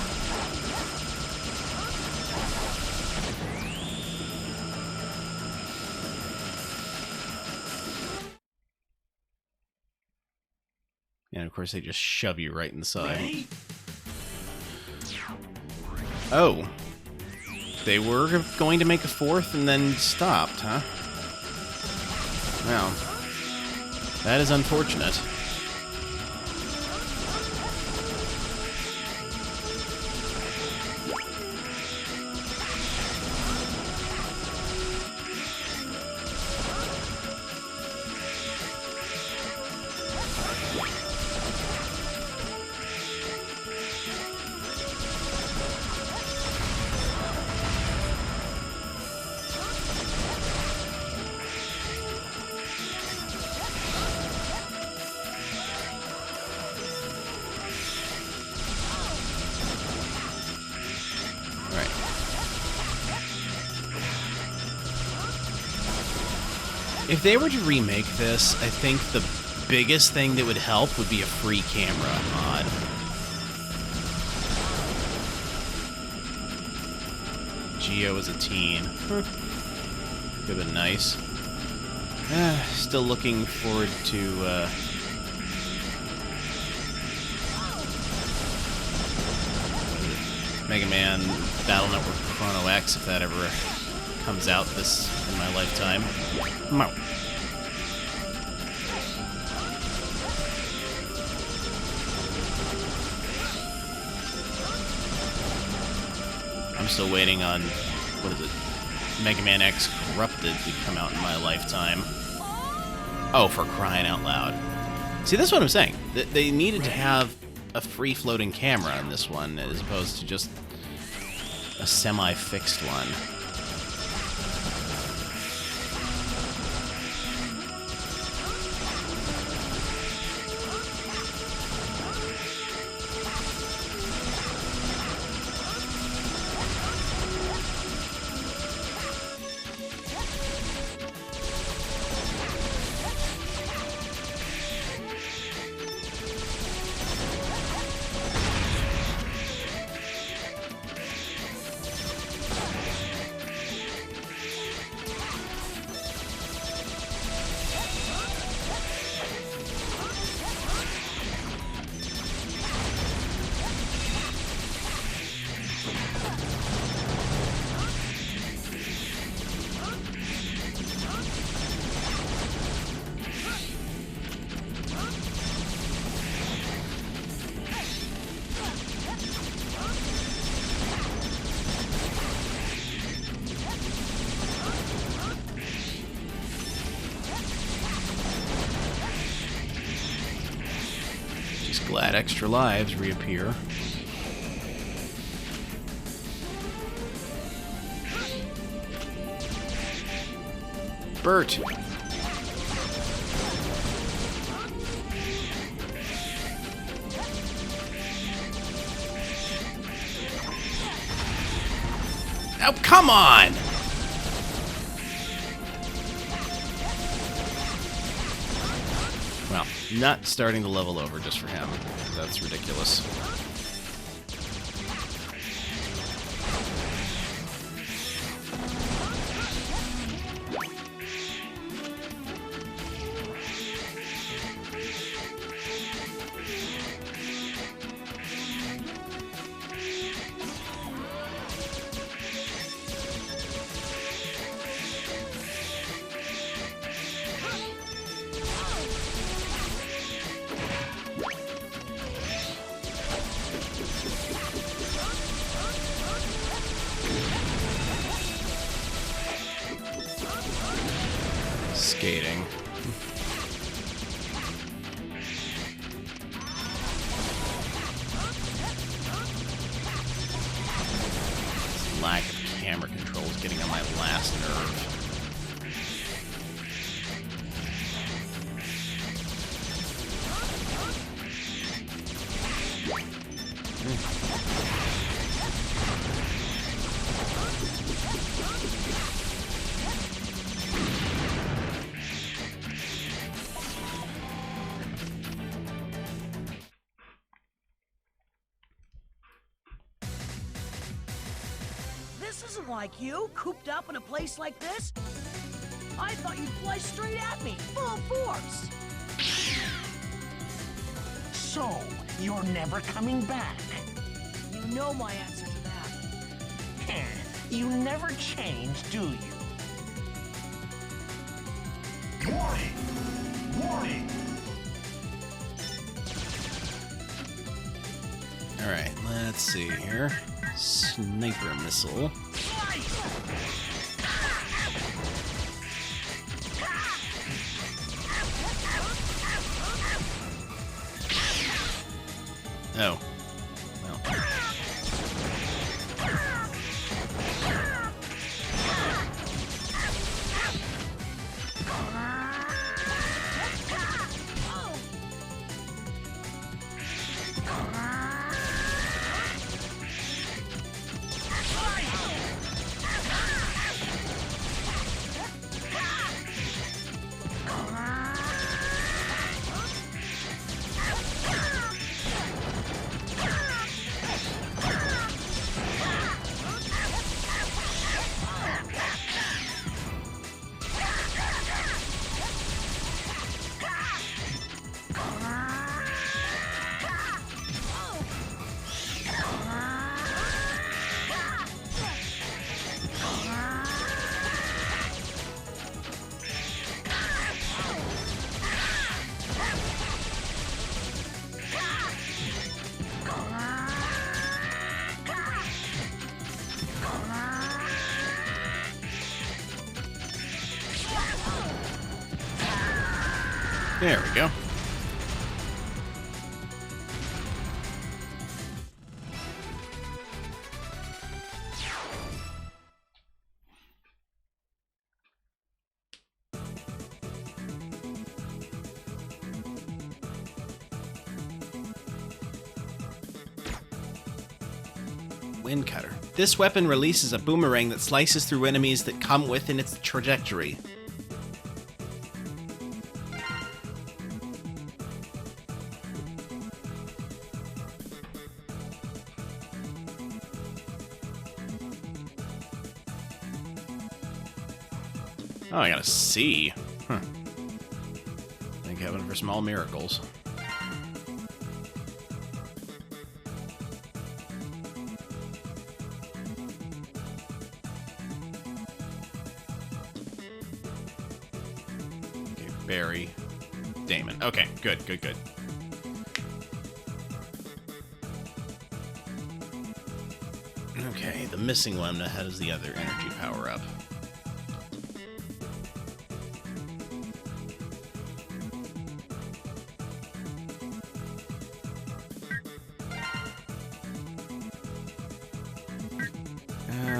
And of course they just shove you right inside. Oh. They were going to make a fourth and then stopped, huh? Well, that is unfortunate. If they were to remake this, I think the biggest thing that would help would be a free camera mod. Geo as a teen. Could have been nice. Still looking forward to, Mega Man Battle Network Chrono X, if that ever comes out in my lifetime. No. I'm still waiting on, what is it, Mega Man X Corrupted to come out in my lifetime. Oh, for crying out loud. See, that's what I'm saying. They needed to have a free-floating camera in this one, as opposed to just a semi-fixed one. Glad extra lives reappear. Bert! Oh, come on! Well, not starting the level over just for him. That's ridiculous. Skating. Lack of camera control is getting on my last nerve. This isn't like you, cooped up in a place like this. I thought you'd fly straight at me, full force. So, you're never coming back. You know my answer to that. You never change, do you? Warning! Warning! Alright, let's see here. Sniper missile. Oh. Well. There we go. Wind Cutter. This weapon releases a boomerang that slices through enemies that come within its trajectory. Oh, I got a C. Huh. Thank heaven for small miracles. Okay, Barry. Damon. Okay, good, good, good. Okay, the missing one that has the other energy power-up.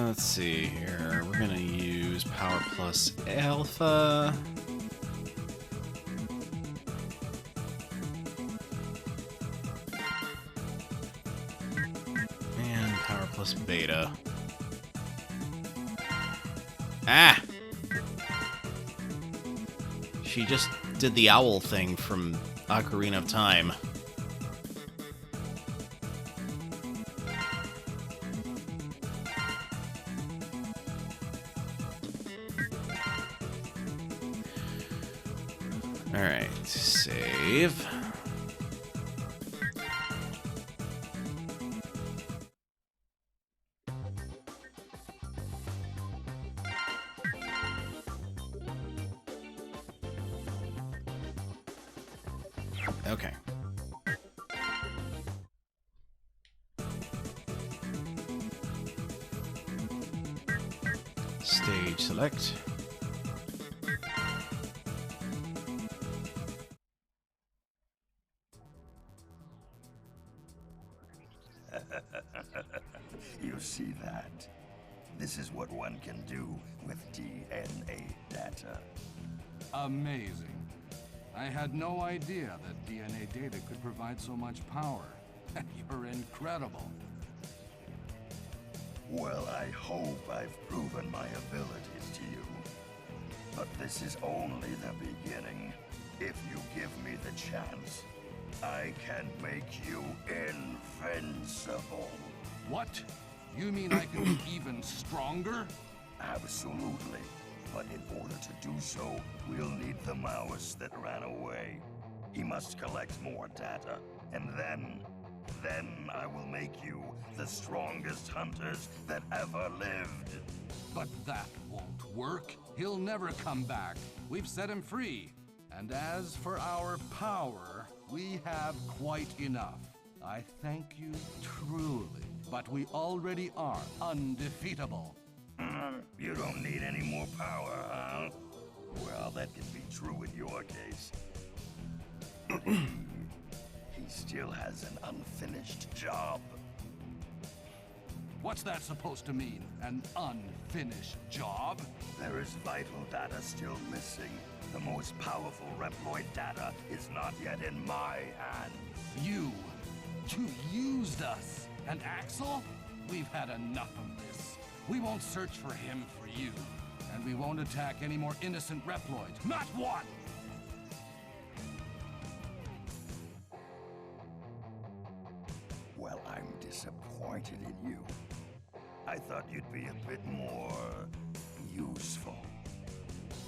Let's see here. We're gonna use Power Plus Alpha. And Power Plus Beta. Ah! She just did the owl thing from Ocarina of Time. Alright, save. Okay. Stage select. You see that? This is what one can do with DNA data. Amazing. I had no idea that DNA data could provide so much power. You're incredible. Well, I hope I've proven my abilities to you. But this is only the beginning. If you give me the chance, I can make you invincible. What? You mean I can be even stronger? Absolutely. But in order to do so, we'll need the mouse that ran away. He must collect more data, and then I will make you the strongest hunters that ever lived. But that won't work. He'll never come back. We've set him free. And as for our power, we have quite enough. I thank you truly, but we already are undefeatable. You don't need any more power, huh? Well, that could be true in your case. He still has an unfinished job. What's that supposed to mean? An unfinished job? There is vital data still missing. The most powerful Reploid data is not yet in my hand. You used us. And Axel? We've had enough of this. We won't search for him for you. And we won't attack any more innocent Reploids. Not one! Well, I'm disappointed in you. I thought you'd be a bit more useful.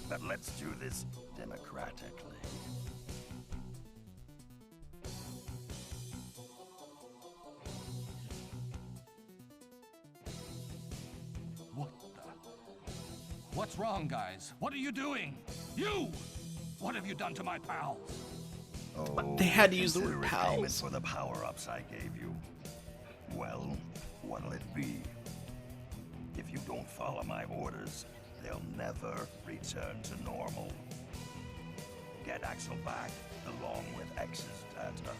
But let's do this democratically. What's wrong, guys? What are you doing? You! What have you done to my pals? Oh, They had to use the consider word it payment pals. for the power-ups I gave you. Well, what'll it be? If you don't follow my orders, they'll never return to normal. Get Axel back, along with X's data.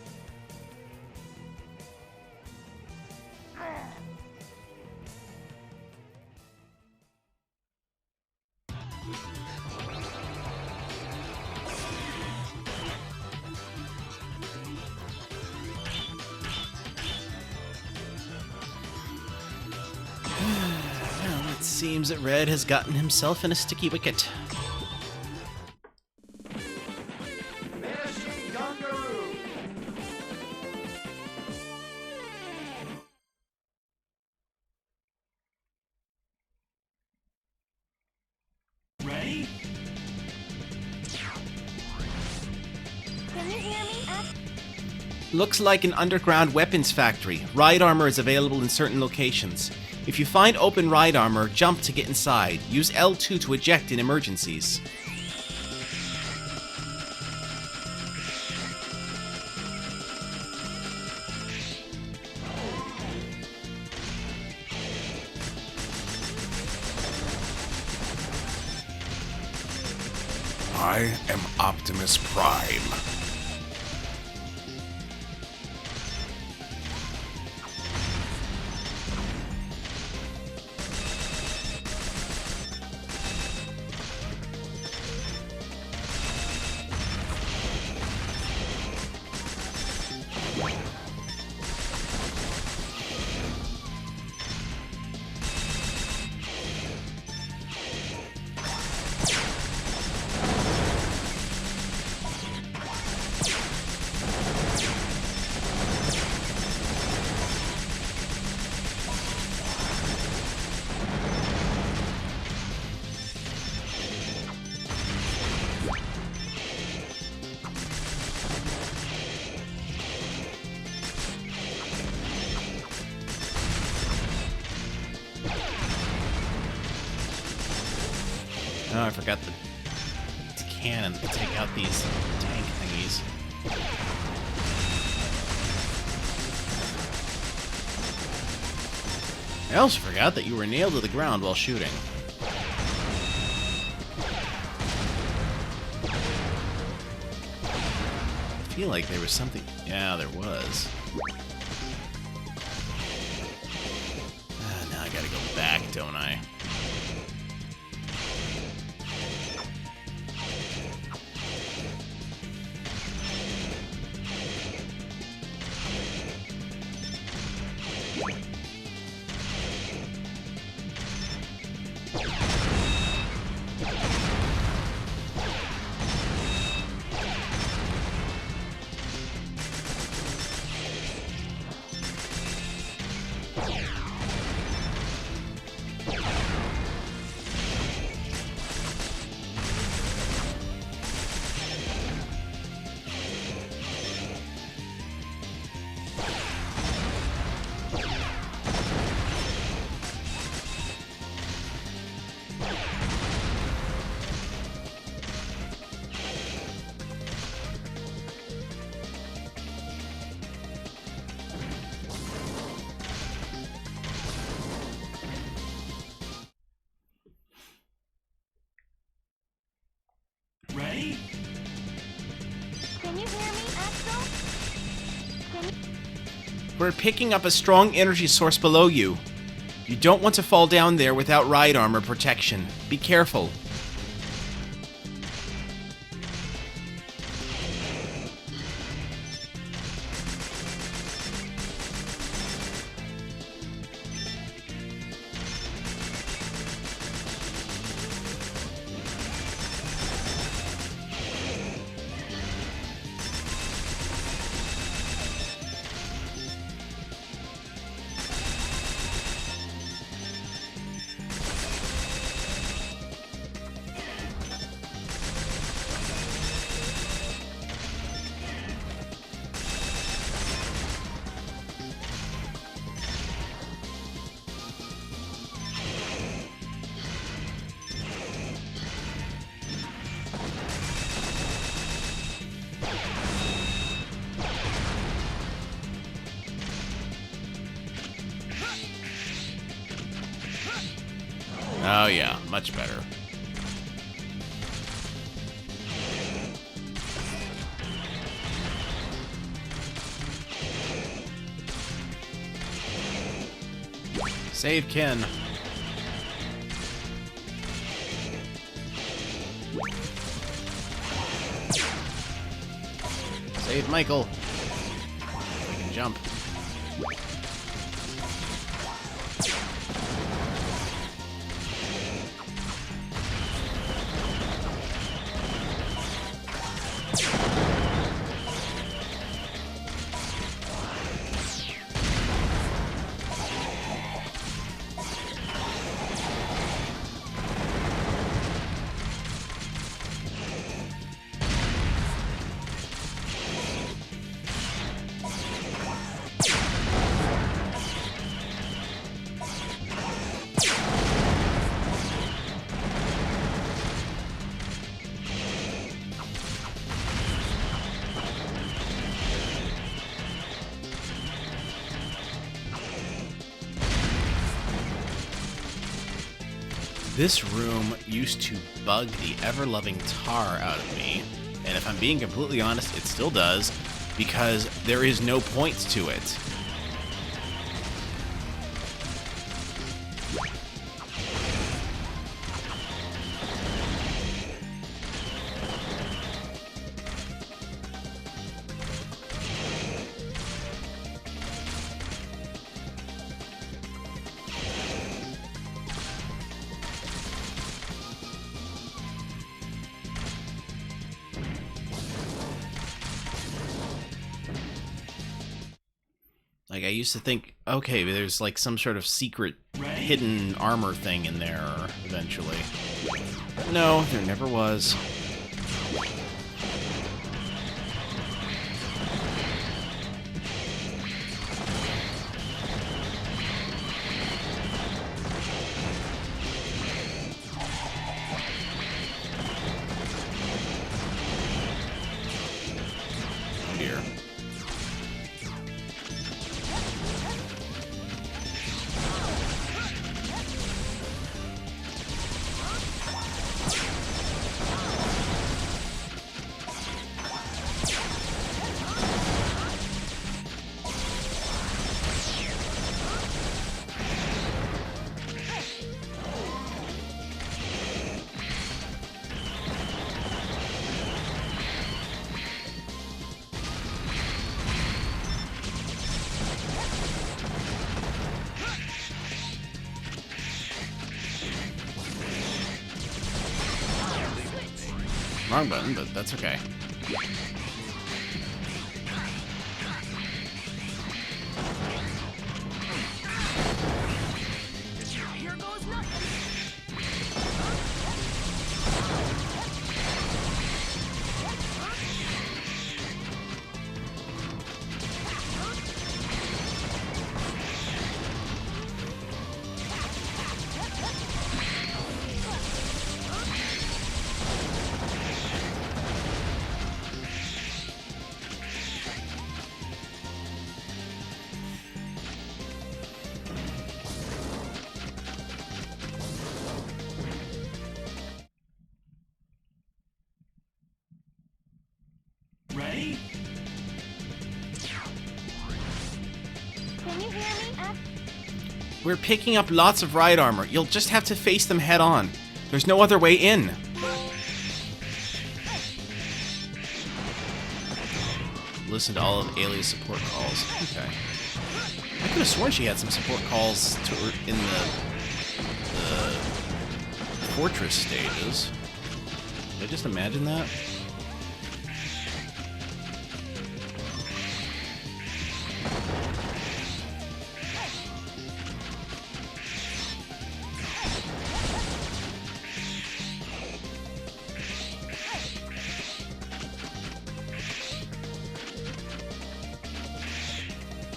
Well, it seems that Red has gotten himself in a sticky wicket. Ready? Can you hear me? Looks like an underground weapons factory. Ride armor is available in certain locations. If you find open ride armor, jump to get inside. Use L2 to eject in emergencies. I am Optimus Prime. Oh, I forgot the cannon to take out these tank thingies. I also forgot that you were nailed to the ground while shooting. I feel like there was something... Yeah, there was. don't I? Ready? Can you hear me, Axel? Can you... We're picking up a strong energy source below you. You don't want to fall down there without ride armor protection. Be careful. Oh yeah, much better. Save Ken. Save Michael. I can jump. This room used to bug the ever-loving tar out of me, and if I'm being completely honest, it still does, because there is no point to it. Like, I used to think, okay, there's like some sort of secret hidden armor thing in there eventually. But no, there never was. Here. Wrong button, but that's okay. Here goes nothing. Ready? Can you hear me? We're picking up lots of ride armor. You'll just have to face them head on. There's no other way in. Listen to all of Ayla's support calls. Okay. I could have sworn she had some support calls to her in the fortress stages. Did I just imagine that?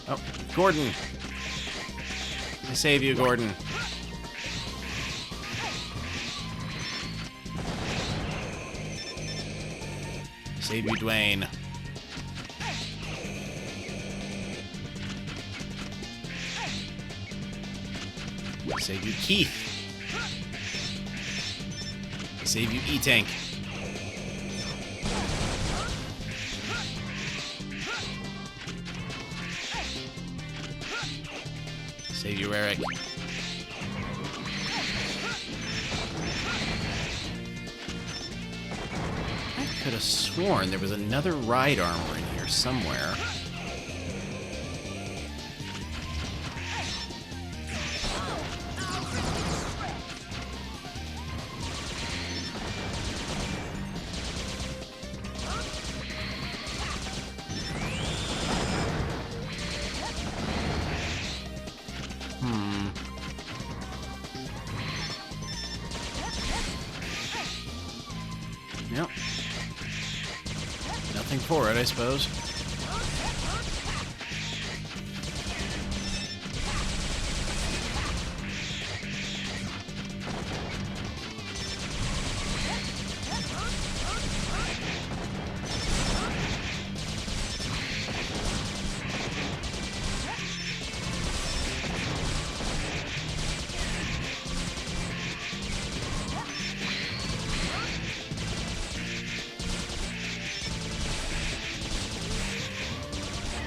Oh, Gordon. I save you, Gordon. Save you, Dwayne. Save you, Keith. Save you, E-Tank. Save you, Eric. I could have sworn there was another ride armor in here somewhere. Yep. Nothing for it, I suppose.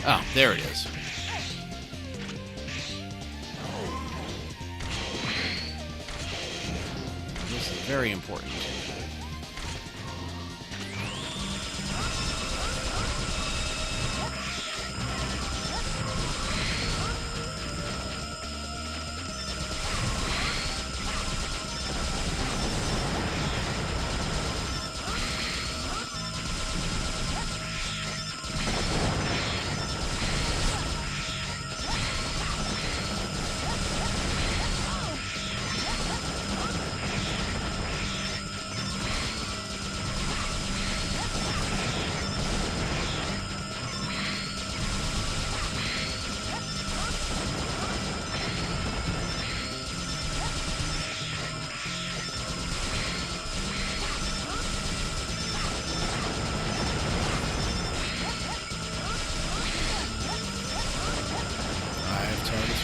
Oh, there it is. This is very important.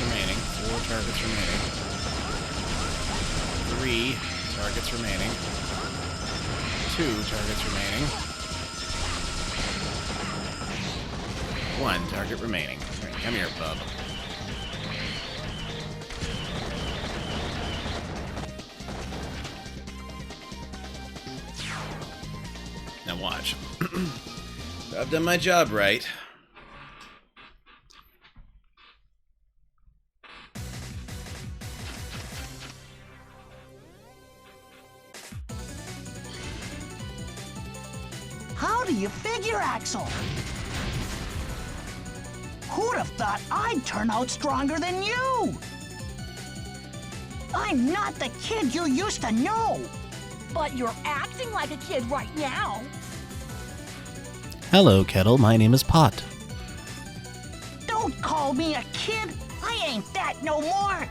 Remaining. 4 targets remaining. 3 targets remaining. 2 targets remaining. 1 target remaining. Right, come here, bub. Now watch. I've done my job right. How do you figure, Axel? Who'd have thought I'd turn out stronger than you? I'm not the kid you used to know. But you're acting like a kid right now. Hello, Kettle. My name is Pot. Don't call me a kid. I ain't that no more.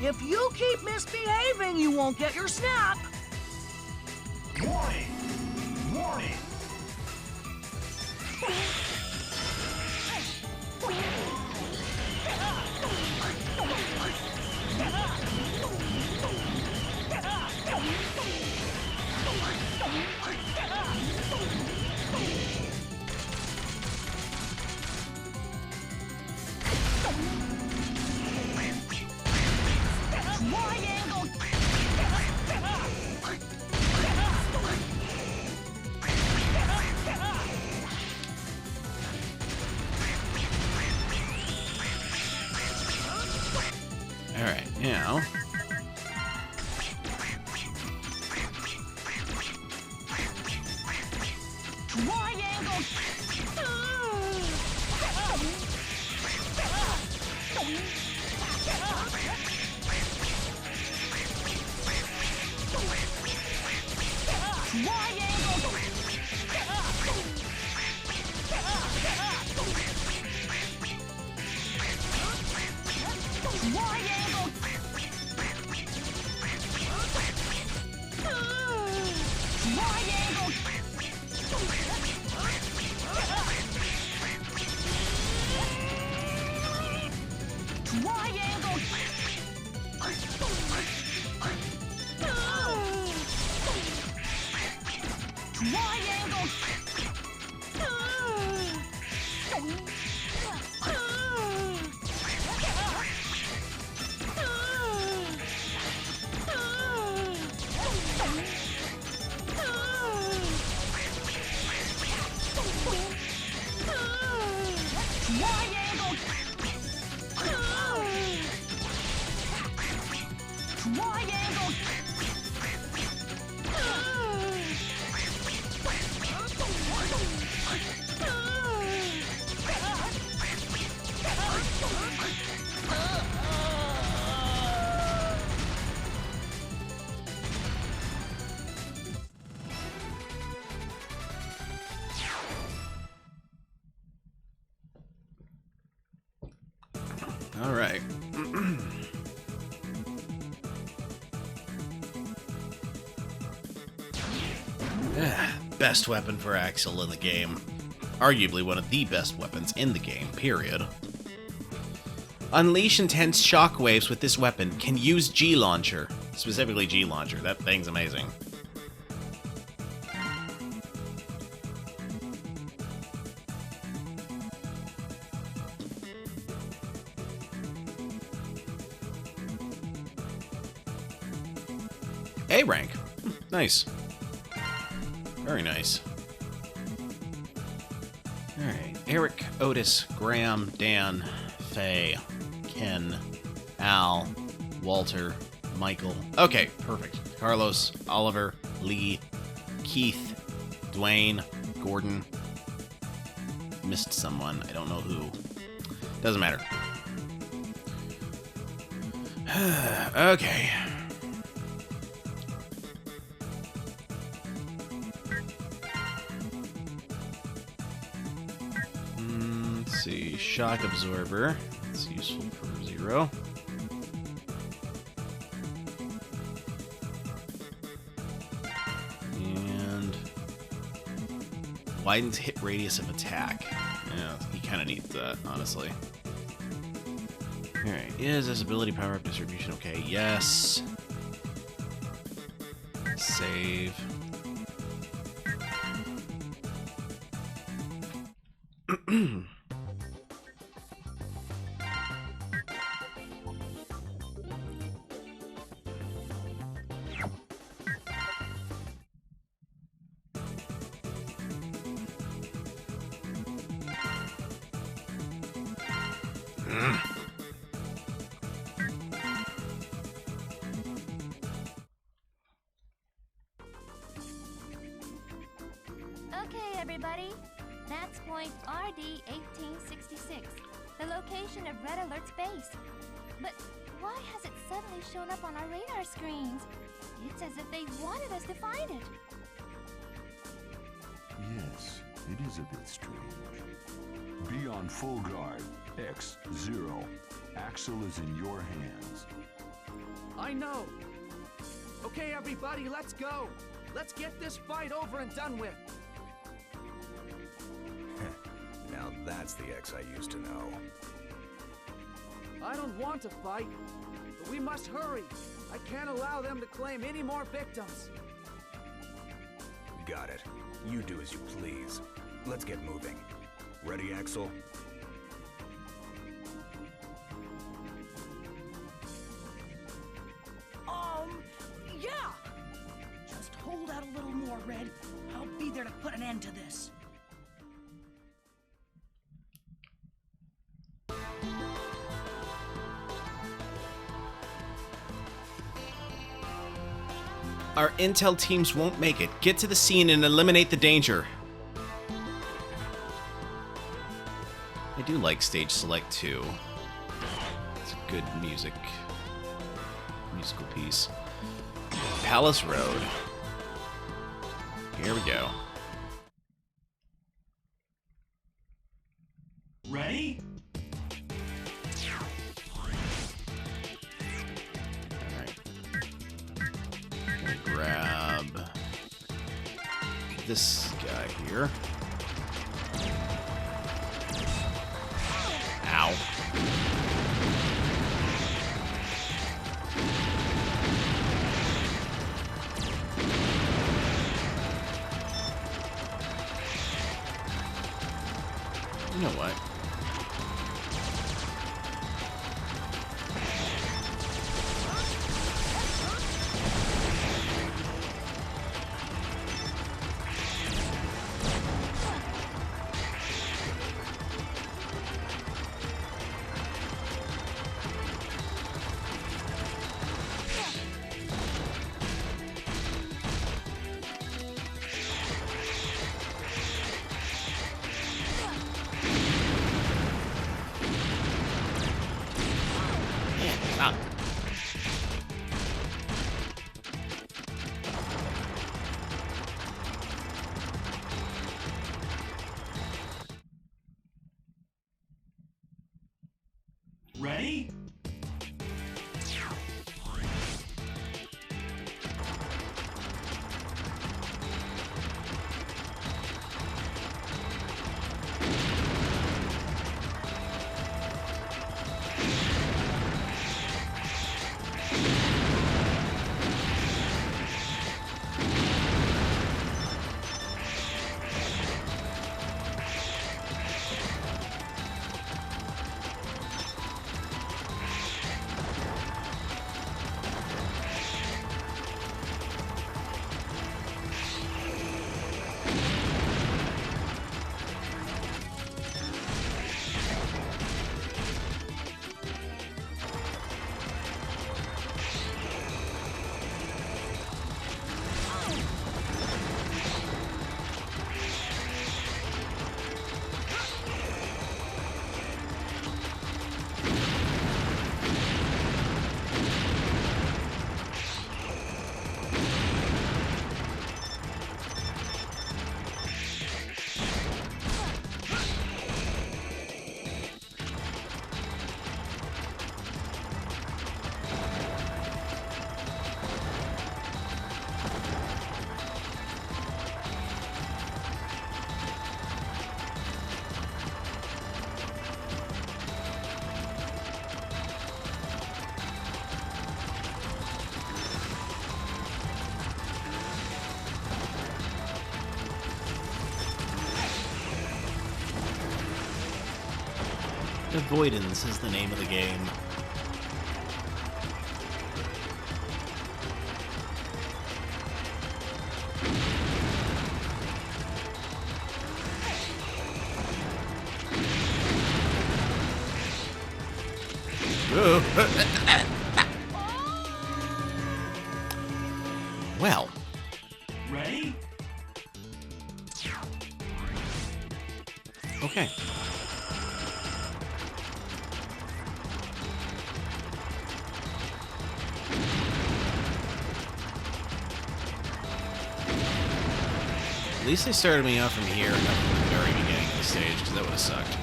If you keep misbehaving, you won't get your snap. Warning! Warning! Alright, now... Alright. Best weapon for Axel in the game. Arguably one of the best weapons in the game, period. Unleash intense shockwaves with this weapon. Can use G-Launcher. Specifically G-Launcher. That thing's amazing. A rank. Nice. Very nice. Alright. Eric, Otis, Graham, Dan, Faye, Ken, Al, Walter, Michael. Okay, perfect. Carlos, Oliver, Lee, Keith, Dwayne, Gordon. Missed someone. I don't know who. Doesn't matter. Okay. Let's see. Shock Absorber. It's useful for 0. And widens hit radius of attack. Yeah, he kind of needs that, honestly. Alright, is this ability power-up distribution? Okay, yes. Save. Okay, everybody. That's point RD 1866, the location of Red Alert's base. But why has it suddenly shown up on our radar screens? It's as if they wanted us to find it. Yes, it is a bit strange. Be on full guard. X0. Axel is in your hands. I know. Okay, everybody, let's go. Let's get this fight over and done with. Now that's the X I used to know. I don't want to fight, but we must hurry. I can't allow them to claim any more victims. Got it. You do as you please. Let's get moving. Ready, Axel? Yeah! Just hold out a little more, Red. I'll be there to put an end to this. Our intel teams won't make it. Get to the scene and eliminate the danger. I do like Stage Select too. It's a good musical piece. Palace Road. Here we go. Ready? Grab this guy here. Ow. You know what? Ready? Avoidance is the name of the game. Well. Ready? Okay. At least they started me off from here and not from the very beginning of the stage, because that would have sucked.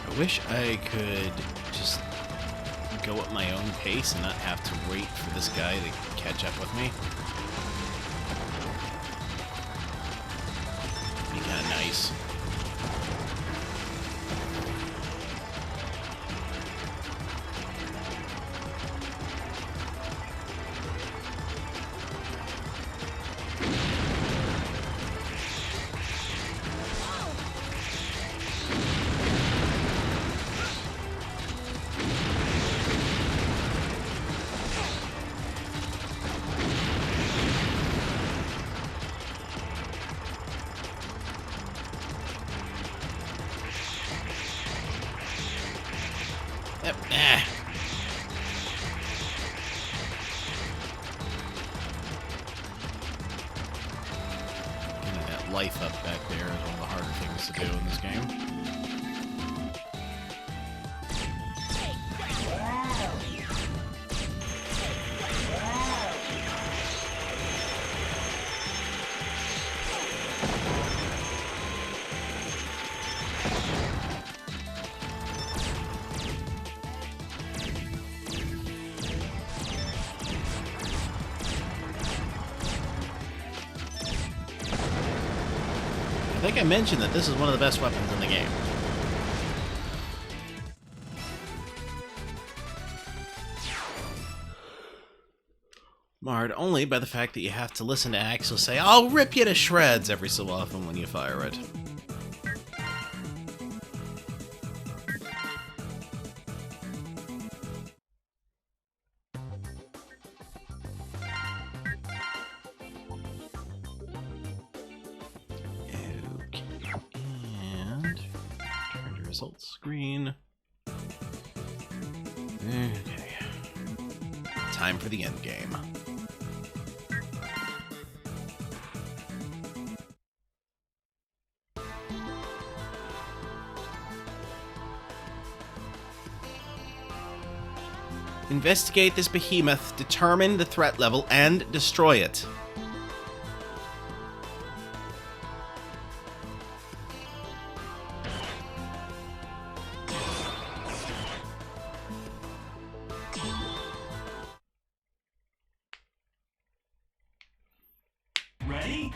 I wish I could just go at my own pace and not have to wait for this guy to catch up with me. Be kind of nice. Yep. Getting that life up back there is one of the harder things to do in this game. I think I mentioned that this is one of the best weapons in the game. Marred only by the fact that you have to listen to Axel say, "I'll rip you to shreds" every so often when you fire it. Results screen. Okay. Time for the end game. Investigate this behemoth, determine the threat level, and destroy it. Ready?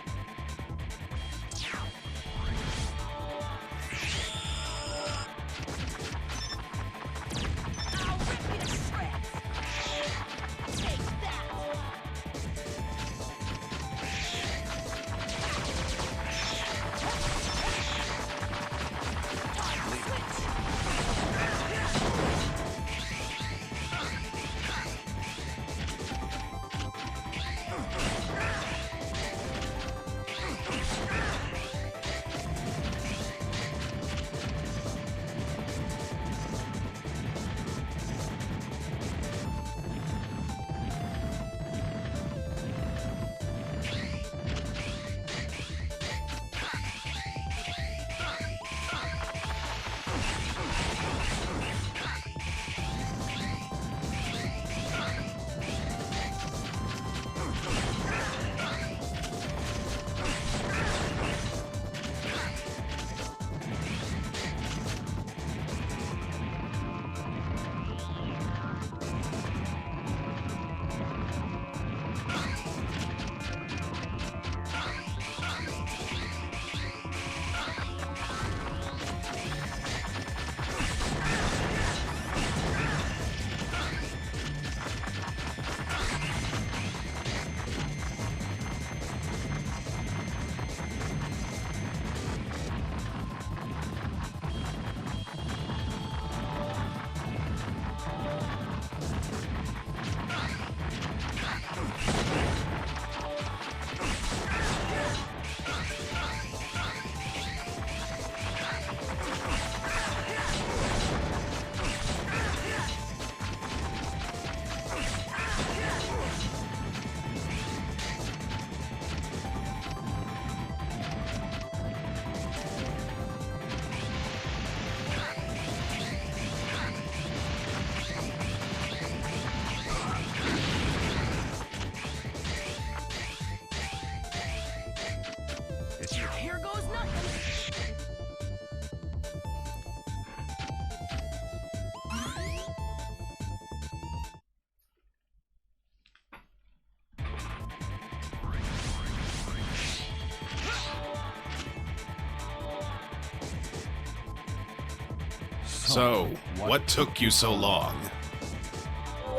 So, what took you so long?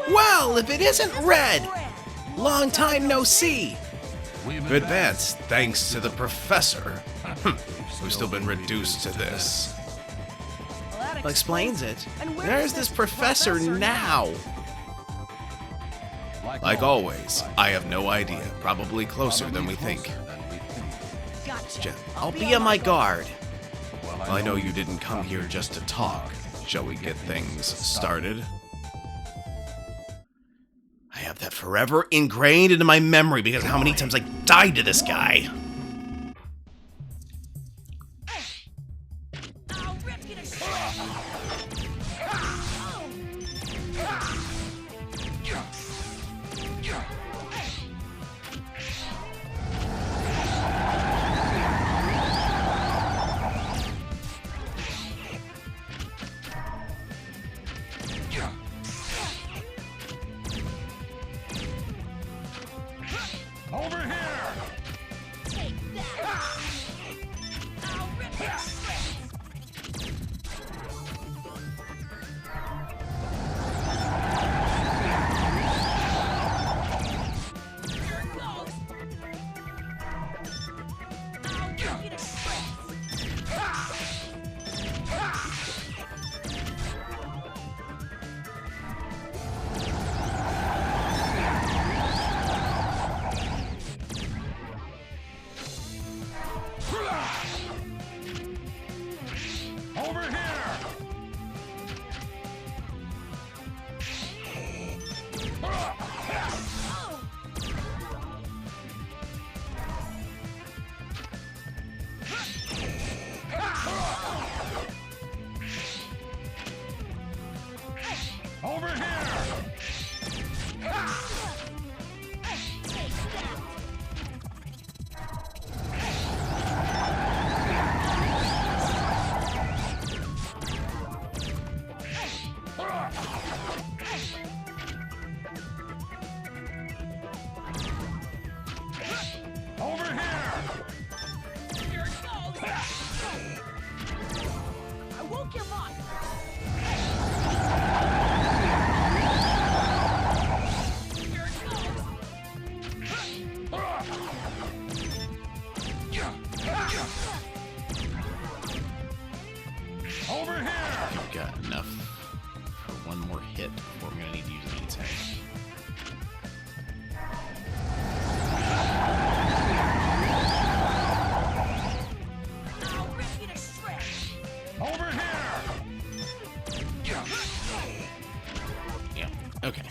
Well, if it isn't Red! Long time no see! Advance, thanks to the professor. We've still been reduced to this. Well, that Explains it. And where There's is this professor now! Like always, I have no idea. Probably closer than we think. Gotcha. I'll be on my guard. Well, I know you didn't come here just to talk. Shall we get things started? I have that forever ingrained into my memory because of how many times I died to this guy. I'll rip you to shreds. Over here! Take that. I'll rip you to shreds. Here it goes. I'll rip you to shreds. Over here! Over here! Over here! Here it goes. I won't give up. Here it goes. Over here! I've got enough for one more hit before I'm gonna need to use an attack. I'll rip you to shreds. Over here! Yeah, okay.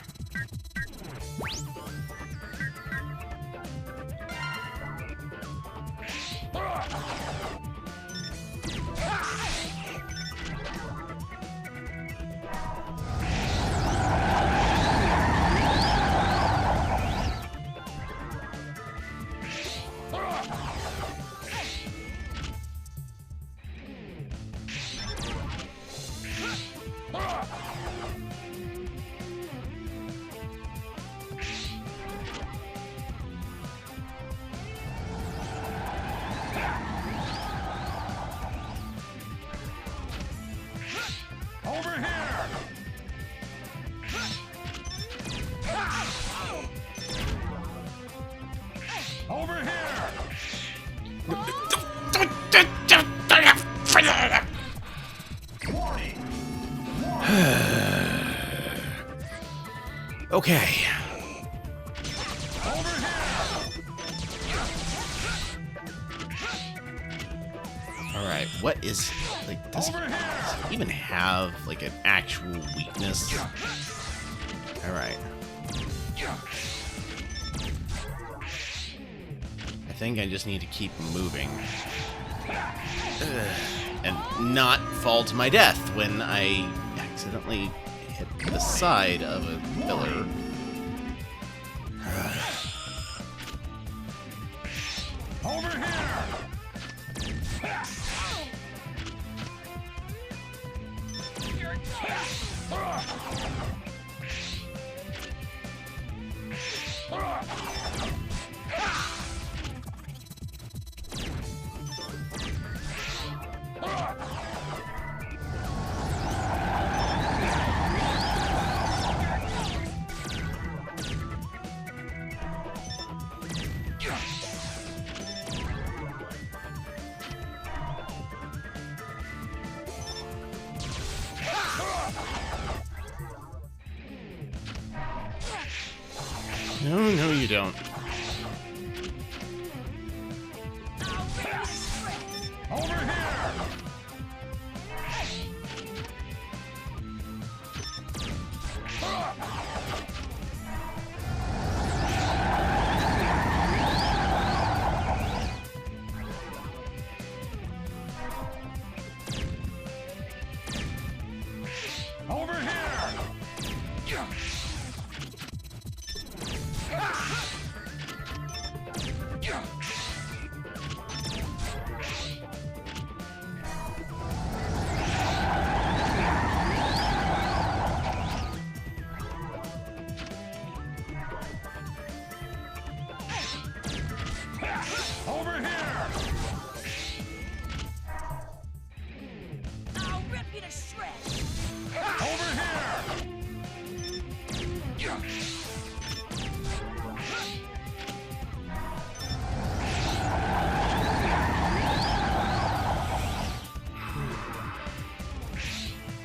Over here! Over here! Okay. Over here! Alright, what is... like, does he even have, like, an actual weakness? Alright. I think I just need to keep moving. And not fall to my death when I accidentally hit the side of a pillar. Over here! Here it goes. No, no, you don't. Over here! Over here! Over here! I'll rip you to shreds. Over here!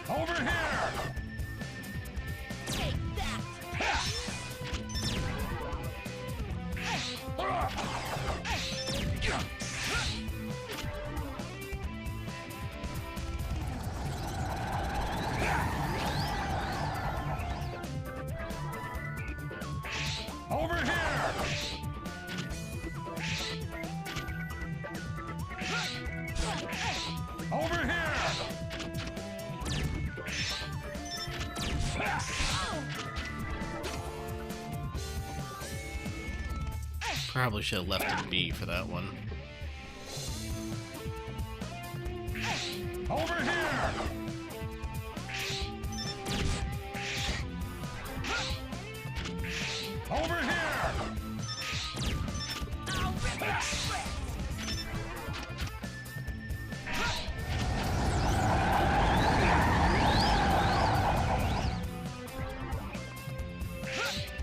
Over here! Take that. Over here! Over here! Probably should have left it be for that one. Over here! Over here! I'll rip you to shreds.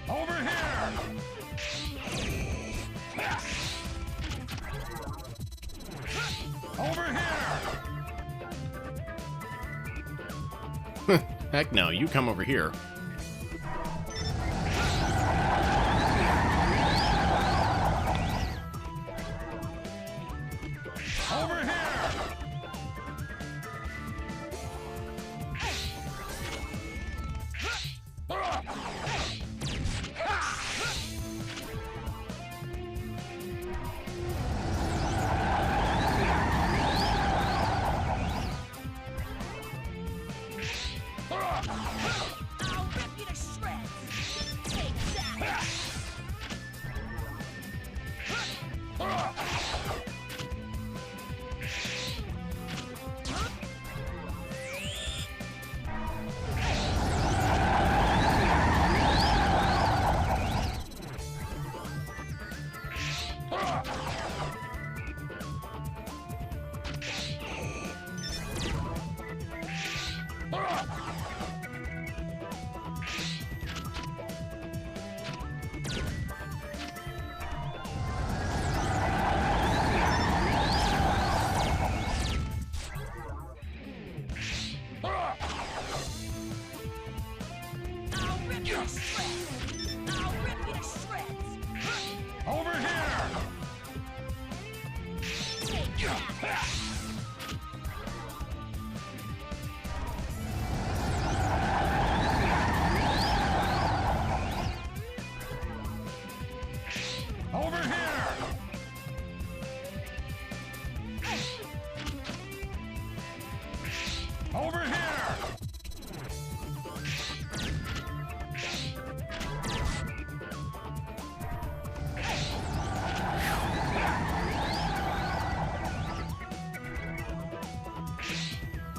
Over here! Over here! Heck no, you come over here. Over here! I'll rip you to shreds. Take that. I'll rip you to shreds. I'll rip you to shreds. Over here! Take that. Over here! Over here!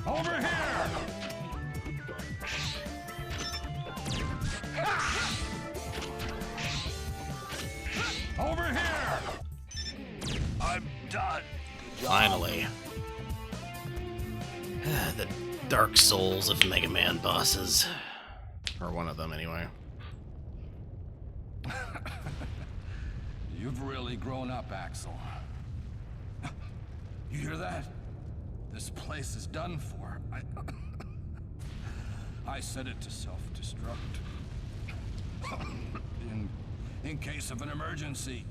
Over here! Over here! I'm done. Finally. The Dark Souls of Mega Man bosses. Or one of them, anyway. You've really grown up, Axel. You hear that? This place is done for. I set it to self-destruct. In in case of an emergency.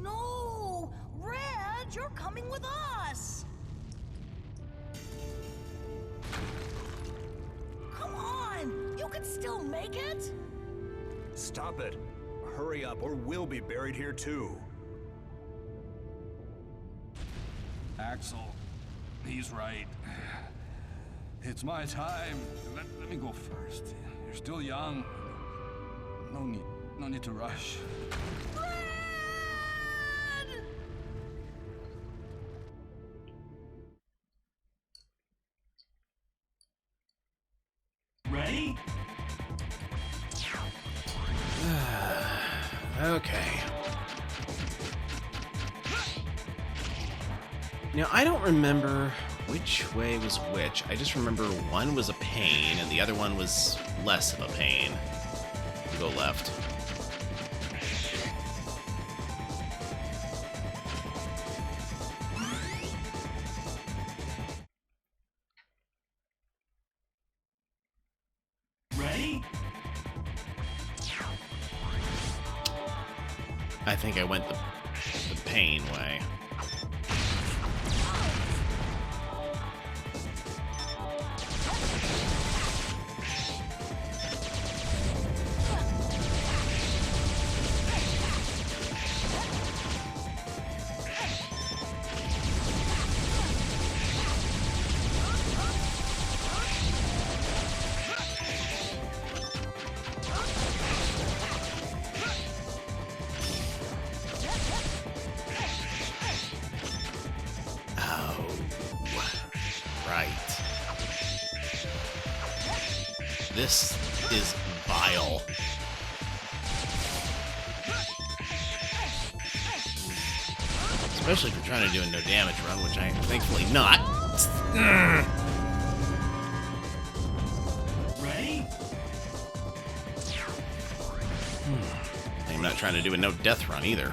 No! Red, you're coming with us! Come on! You can still make it! Stop it. Hurry up, or we'll be buried here too. Axel, he's right. It's my time. Let me go first. You're still young. No need to rush. Ready? Okay. Now, I don't remember which way was which. I just remember one was a pain and the other one was less of a pain. Go left. Ready? I think I went the pain way. This is vile. Especially if you're trying to do a no damage run, which I am thankfully not. Ready? I'm not trying to do a no death run either.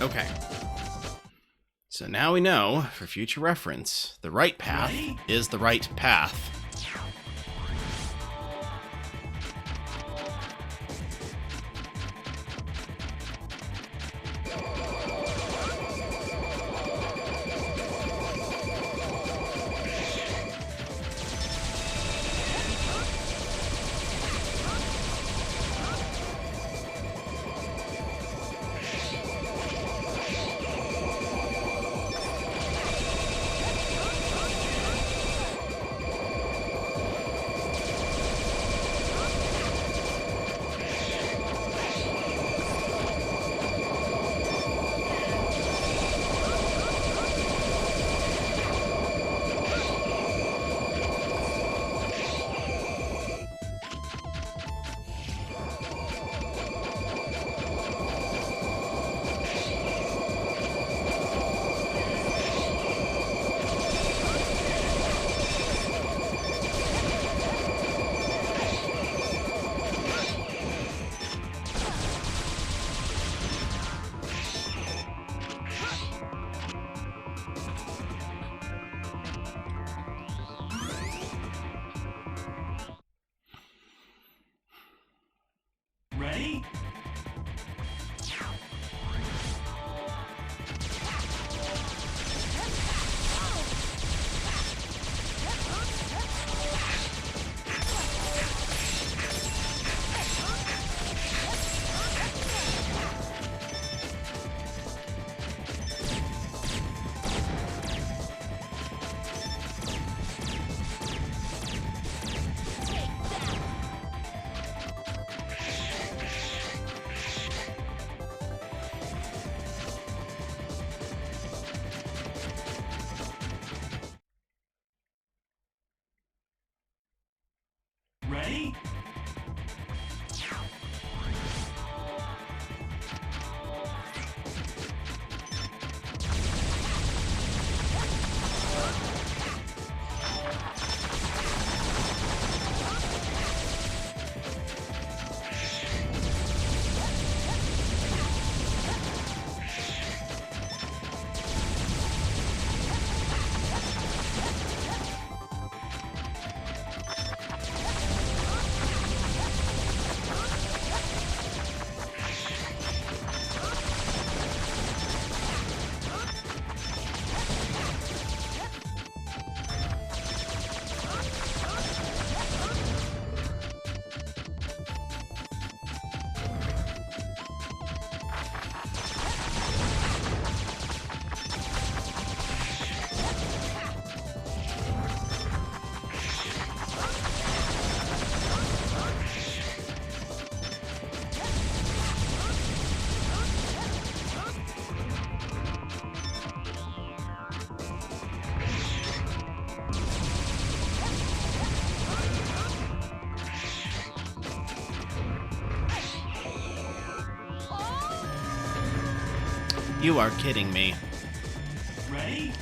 Okay. So now we know, for future reference, the right path is the right path. You are kidding me. Ready?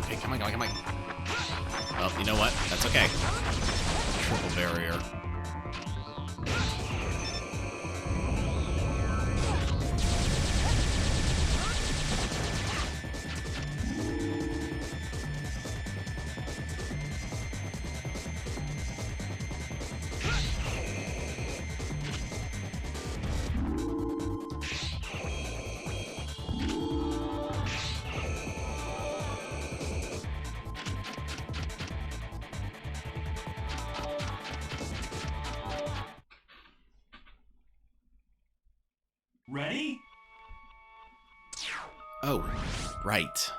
Okay, come on, come on. Oh, you know what? That's okay. Triple barrier. Ready? Oh, right.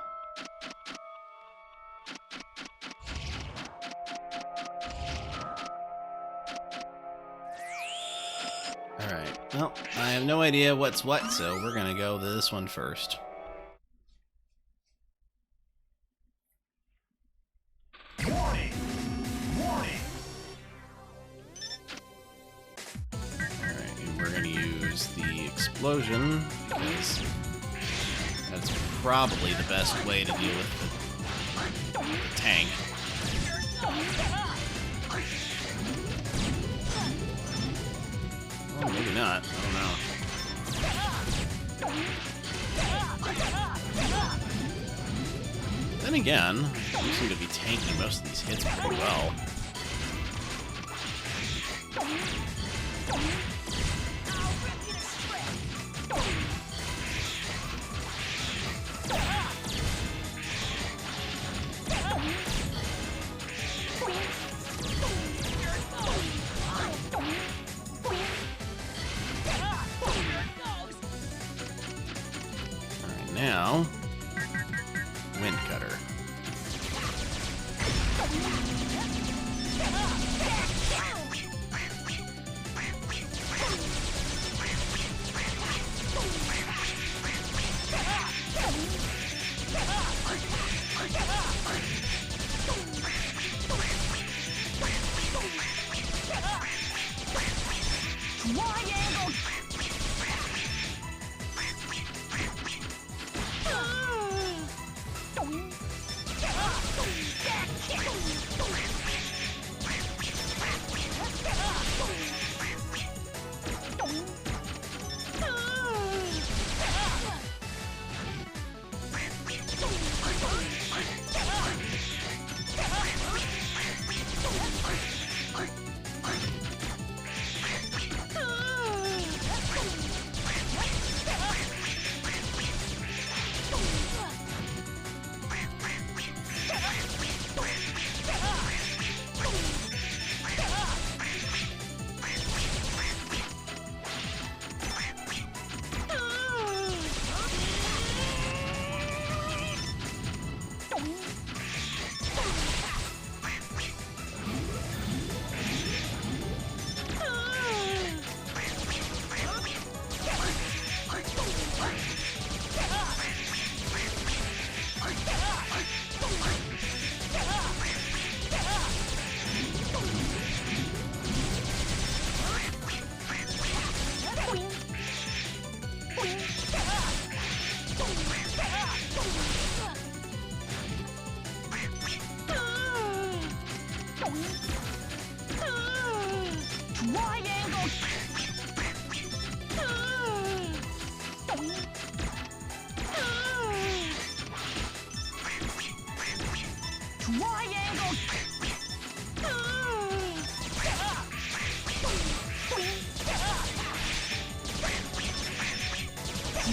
Alright, well, I have no idea what's what, so we're gonna go to this one first. Warning! Warning! Alright, and we're gonna use the explosion, because that's probably the best way to deal with the tank. Well, maybe not. I don't know. Then again, you seem to be tanking most of these hits pretty well. Alright, now... Wind Cutter.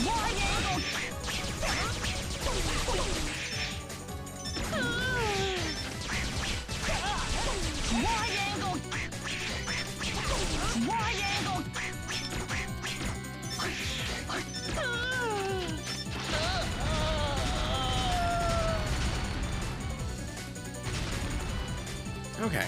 Wide angle. Wide angle. Wide angle. Okay.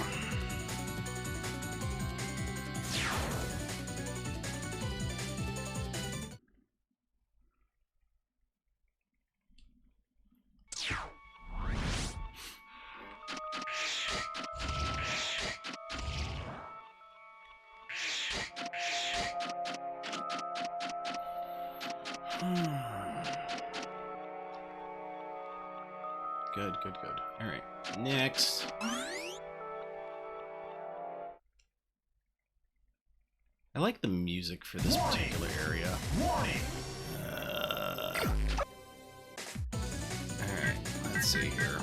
Good, good, good. All right. Next. I like the music for this particular area. Alright, let's see here.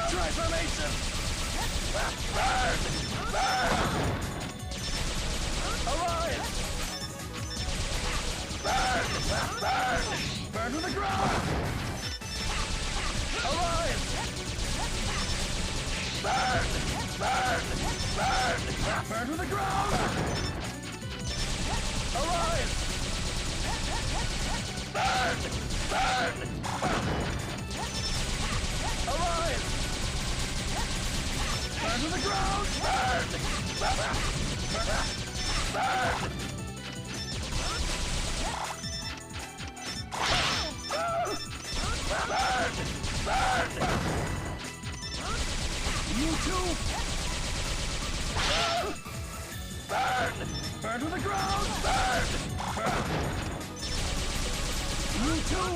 Transformation! Alliance! Burn to the ground! Alliance! Burn to the ground! Alliance! Alliance! Burn to the ground! You too! Burn to the ground! You too!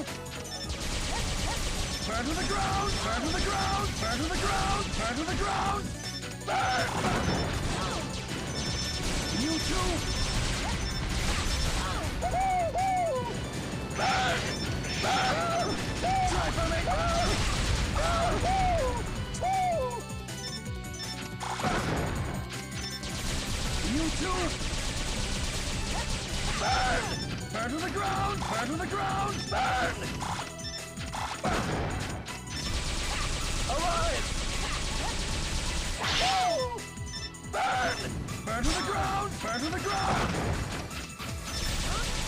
Burn to the ground! Burn to the ground! Burn to the ground! Burn to the ground! You too! You too! Burn to the ground! Burn to the ground! Alliance! Burn to the ground! Burn to the ground!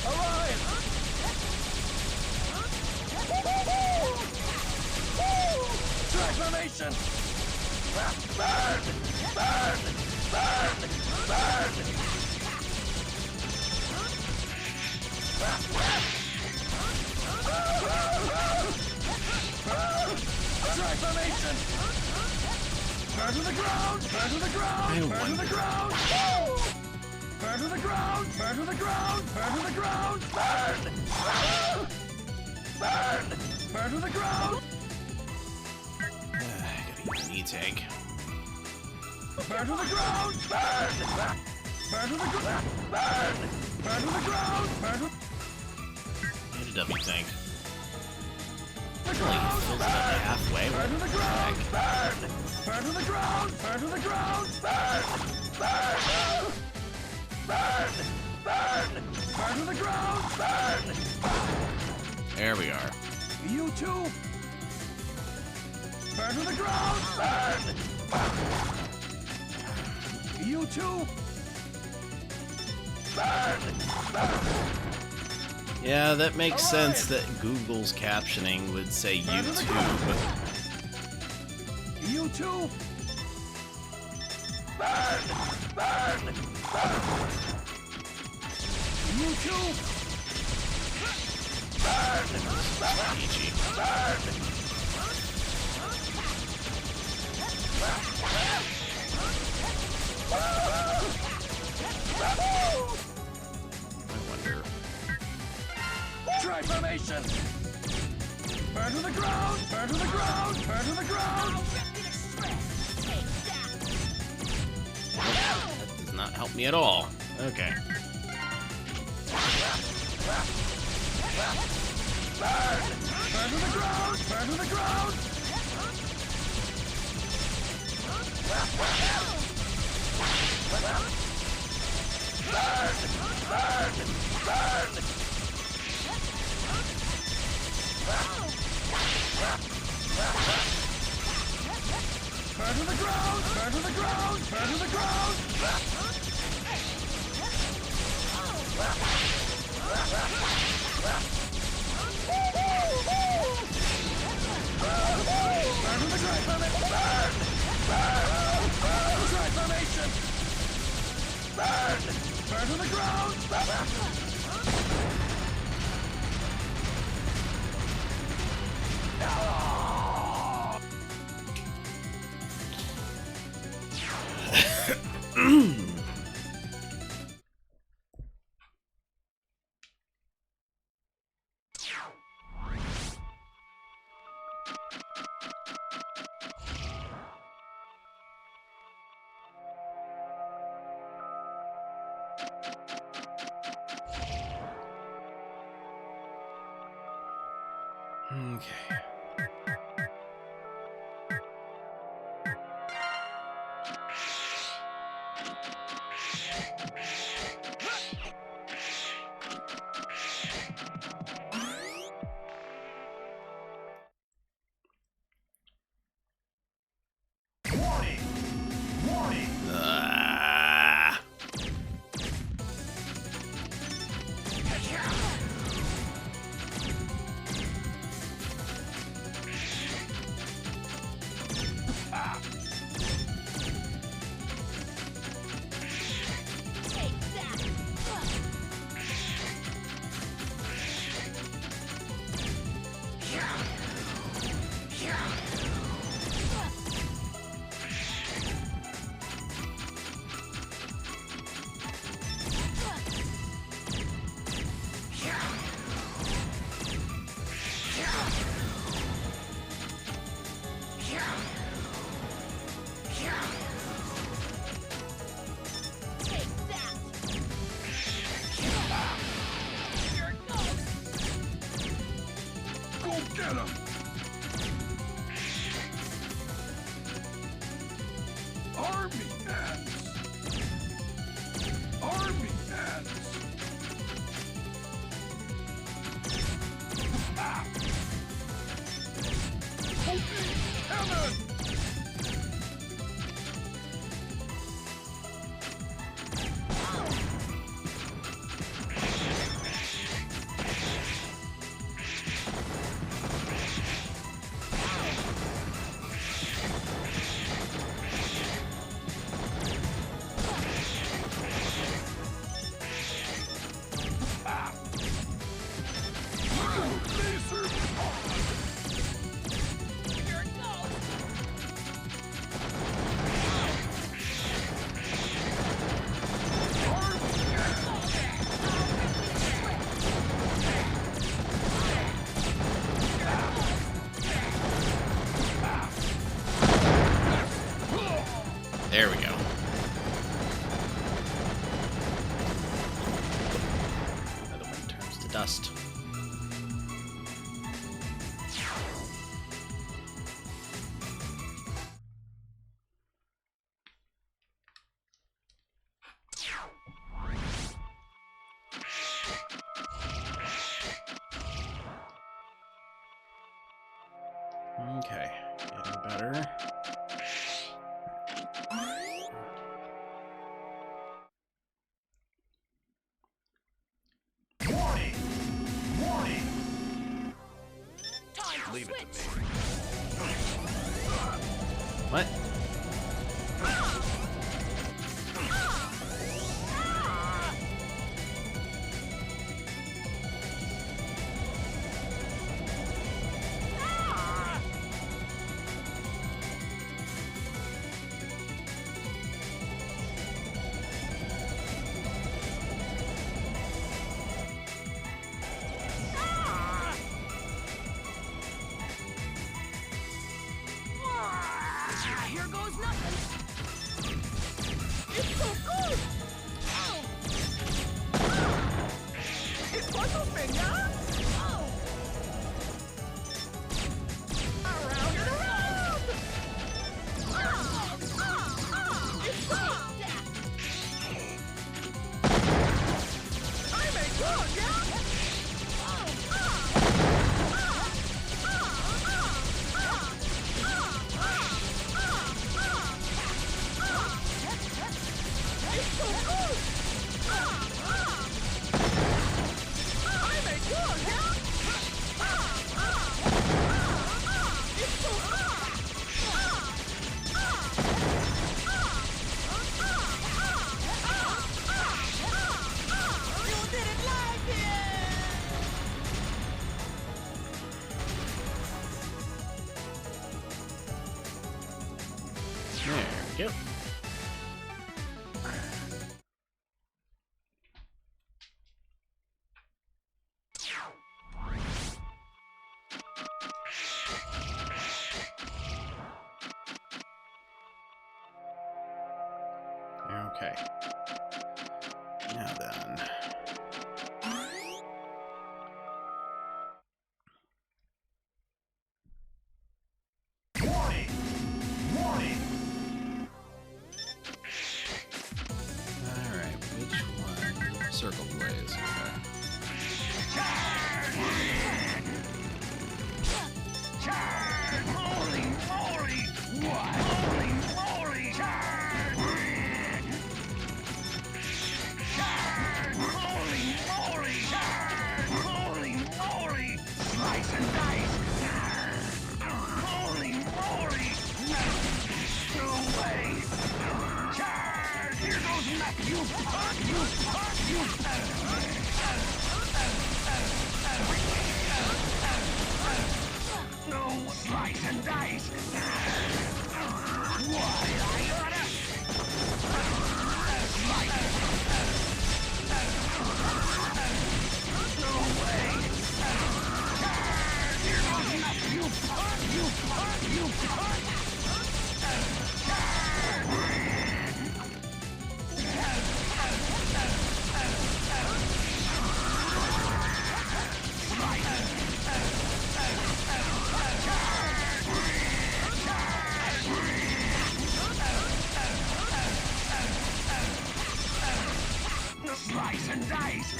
Alliance! Transformation! Burn! Transformation! Burn to the ground! Burn to the ground! Burn to the ground! Burn to the ground! Burn to the ground! Burn to the ground! Burn to the ground! Gotta use an E-tank. Burn to the ground! Burn to the ground! Burn to the ground! Burn to And a W-tank. Really fills it up halfway. Burn to the ground! Burn to the ground! Burn to the ground! Burn to the ground! There we are. You too! Burn to the ground! You too! Yeah, that makes sense that Google's captioning would say YouTube. You too! You too! Peachy. I wonder. transformation! Burn to the ground! Burn to the ground! Burn to the ground! That does not help me at all. Okay. Burn! Burn to the ground! Burn to the ground! Burn! Burn! Burn! Burn to the ground! Burn to the ground! Burn to the ground! Burn to the transformation! Burn! Burn! Burn the transformation! Burn! Burn to the ground! Okay. Warning! Warning! Get him! Army ants! Army ants! Ah! Open heaven! There we go. Another one turns to dust. Okay, getting better. Warning! Warning! Leave it to me. What? There we go. Okay. Now then. Warning! Warning! Alright, which one? Circle Blaze, okay. Holy moly! What? Holy moly! Holy moly! Holy moly! Slice and dice! Holy moly! No way! Here goes nothing! You fuck! You fuck! You no slice and dice! Why, I oughta... Slice! No way! Here goes nothing! You fuck! You fuck! You fuck! Slice and dice!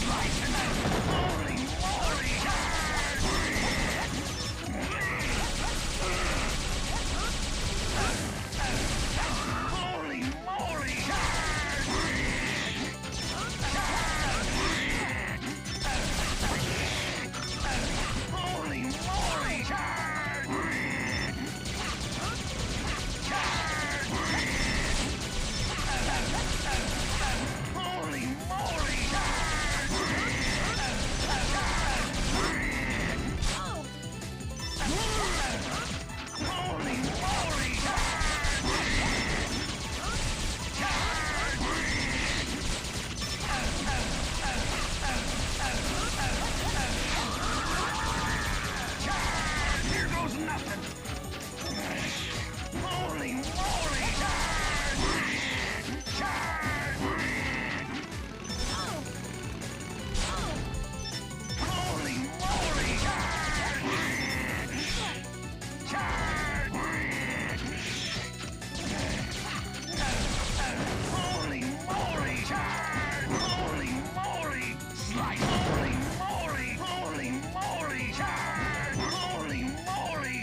Slice and dice! Holy moly! Holy moly! Holy moly! Holy moly! Holy moly! Here goes nothing! Holy moly! Holy moly! Holy moly! Holy moly! Slice! Holy moly! Holy moly! Holy moly!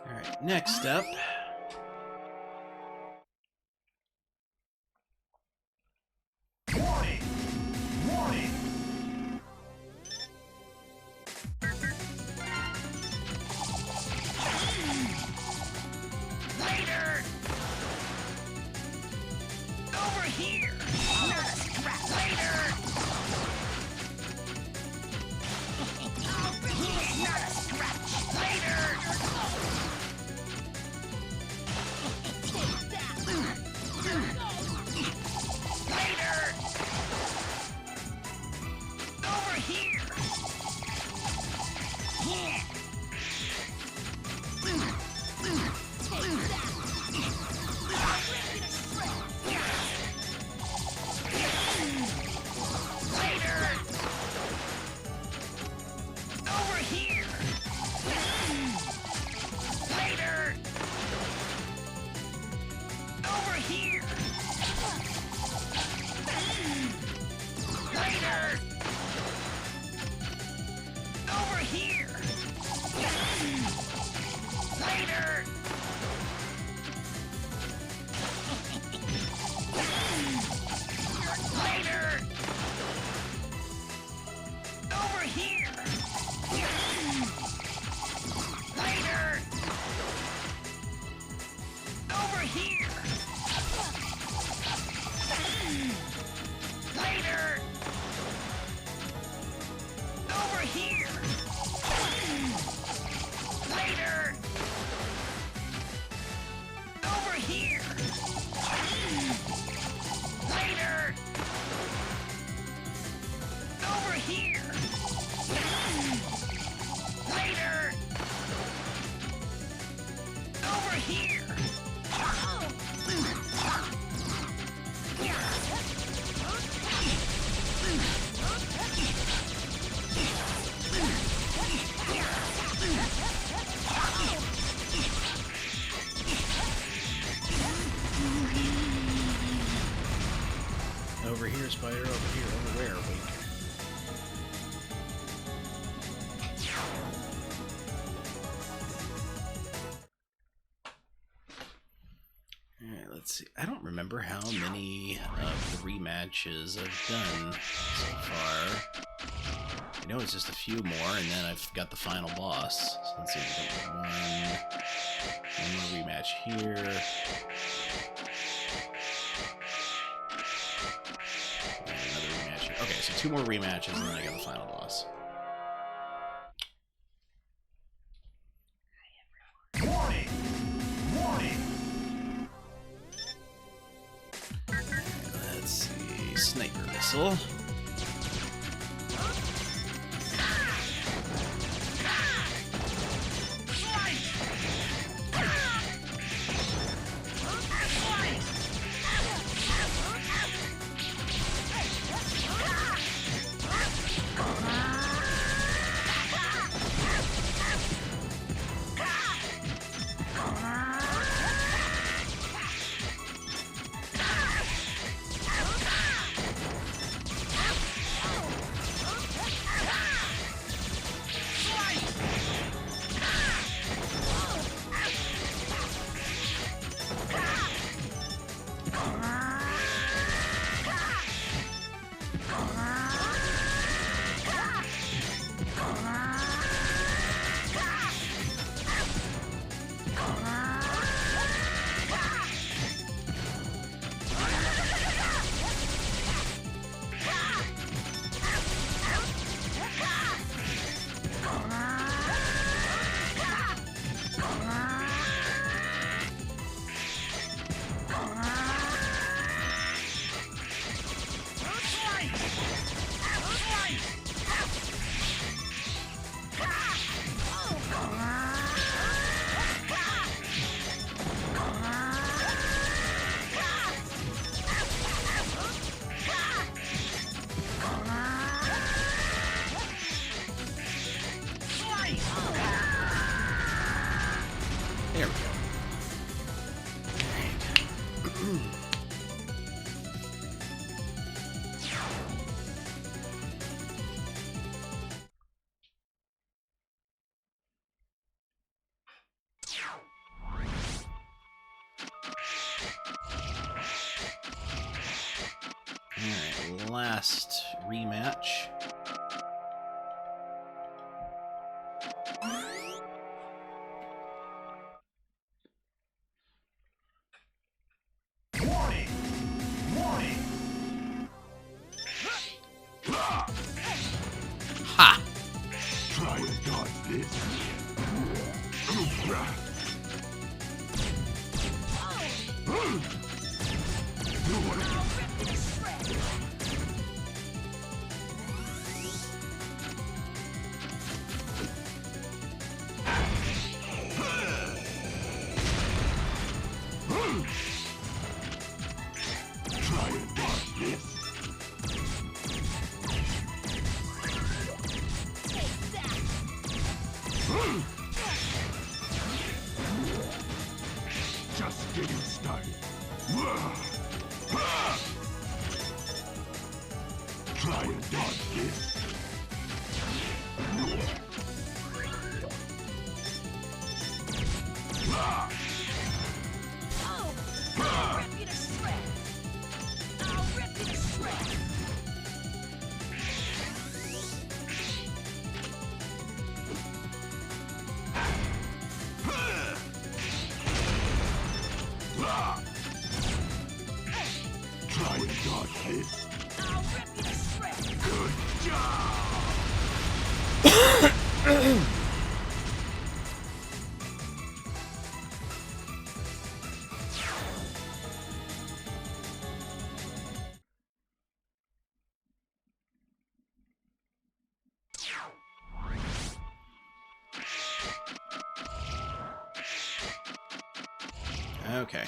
Alright, next up. Warning! Warning! Later! Over here! Not a scrap later! Over here! Not a scratch later! here! Over here, spider, over here, over where? Wait. Alright, let's see. I don't remember how many of the rematches I've done so far. I know it's just a few more, and then I've got the final boss. So let's see, we've got one more rematch here. And another rematch here. Okay, so 2 more rematches, and then I got the final boss. Warning! Warning! Let's see, sniper missile. There we go. Alright, last rematch. Warning! Warning! Ha! Try and dodge this. Try and dodge this. Just getting started. Try and dodge this. Try and dodge this. Good job! Okay.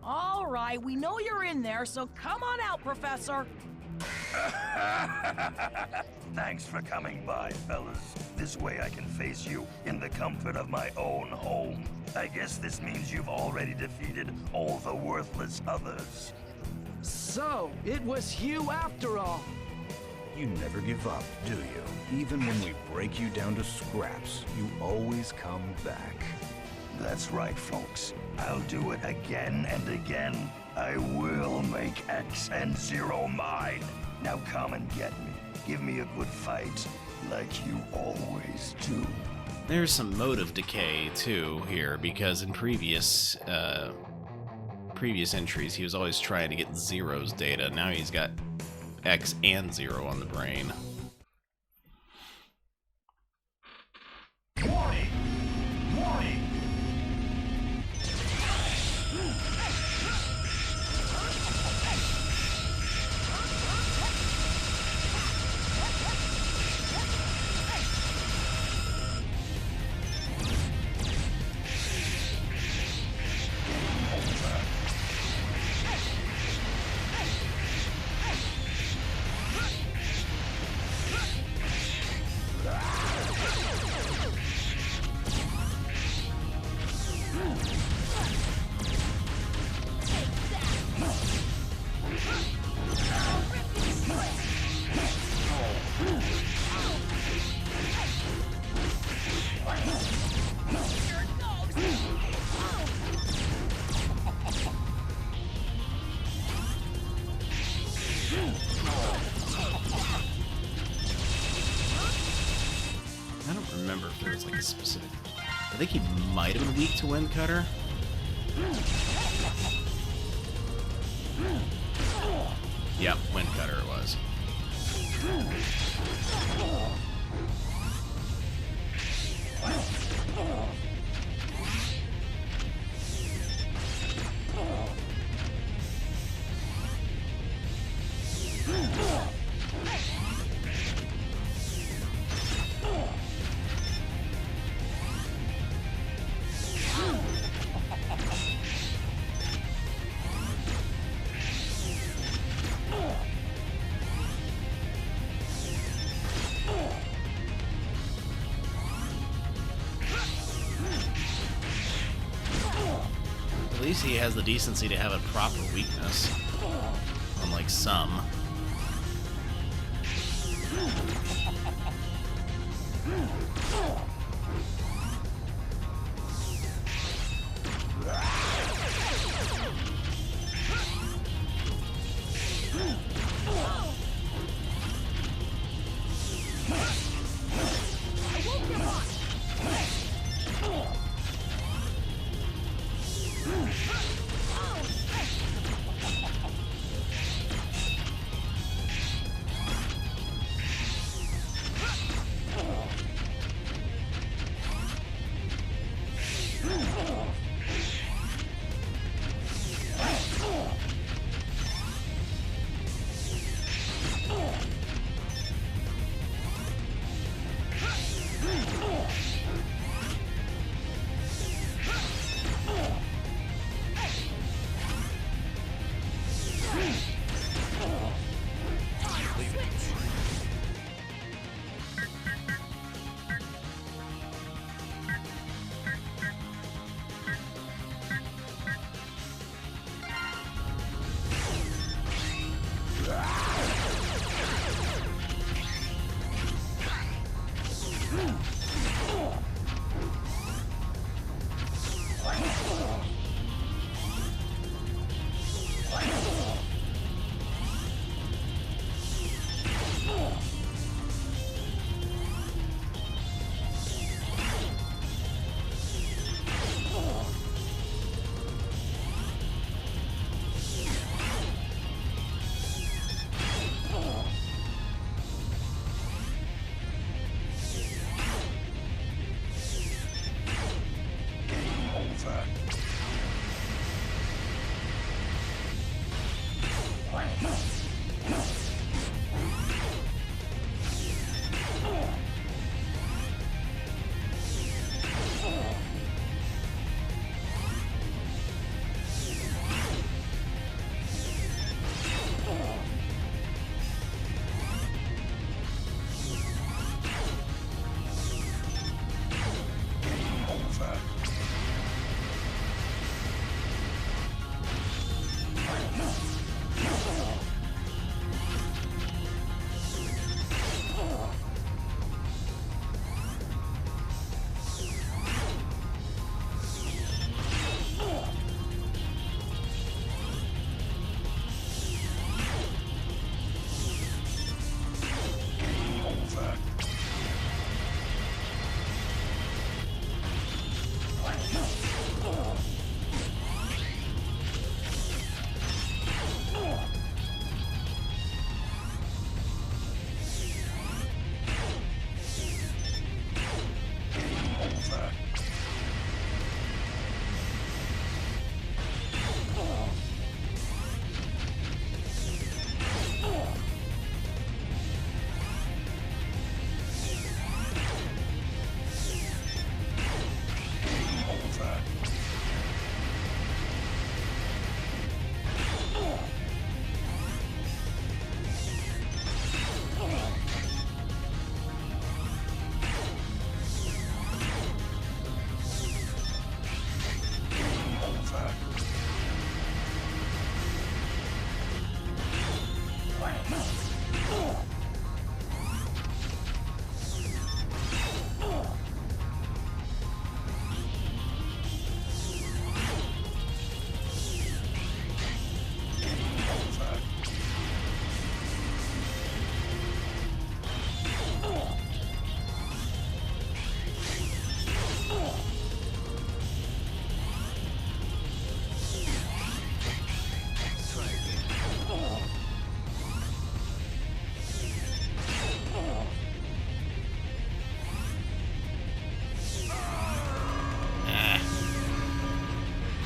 All right, we know you're in there, so come on out, Professor. Thanks for coming by, fellas. This way I can face you in the comfort of my own home. I guess this means you've already defeated all the worthless others. So, it was you after all. You never give up, do you? Even when we break you down to scraps, you always come back. That's right, folks. I'll do it again and again. I will make X and Zero mine. Now come and get me. Give me a good fight, like you always do. There's some motive decay, too, here, because in previous entries, he was always trying to get Zero's data. Now he's got X and Zero on the brain. Warning! Warning! I don't remember if there was like a specific... I think he might have been weak to Wind Cutter. Yep, Wind Cutter it was. At least he has the decency to have a proper weakness. Unlike some.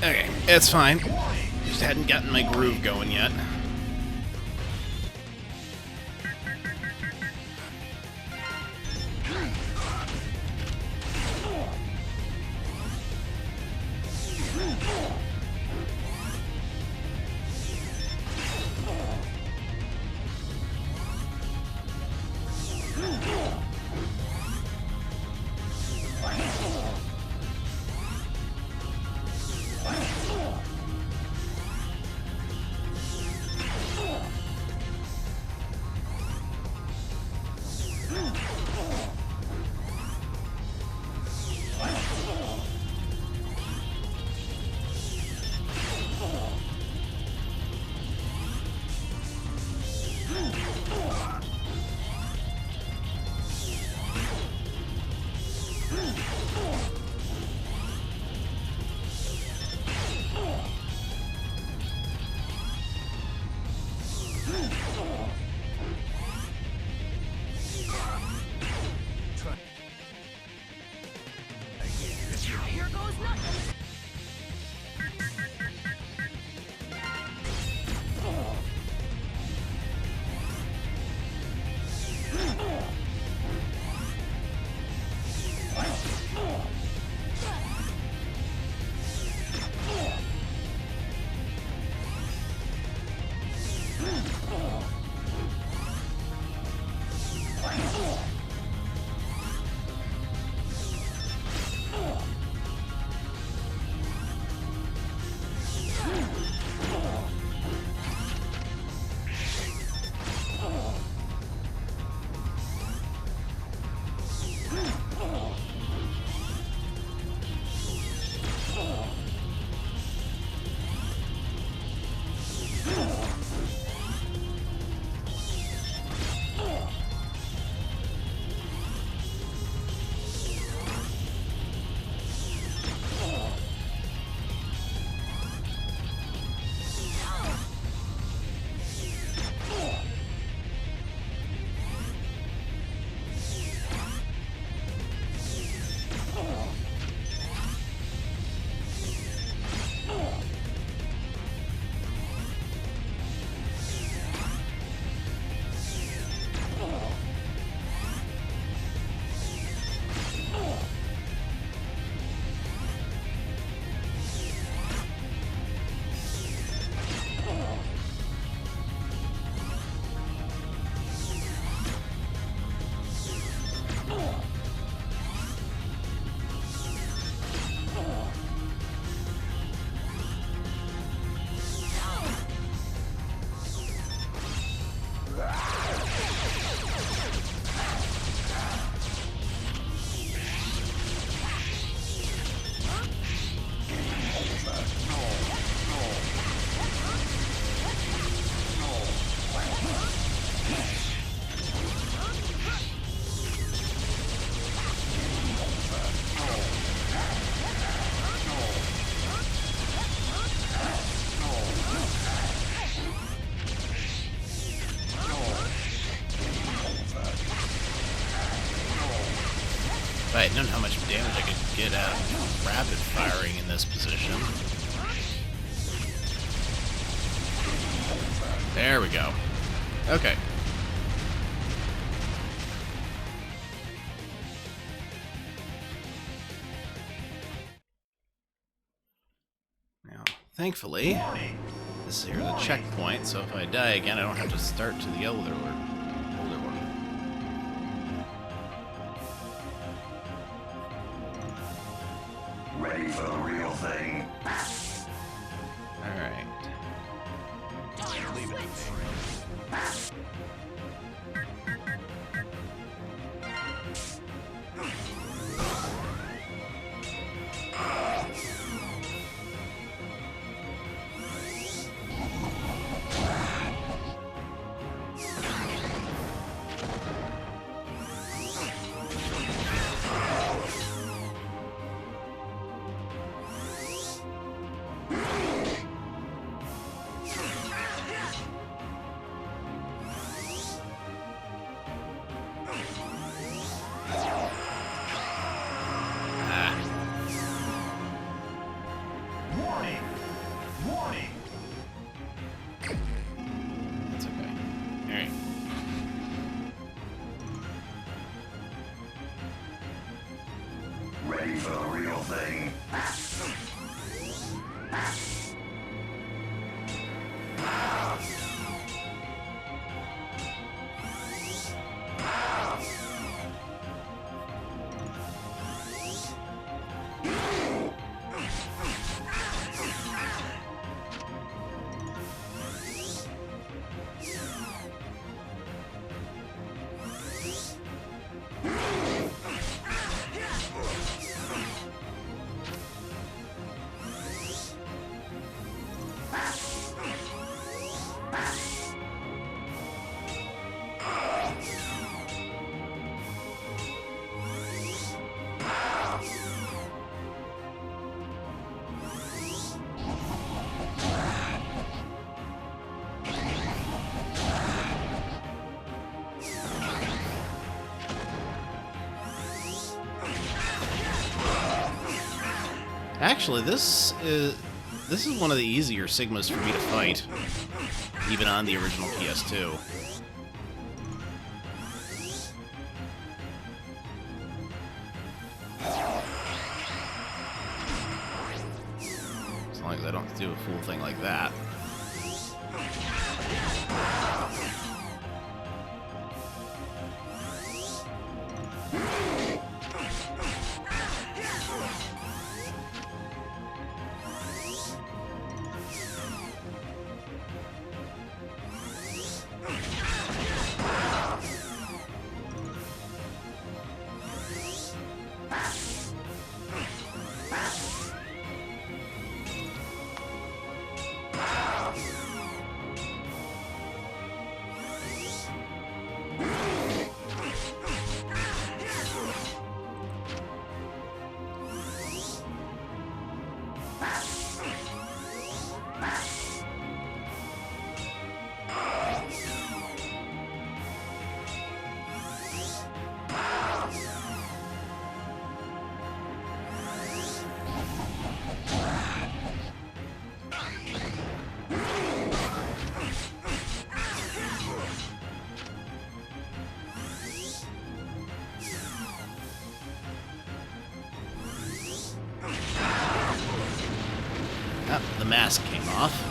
Okay, it's fine. Just hadn't gotten my groove going yet. Here goes nothing. If I had known how much damage I could get out of rapid firing in this position. There we go. Okay. Now, thankfully, this is here the checkpoint, so if I die again, I don't have to start to the older one. Ready for the real thing? Alright. Leave it to me. Alright. Ready for the real thing? Actually, this is one of the easier Sigmas for me to fight, even on the original PS2. As long as I don't have to do a full thing like that. Ah, the mask came off.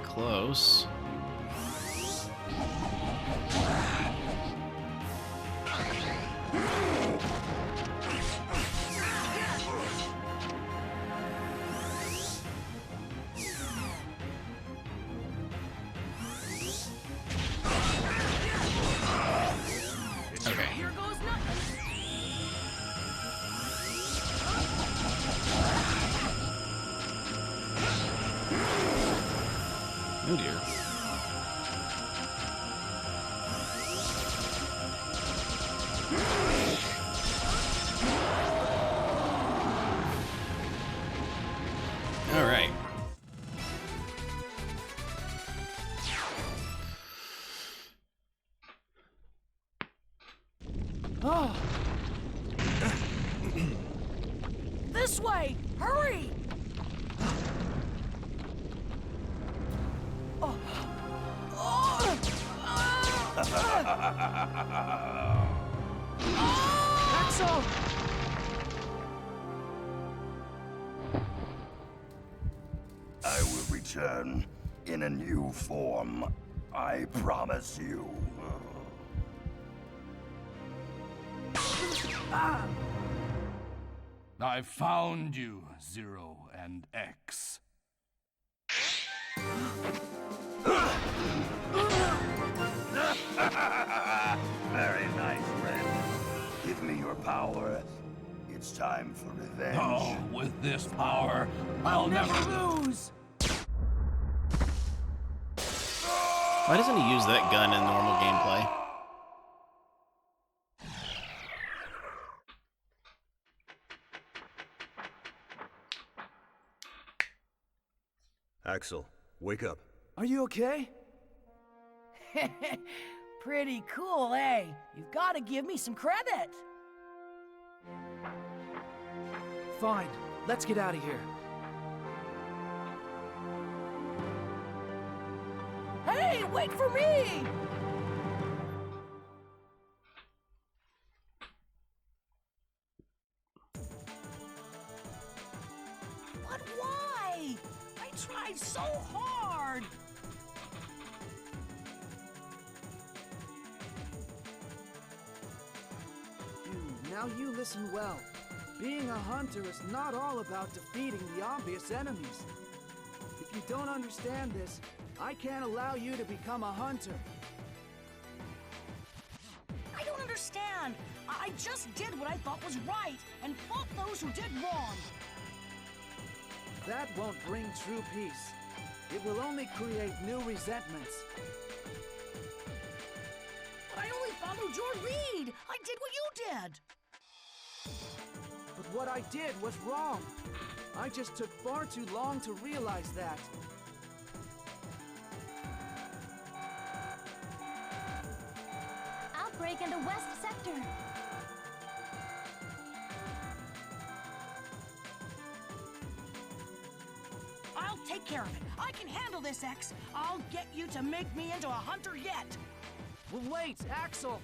Close. Okay. Here goes nothing. Oh dear. All right. Oh. This way! Hurry! Oh. Oh. Axel! I will return in a new form. I promise you. I found you, Zero and X. Very nice, Red. Give me your power. It's time for revenge. Oh, with this power, I'll never lose! Why doesn't he use that gun in normal gameplay? Axel, wake up. Are you okay? Pretty cool, eh? You've got to give me some credit. Fine, let's get out of here. Hey, wait for me! But why? I tried so hard! Now you listen well. Being a hunter is not all about defeating the obvious enemies. If you don't understand this, I can't allow you to become a hunter. I don't understand. I just did what I thought was right and fought those who did wrong. That won't bring true peace. It will only create new resentments. But I only followed your lead. I did what you did. But what I did was wrong. I just took far too long to realize that. Outbreak in the West Sector. I'll take care of it. I can handle this, X. I'll get you to make me into a hunter yet. Well, wait, Axel!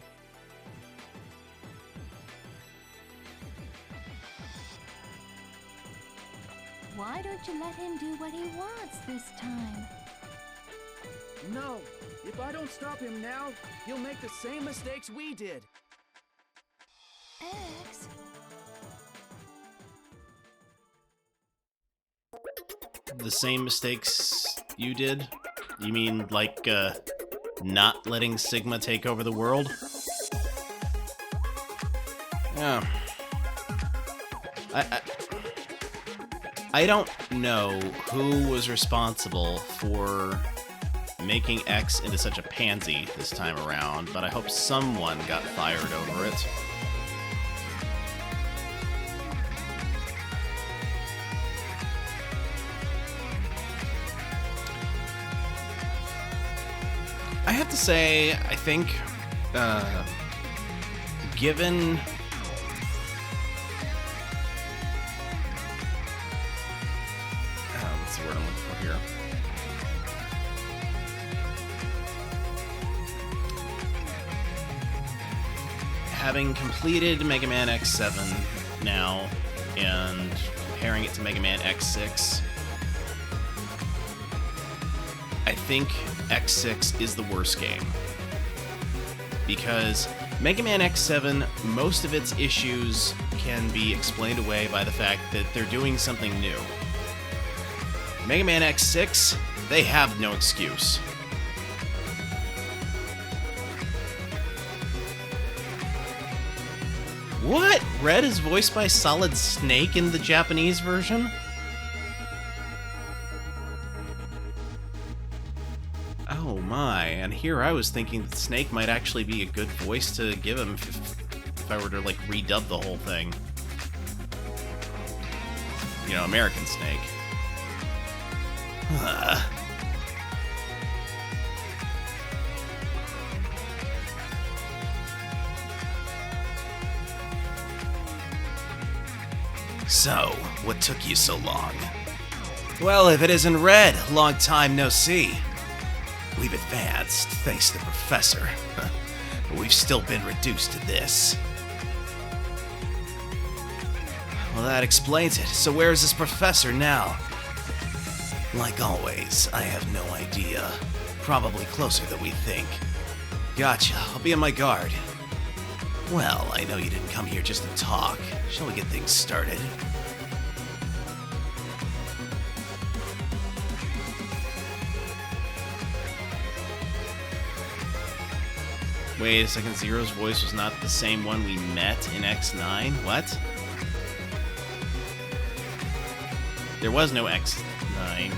Why don't you let him do what he wants this time? No! If I don't stop him now, he'll make the same mistakes we did. X? The same mistakes you did? You mean, like, not letting Sigma take over the world? Yeah. I don't know who was responsible for making X into such a pansy this time around, but I hope someone got fired over it. I have to say, I think, given... what's the word I'm looking for here? Having completed Mega Man X7 now, and comparing it to Mega Man X6, I think X6 is the worst game. Because Mega Man X7, most of its issues can be explained away by the fact that they're doing something new. Mega Man X6, they have no excuse. What? Red is voiced by Solid Snake in the Japanese version? man. Here I was thinking that Snake might actually be a good voice to give him if I were to, like, redub the whole thing. You know, American Snake. So, what took you so long? Well, if it isn't Red, long time no see. We've advanced, thanks to the Professor. But we've still been reduced to this. Well, that explains it. So where is this Professor now? Like always, I have no idea. Probably closer than we think. Gotcha. I'll be on my guard. Well, I know you didn't come here just to talk. Shall we get things started? Wait a second, Zero's voice was not the same one we met in X9? What? There was no X9.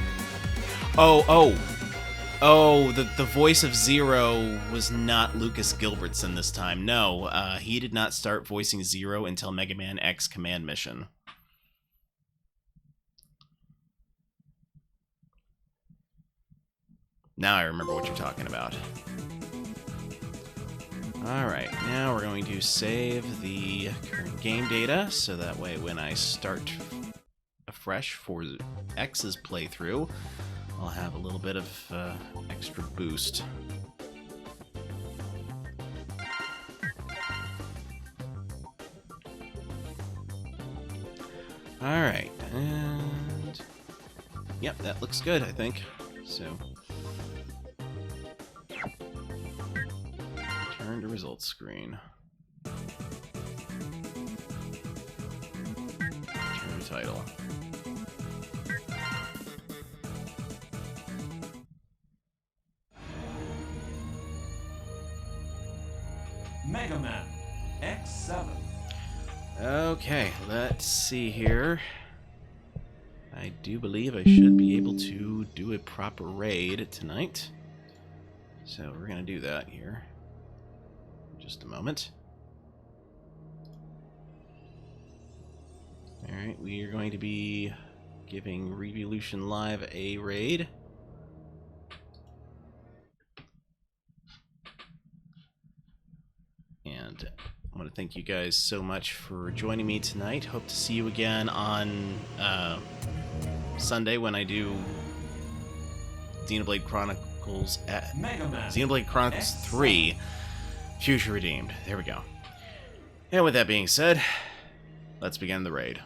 Oh, the voice of Zero was not Lucas Gilbertson this time. No, he did not start voicing Zero until Mega Man X Command Mission. Now I remember what you're talking about. Alright, now we're going to save the current game data, so that way when I start afresh for X's playthrough, I'll have a little bit of extra boost. Alright, and... Yep, that looks good, I think. So... Turn to results screen. Turn to title. Mega Man X7. Okay, let's see here. I do believe I should be able to do a proper raid tonight. So we're going to do that here. Just a moment. Alright, we are going to be giving Revolution Live a raid. And I want to thank you guys so much for joining me tonight. Hope to see you again on Sunday when I do Xenoblade Chronicles Xenoblade Chronicles 3 Future Redeemed. There we go. And with that being said, let's begin the raid.